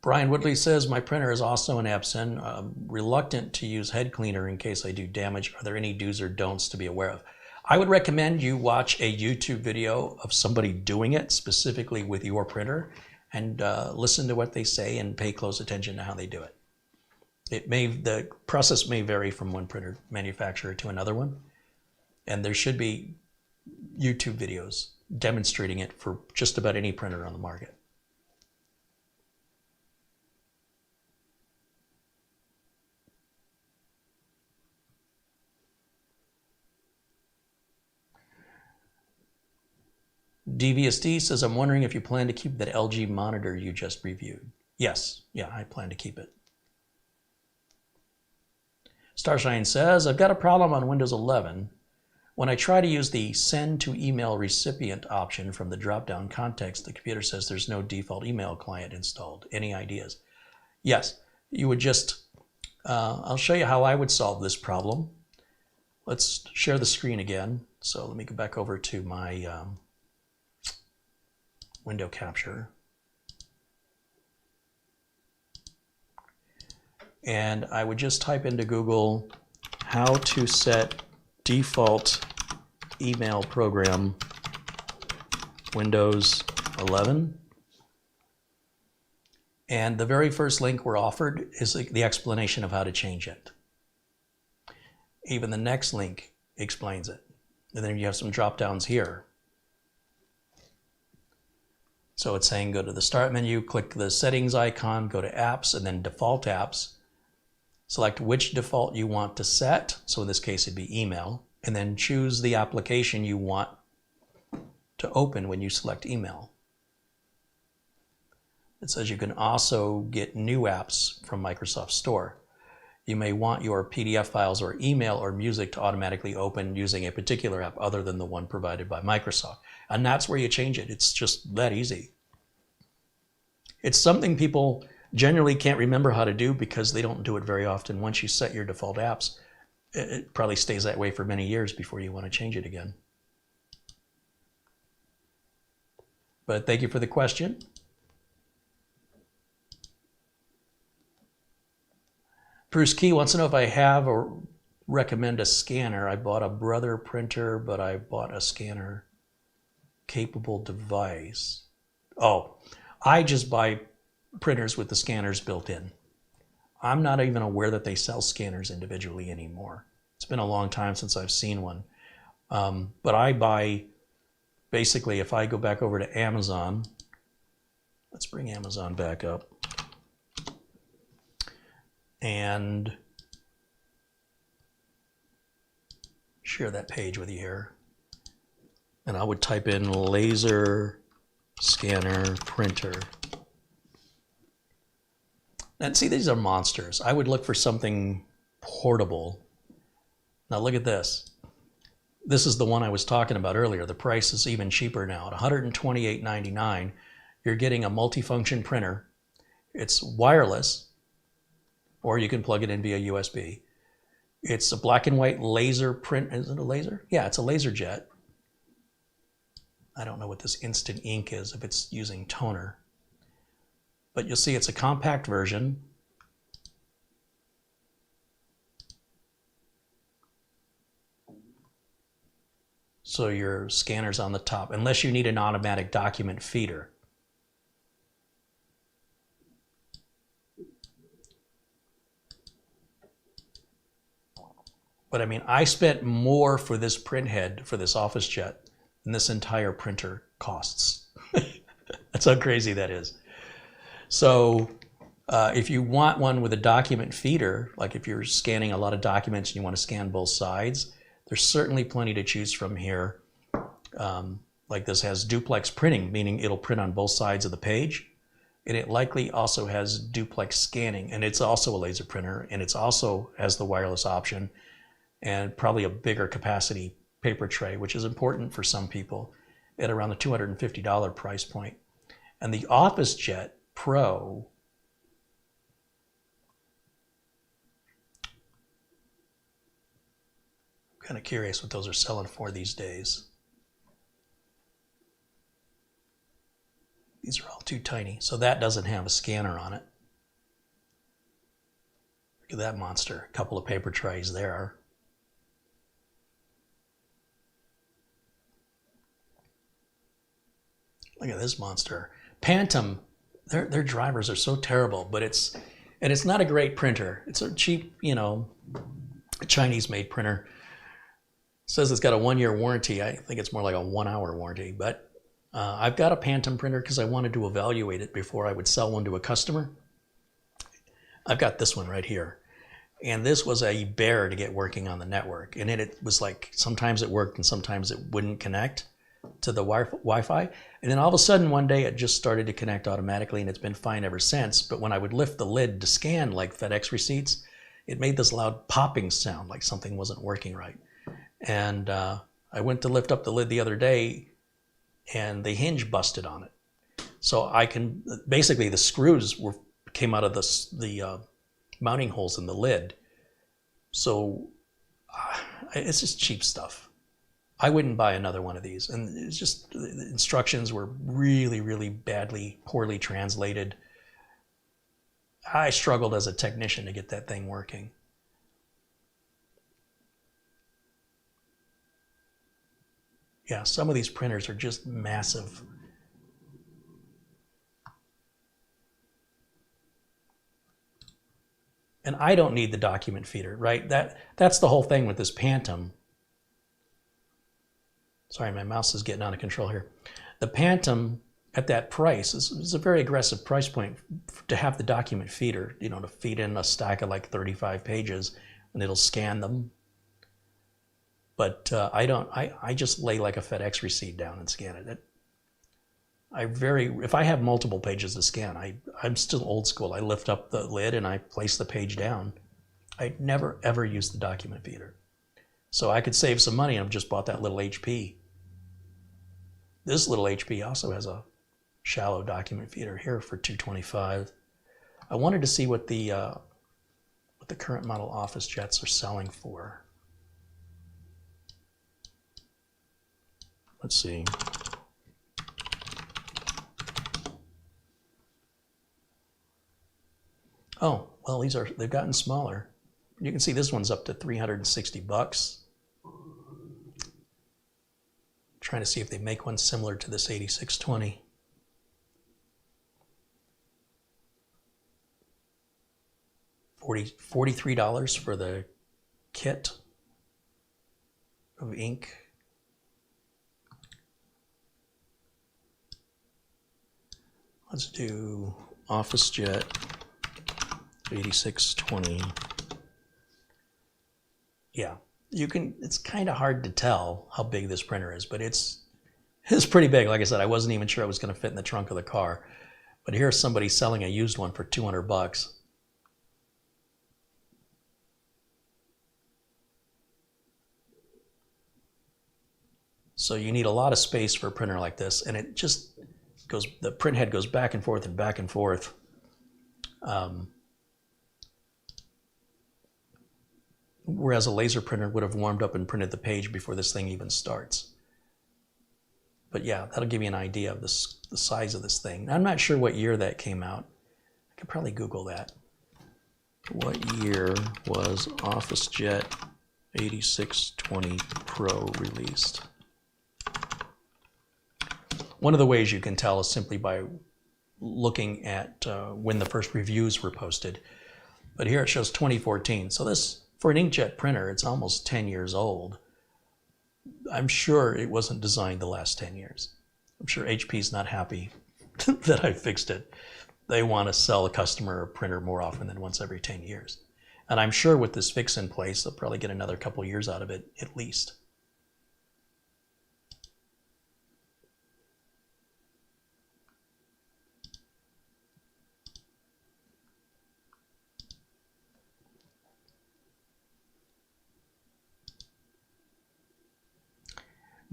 Brian Woodley says, my printer is also an Epson. I'm reluctant to use head cleaner in case I do damage. Are there any do's or don'ts to be aware of? I would recommend you watch a YouTube video of somebody doing it specifically with your printer, and listen to what they say and pay close attention to how they do it. The process may vary from one printer manufacturer to another one, and there should be YouTube videos demonstrating it for just about any printer on the market. DVSD says, I'm wondering if you plan to keep that LG monitor you just reviewed. Yes, yeah, I plan to keep it. Starshine says, I've got a problem on Windows 11. When I try to use the send to email recipient option from the drop-down context, the computer says there's no default email client installed. Any ideas? Yes, you would just, I'll show you how I would solve this problem. Let's share the screen again. So let me go back over to my window capture. and I would just type into Google how to set default email program Windows 11. And the very first link we're offered is the explanation of how to change it. Even the next link explains it. And then you have some drop downs here. So it's saying go to the start menu, click the settings icon, go to apps, and then default apps. Select which default you want to set. So in this case, it'd be email. And then choose the application you want to open when you select email. It says you can also get new apps from Microsoft Store. You may want your PDF files or email or music to automatically open using a particular app other than the one provided by Microsoft. And that's where you change it. It's just that easy. It's something people generally can't remember how to do because they don't do it very often. Once you set your default apps, it probably stays that way for many years before you want to change it again. But thank you for the question. Bruce Key wants to know if I have or recommend a scanner. I bought a Brother printer, but I bought a scanner capable device. Oh, I just buy printers with the scanners built in. I'm not even aware that they sell scanners individually anymore. It's been a long time since I've seen one. But I buy, basically, if I go back over to Amazon, let's bring Amazon back up. And share that page with you here. And I would type in laser scanner printer. And see, these are monsters. I would look for something portable. Now look at this. This is the one I was talking about earlier. The price is even cheaper now. At $128.99, you're getting a multifunction printer. It's wireless, or you can plug it in via USB. It's a black and white laser print. Is it a laser? Yeah, it's a laser jet. I don't know what this instant ink is, if it's using toner. But you'll see it's a compact version. So your scanner's on the top, unless you need an automatic document feeder. But I mean, I spent more for this printhead, for this office jet, than this entire printer costs. That's how crazy that is. So if you want one with a document feeder, like if you're scanning a lot of documents and you want to scan both sides, there's certainly plenty to choose from here. Like this has duplex printing, meaning it'll print on both sides of the page. And it likely also has duplex scanning, and it's also a laser printer, and it's also has the wireless option, and probably a bigger capacity paper tray, which is important for some people at around the $250 price point. And the OfficeJet Pro, I'm kind of curious what those are selling for these days. These are all too tiny. So that doesn't have a scanner on it. Look at that monster. A couple of paper trays there. Look at this monster. Phantom, their drivers are so terrible, but it's not a great printer. It's a cheap, Chinese-made printer. It says it's got a 1-year warranty. I think it's more like a 1-hour warranty, but I've got a Phantom printer because I wanted to evaluate it before I would sell one to a customer. I've got this one right here. And this was a bear to get working on the network. And it was like, sometimes it worked and sometimes it wouldn't connect to the Wi-Fi. And then all of a sudden one day it just started to connect automatically, and it's been fine ever since. But when I would lift the lid to scan like FedEx receipts, it made this loud popping sound like something wasn't working right. And I went to lift up the lid the other day and the hinge busted on it. So basically the screws came out of the mounting holes in the lid. So it's just cheap stuff. I wouldn't buy another one of these. And it's just, the instructions were really, really poorly translated. I struggled as a technician to get that thing working. Yeah, some of these printers are just massive. And I don't need the document feeder, right? That's the whole thing with this Phantom. Sorry, my mouse is getting out of control here. The Phantom at that price is a very aggressive price point to have the document feeder, you know, to feed in a stack of like 35 pages and it'll scan them. But I just lay like a FedEx receipt down and scan it. If I have multiple pages to scan, I'm still old school. I lift up the lid and I place the page down. I never ever use the document feeder. So I could save some money and I've just bought that little HP. This little HP also has a shallow document feeder here for $225. I wanted to see what the current model office jets are selling for. Let's see. Oh, well, they've gotten smaller. You can see this one's up to $360. Trying to see if they make one similar to this 8620. $43 for the kit of ink. Let's do OfficeJet 8620. Yeah, it's kind of hard to tell how big this printer is, but it's pretty big. Like I said, I wasn't even sure it was going to fit in the trunk of the car. But here's somebody selling a used one for $200. So you need a lot of space for a printer like this, and it just goes, the print head goes back and forth and back and forth. Whereas a laser printer would have warmed up and printed the page before this thing even starts. But yeah, that'll give you an idea of the size of this thing. I'm not sure what year that came out. I could probably Google that. What year was OfficeJet 8620 Pro released? One of the ways you can tell is simply by looking at when the first reviews were posted. But here it shows 2014. So this, for an inkjet printer, it's almost 10 years old. I'm sure it wasn't designed to last 10 years. I'm sure HP's not happy that I fixed it. They want to sell a customer a printer more often than once every 10 years. And I'm sure with this fix in place, they'll probably get another couple years out of it at least.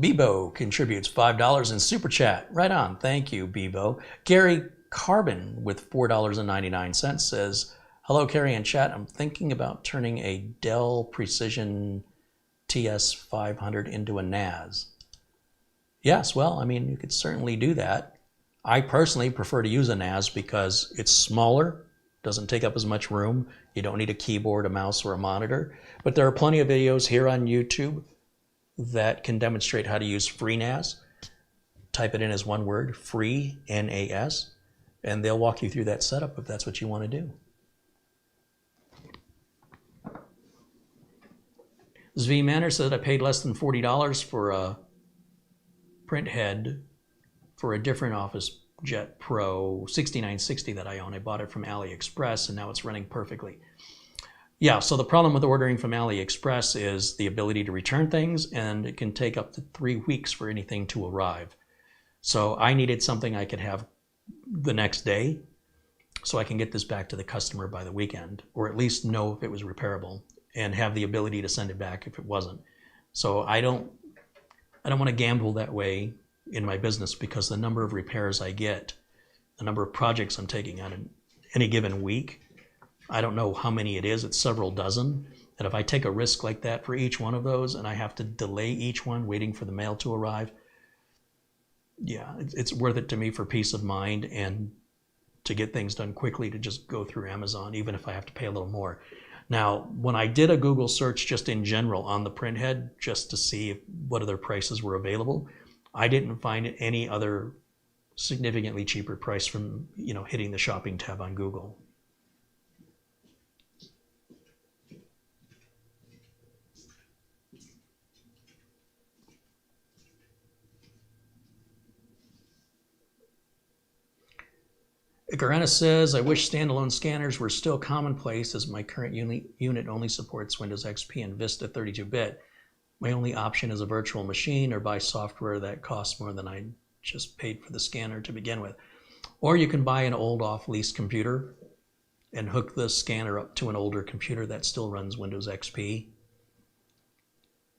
Bebo contributes $5 in Super Chat. Right on. Thank you, Bebo. Gary Carbon with $4.99 says, hello, Carrie and chat. I'm thinking about turning a Dell Precision TS500 into a NAS. Yes, well, I mean, you could certainly do that. I personally prefer to use a NAS because it's smaller, doesn't take up as much room. You don't need a keyboard, a mouse, or a monitor. But there are plenty of videos here on YouTube that can demonstrate how to use FreeNAS. Type it in as one word, free, N-A-S, and they'll walk you through that setup if that's what you want to do. Zvi Manor said I paid less than $40 for a print head for a different OfficeJet Pro 6960 that I own. I bought it from AliExpress and now it's running perfectly. Yeah, so the problem with ordering from AliExpress is the ability to return things, and it can take up to 3 weeks for anything to arrive. So I needed something I could have the next day so I can get this back to the customer by the weekend, or at least know if it was repairable and have the ability to send it back if it wasn't. So I don't want to gamble that way in my business, because the number of repairs I get, the number of projects I'm taking on in any given week, I don't know how many it is, it's several dozen. And if I take a risk like that for each one of those and I have to delay each one waiting for the mail to arrive, yeah, it's worth it to me for peace of mind and to get things done quickly to just go through Amazon, even if I have to pay a little more. Now, when I did a Google search just in general on the printhead, just to see what other prices were available, I didn't find any other significantly cheaper price from, hitting the shopping tab on Google. Garana says, I wish standalone scanners were still commonplace, as my current unit only supports Windows XP and Vista 32-bit. My only option is a virtual machine or buy software that costs more than I just paid for the scanner to begin with. Or you can buy an old off-lease computer and hook the scanner up to an older computer that still runs Windows XP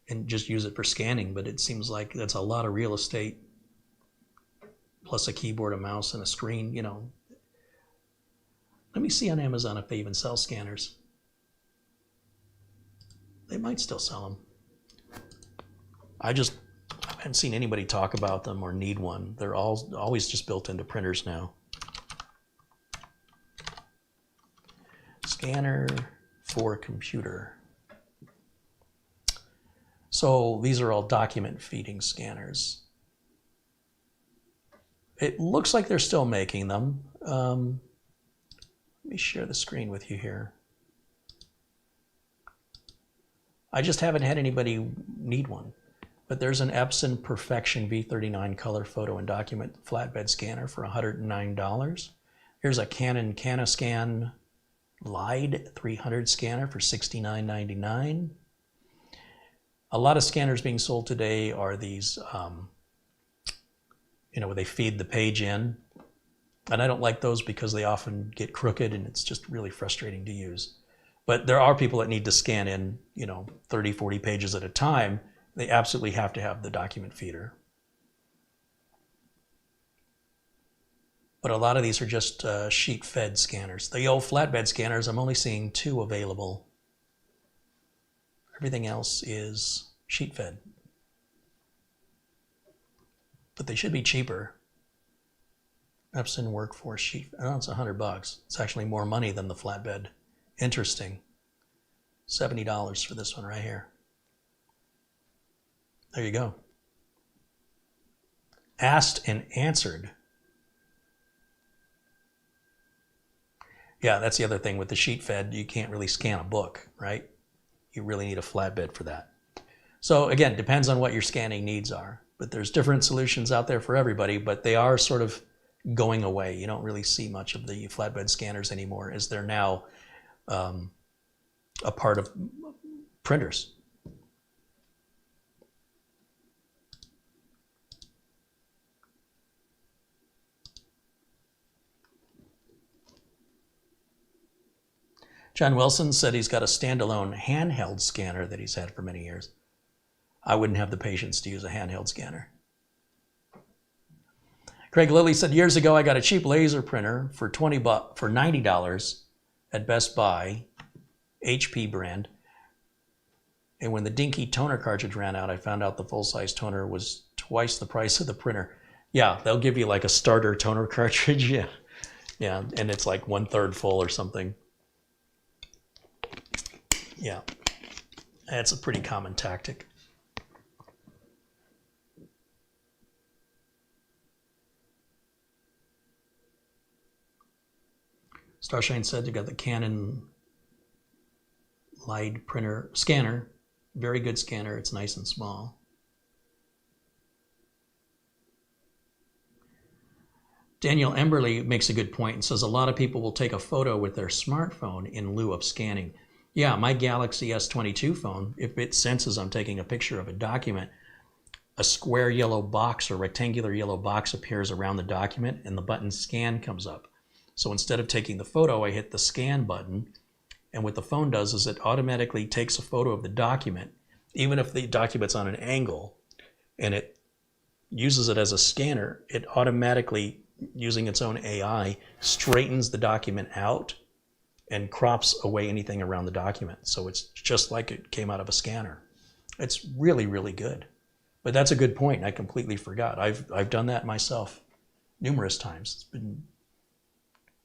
and just use it for scanning. But it seems like that's a lot of real estate, plus a keyboard, a mouse, and a screen, Let me see on Amazon if they even sell scanners. They might still sell them. I haven't seen anybody talk about them or need one. They're always just built into printers now. Scanner for computer. So these are all document feeding scanners. It looks like they're still making them. Let me share the screen with you here. I just haven't had anybody need one, but there's an Epson Perfection V39 color photo and document flatbed scanner for $109. Here's a Canon CanaScan Lide 300 scanner for $69.99. A lot of scanners being sold today are these, where they feed the page in. And I don't like those because they often get crooked and it's just really frustrating to use. But there are people that need to scan in, 30, 40 pages at a time. They absolutely have to have the document feeder. But a lot of these are just sheet-fed scanners. The old flatbed scanners, I'm only seeing 2 available. Everything else is sheet-fed. But they should be cheaper. Epson Workforce sheet. Oh, it's $100. It's actually more money than the flatbed. Interesting. $70 for this one right here. There you go. Asked and answered. Yeah, that's the other thing with the sheet fed. You can't really scan a book, right? You really need a flatbed for that. So again, depends on what your scanning needs are. But there's different solutions out there for everybody, but they are sort of going away. You don't really see much of the flatbed scanners anymore, as they're now a part of printers. John Wilson said he's got a standalone handheld scanner that he's had for many years. I wouldn't have the patience to use a handheld scanner. Craig Lilly said, years ago I got a cheap laser printer for $90 at Best Buy, HP brand. And when the dinky toner cartridge ran out, I found out the full-size toner was twice the price of the printer. Yeah, they'll give you like a starter toner cartridge. Yeah, and it's like 1/3 full or something. Yeah, that's a pretty common tactic. Starshine said they got the Canon Lide printer scanner. Very good scanner. It's nice and small. Daniel Emberley makes a good point and says a lot of people will take a photo with their smartphone in lieu of scanning. Yeah, my Galaxy S22 phone, if it senses I'm taking a picture of a document, a square yellow box or rectangular yellow box appears around the document and the button scan comes up. So instead of taking the photo, I hit the scan button, and what the phone does is it automatically takes a photo of the document, even if the document's on an angle, and it uses it as a scanner. It automatically, using its own AI, straightens the document out and crops away anything around the document. So it's just like it came out of a scanner. It's really, really good. But that's a good point. I completely forgot. I've done that myself numerous times. It's been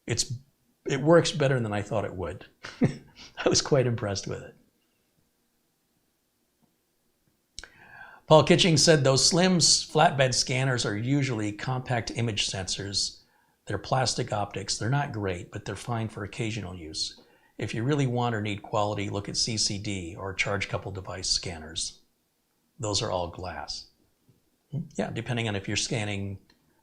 it works better than I thought it would. I was quite impressed with it. Paul Kitching said those slim flatbed scanners are usually compact image sensors. They're plastic optics. They're not great, but they're fine for occasional use. If you really want or need quality, look at CCD or charge couple device scanners. Those are all glass. Yeah, depending on if you're scanning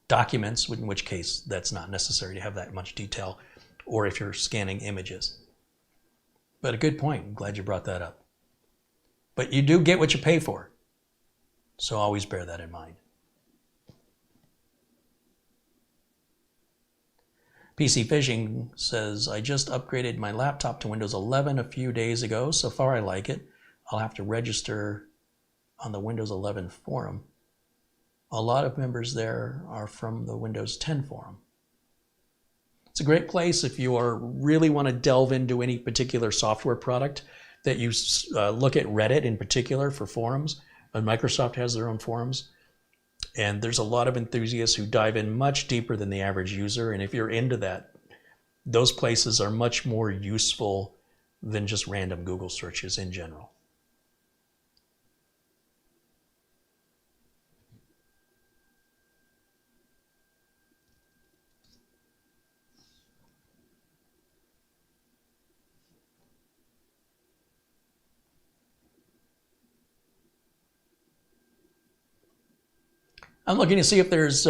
documents, in which case that's not necessary to have that much detail, or if you're scanning images. But a good point. I'm glad you brought that up. But you do get what you pay for. So always bear that in mind. PC Fishing says, I just upgraded my laptop to Windows 11 a few days ago. So far I like it. I'll have to register on the Windows 11 forum. A lot of members there are from the Windows 10 forum. It's a great place if you really want to delve into any particular software product that you look at Reddit in particular for forums. And Microsoft has their own forums. And there's a lot of enthusiasts who dive in much deeper than the average user. And if you're into that, those places are much more useful than just random Google searches in general. I'm looking to see if there's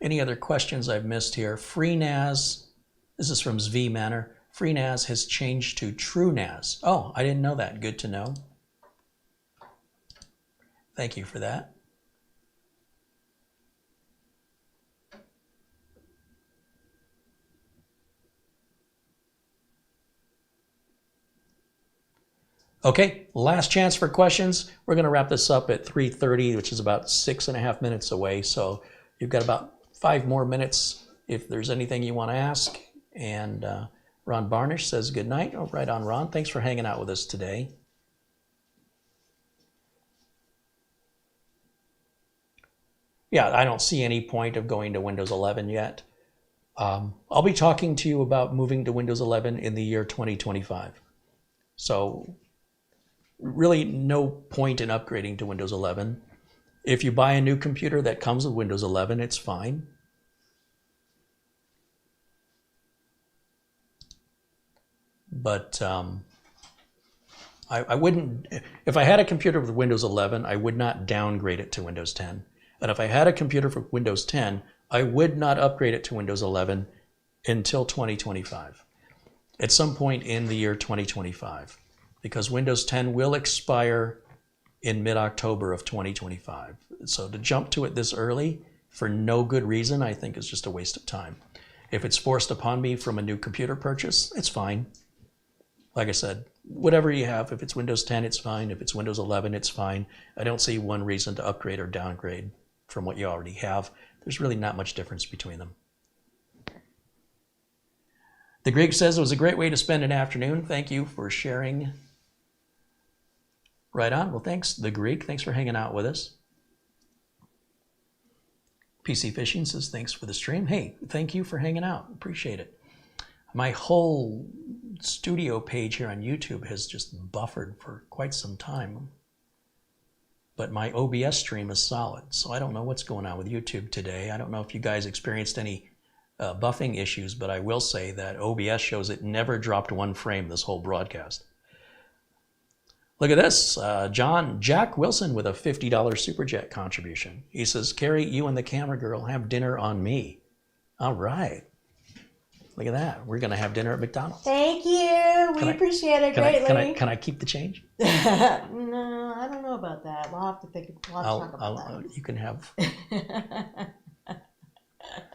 any other questions I've missed here. FreeNAS, this is from Zvi Manor. FreeNAS has changed to TrueNAS. Oh, I didn't know that. Good to know. Thank you for that. Okay, last chance for questions. We're going to wrap this up at 3:30, which is about 6.5 minutes away. So you've got about 5 more minutes if there's anything you want to ask. And Ron Barnish says good night. Oh, right on, Ron. Thanks for hanging out with us today. Yeah, I don't see any point of going to Windows 11 yet. I'll be talking to you about moving to Windows 11 in the year 2025. So really no point in upgrading to Windows 11. If you buy a new computer that comes with Windows 11, it's fine. But I wouldn't, if I had a computer with Windows 11, I would not downgrade it to Windows 10. And if I had a computer for Windows 10, I would not upgrade it to Windows 11 until 2025. At some point in the year 2025. Because Windows 10 will expire in mid-October of 2025. So to jump to it this early for no good reason, I think is just a waste of time. If it's forced upon me from a new computer purchase, it's fine. Like I said, whatever you have, if it's Windows 10, it's fine. If it's Windows 11, it's fine. I don't see one reason to upgrade or downgrade from what you already have. There's really not much difference between them. The Greek says it was a great way to spend an afternoon. Thank you for sharing. Right on. Well, thanks, The Greek. Thanks for hanging out with us. PC Fishing says thanks for the stream. Hey, thank you for hanging out. Appreciate it. My whole studio page here on YouTube has just buffered for quite some time. But my OBS stream is solid, so I don't know what's going on with YouTube today. I don't know if you guys experienced any buffing issues, but I will say that OBS shows it never dropped 1 frame this whole broadcast. Look at this, Jack Wilson with a $50 Super Chat contribution. He says, Carrie, you and the camera girl have dinner on me. All right. Look at that. We're going to have dinner at McDonald's. Thank you. We appreciate it greatly. Can I keep the change? No, I don't know about that. We'll have to talk about that. You can have.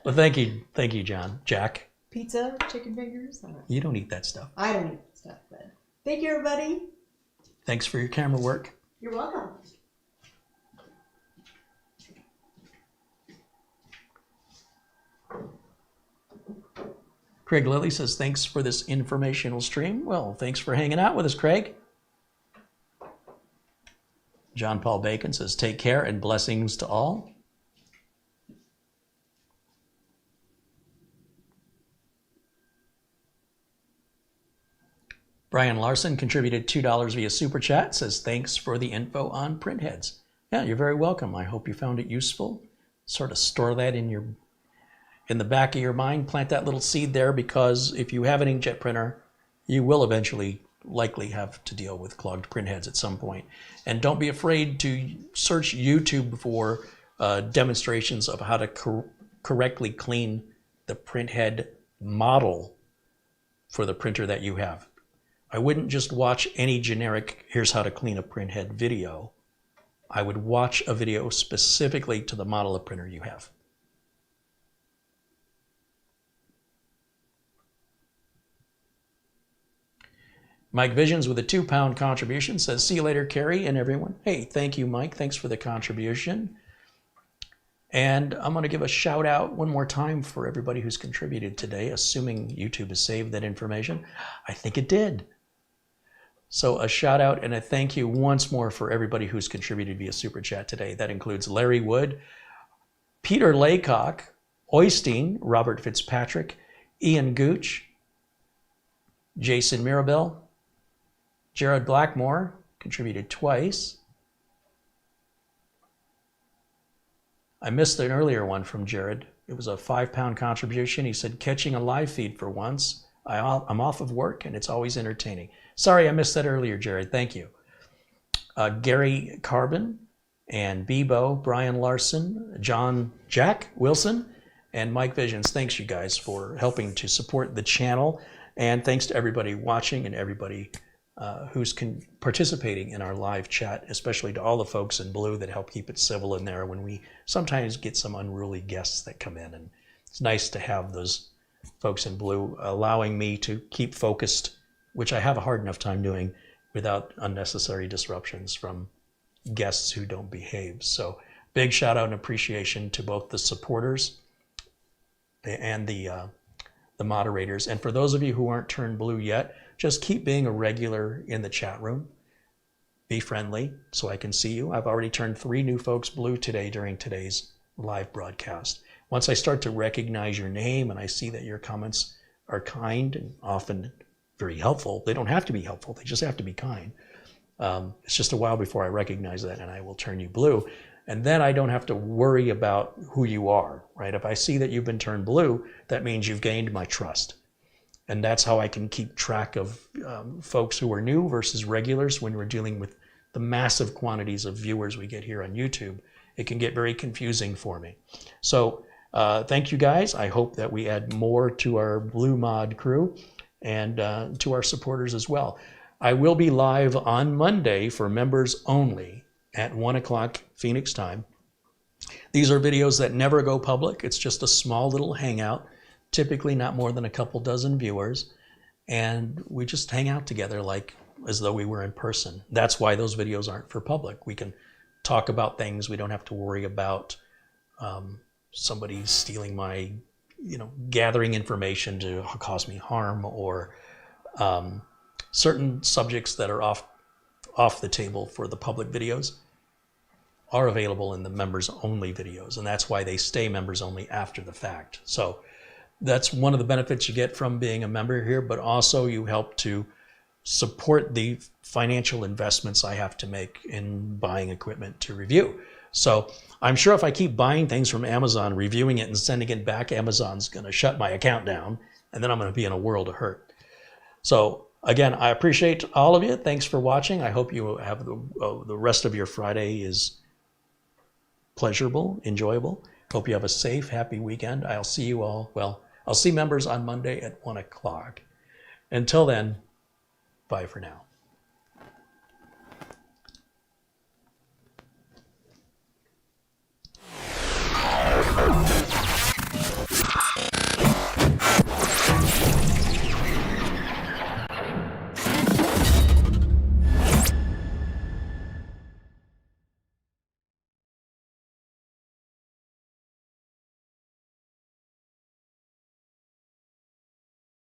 Well, thank you, John. Jack. Pizza, chicken fingers. You don't eat that stuff. I don't eat that stuff, but thank you, everybody. Thanks for your camera work. You're welcome. Craig Lilly says, thanks for this informational stream. Well, thanks for hanging out with us, Craig. John Paul Bacon says, take care and blessings to all. Brian Larson contributed $2 via Super Chat, says thanks for the info on printheads. Yeah, you're very welcome. I hope you found it useful. Sort of store that in the back of your mind, plant that little seed there, because if you have an inkjet printer, you will eventually likely have to deal with clogged printheads at some point. And don't be afraid to search YouTube for demonstrations of how to correctly clean the printhead model for the printer that you have. I wouldn't just watch any generic "here's how to clean a printhead" video. I would watch a video specifically to the model of printer you have. Mike Visions with a £2 contribution says, see you later, Carrie and everyone. Hey, thank you, Mike. Thanks for the contribution. And I'm going to give a shout out one more time for everybody who's contributed today, assuming YouTube has saved that information. I think it did. So a shout out and a thank you once more for everybody who's contributed via Super Chat today. That includes Larry Wood, Peter Laycock, Oystein, Robert Fitzpatrick, Ian Gooch, Jason Mirabel, Jared Blackmore contributed twice. I missed an earlier one from Jared. It was a £5 contribution. He said, catching a live feed for once. I'm off of work and it's always entertaining. Sorry, I missed that earlier, Jared. Thank you. Gary Carbon and Bebo, Brian Larson, Jack Wilson, and Mike Visions. Thanks, you guys, for helping to support the channel. And thanks to everybody watching and everybody who's participating in our live chat, especially to all the folks in blue that help keep it civil in there when we sometimes get some unruly guests that come in. And it's nice to have those folks in blue allowing me to keep focused, which I have a hard enough time doing without unnecessary disruptions from guests who don't behave. So big shout out and appreciation to both the supporters and the moderators. And for those of you who aren't turned blue yet, just keep being a regular in the chat room. Be friendly so I can see you. I've already turned 3 new folks blue today during today's live broadcast. Once I start to recognize your name and I see that your comments are kind and often very helpful, they don't have to be helpful, they just have to be kind. It's just a while before I recognize that and I will turn you blue. And then I don't have to worry about who you are, right? If I see that you've been turned blue, that means you've gained my trust. And that's how I can keep track of folks who are new versus regulars when we're dealing with the massive quantities of viewers we get here on YouTube. It can get very confusing for me. So thank you guys. I hope that we add more to our Blue Mod crew and to our supporters as well. I will be live on Monday for members only at 1 o'clock Phoenix time. These are videos that never go public. It's just a small little hangout, typically not more than a couple dozen viewers. And we just hang out together like as though we were in person. That's why those videos aren't for public. We can talk about things. We don't have to worry about somebody stealing my, gathering information to cause me harm, or certain subjects that are off the table for the public videos are available in the members only videos. And that's why they stay members only after the fact. So that's one of the benefits you get from being a member here, but also you help to support the financial investments I have to make in buying equipment to review. So I'm sure if I keep buying things from Amazon, reviewing it and sending it back, Amazon's going to shut my account down, and then I'm going to be in a world of hurt. So again, I appreciate all of you. Thanks for watching. I hope you have the rest of your Friday is pleasurable, enjoyable. Hope you have a safe, happy weekend. I'll see you all. Well, I'll see members on Monday at 1 o'clock. Until then, bye for now.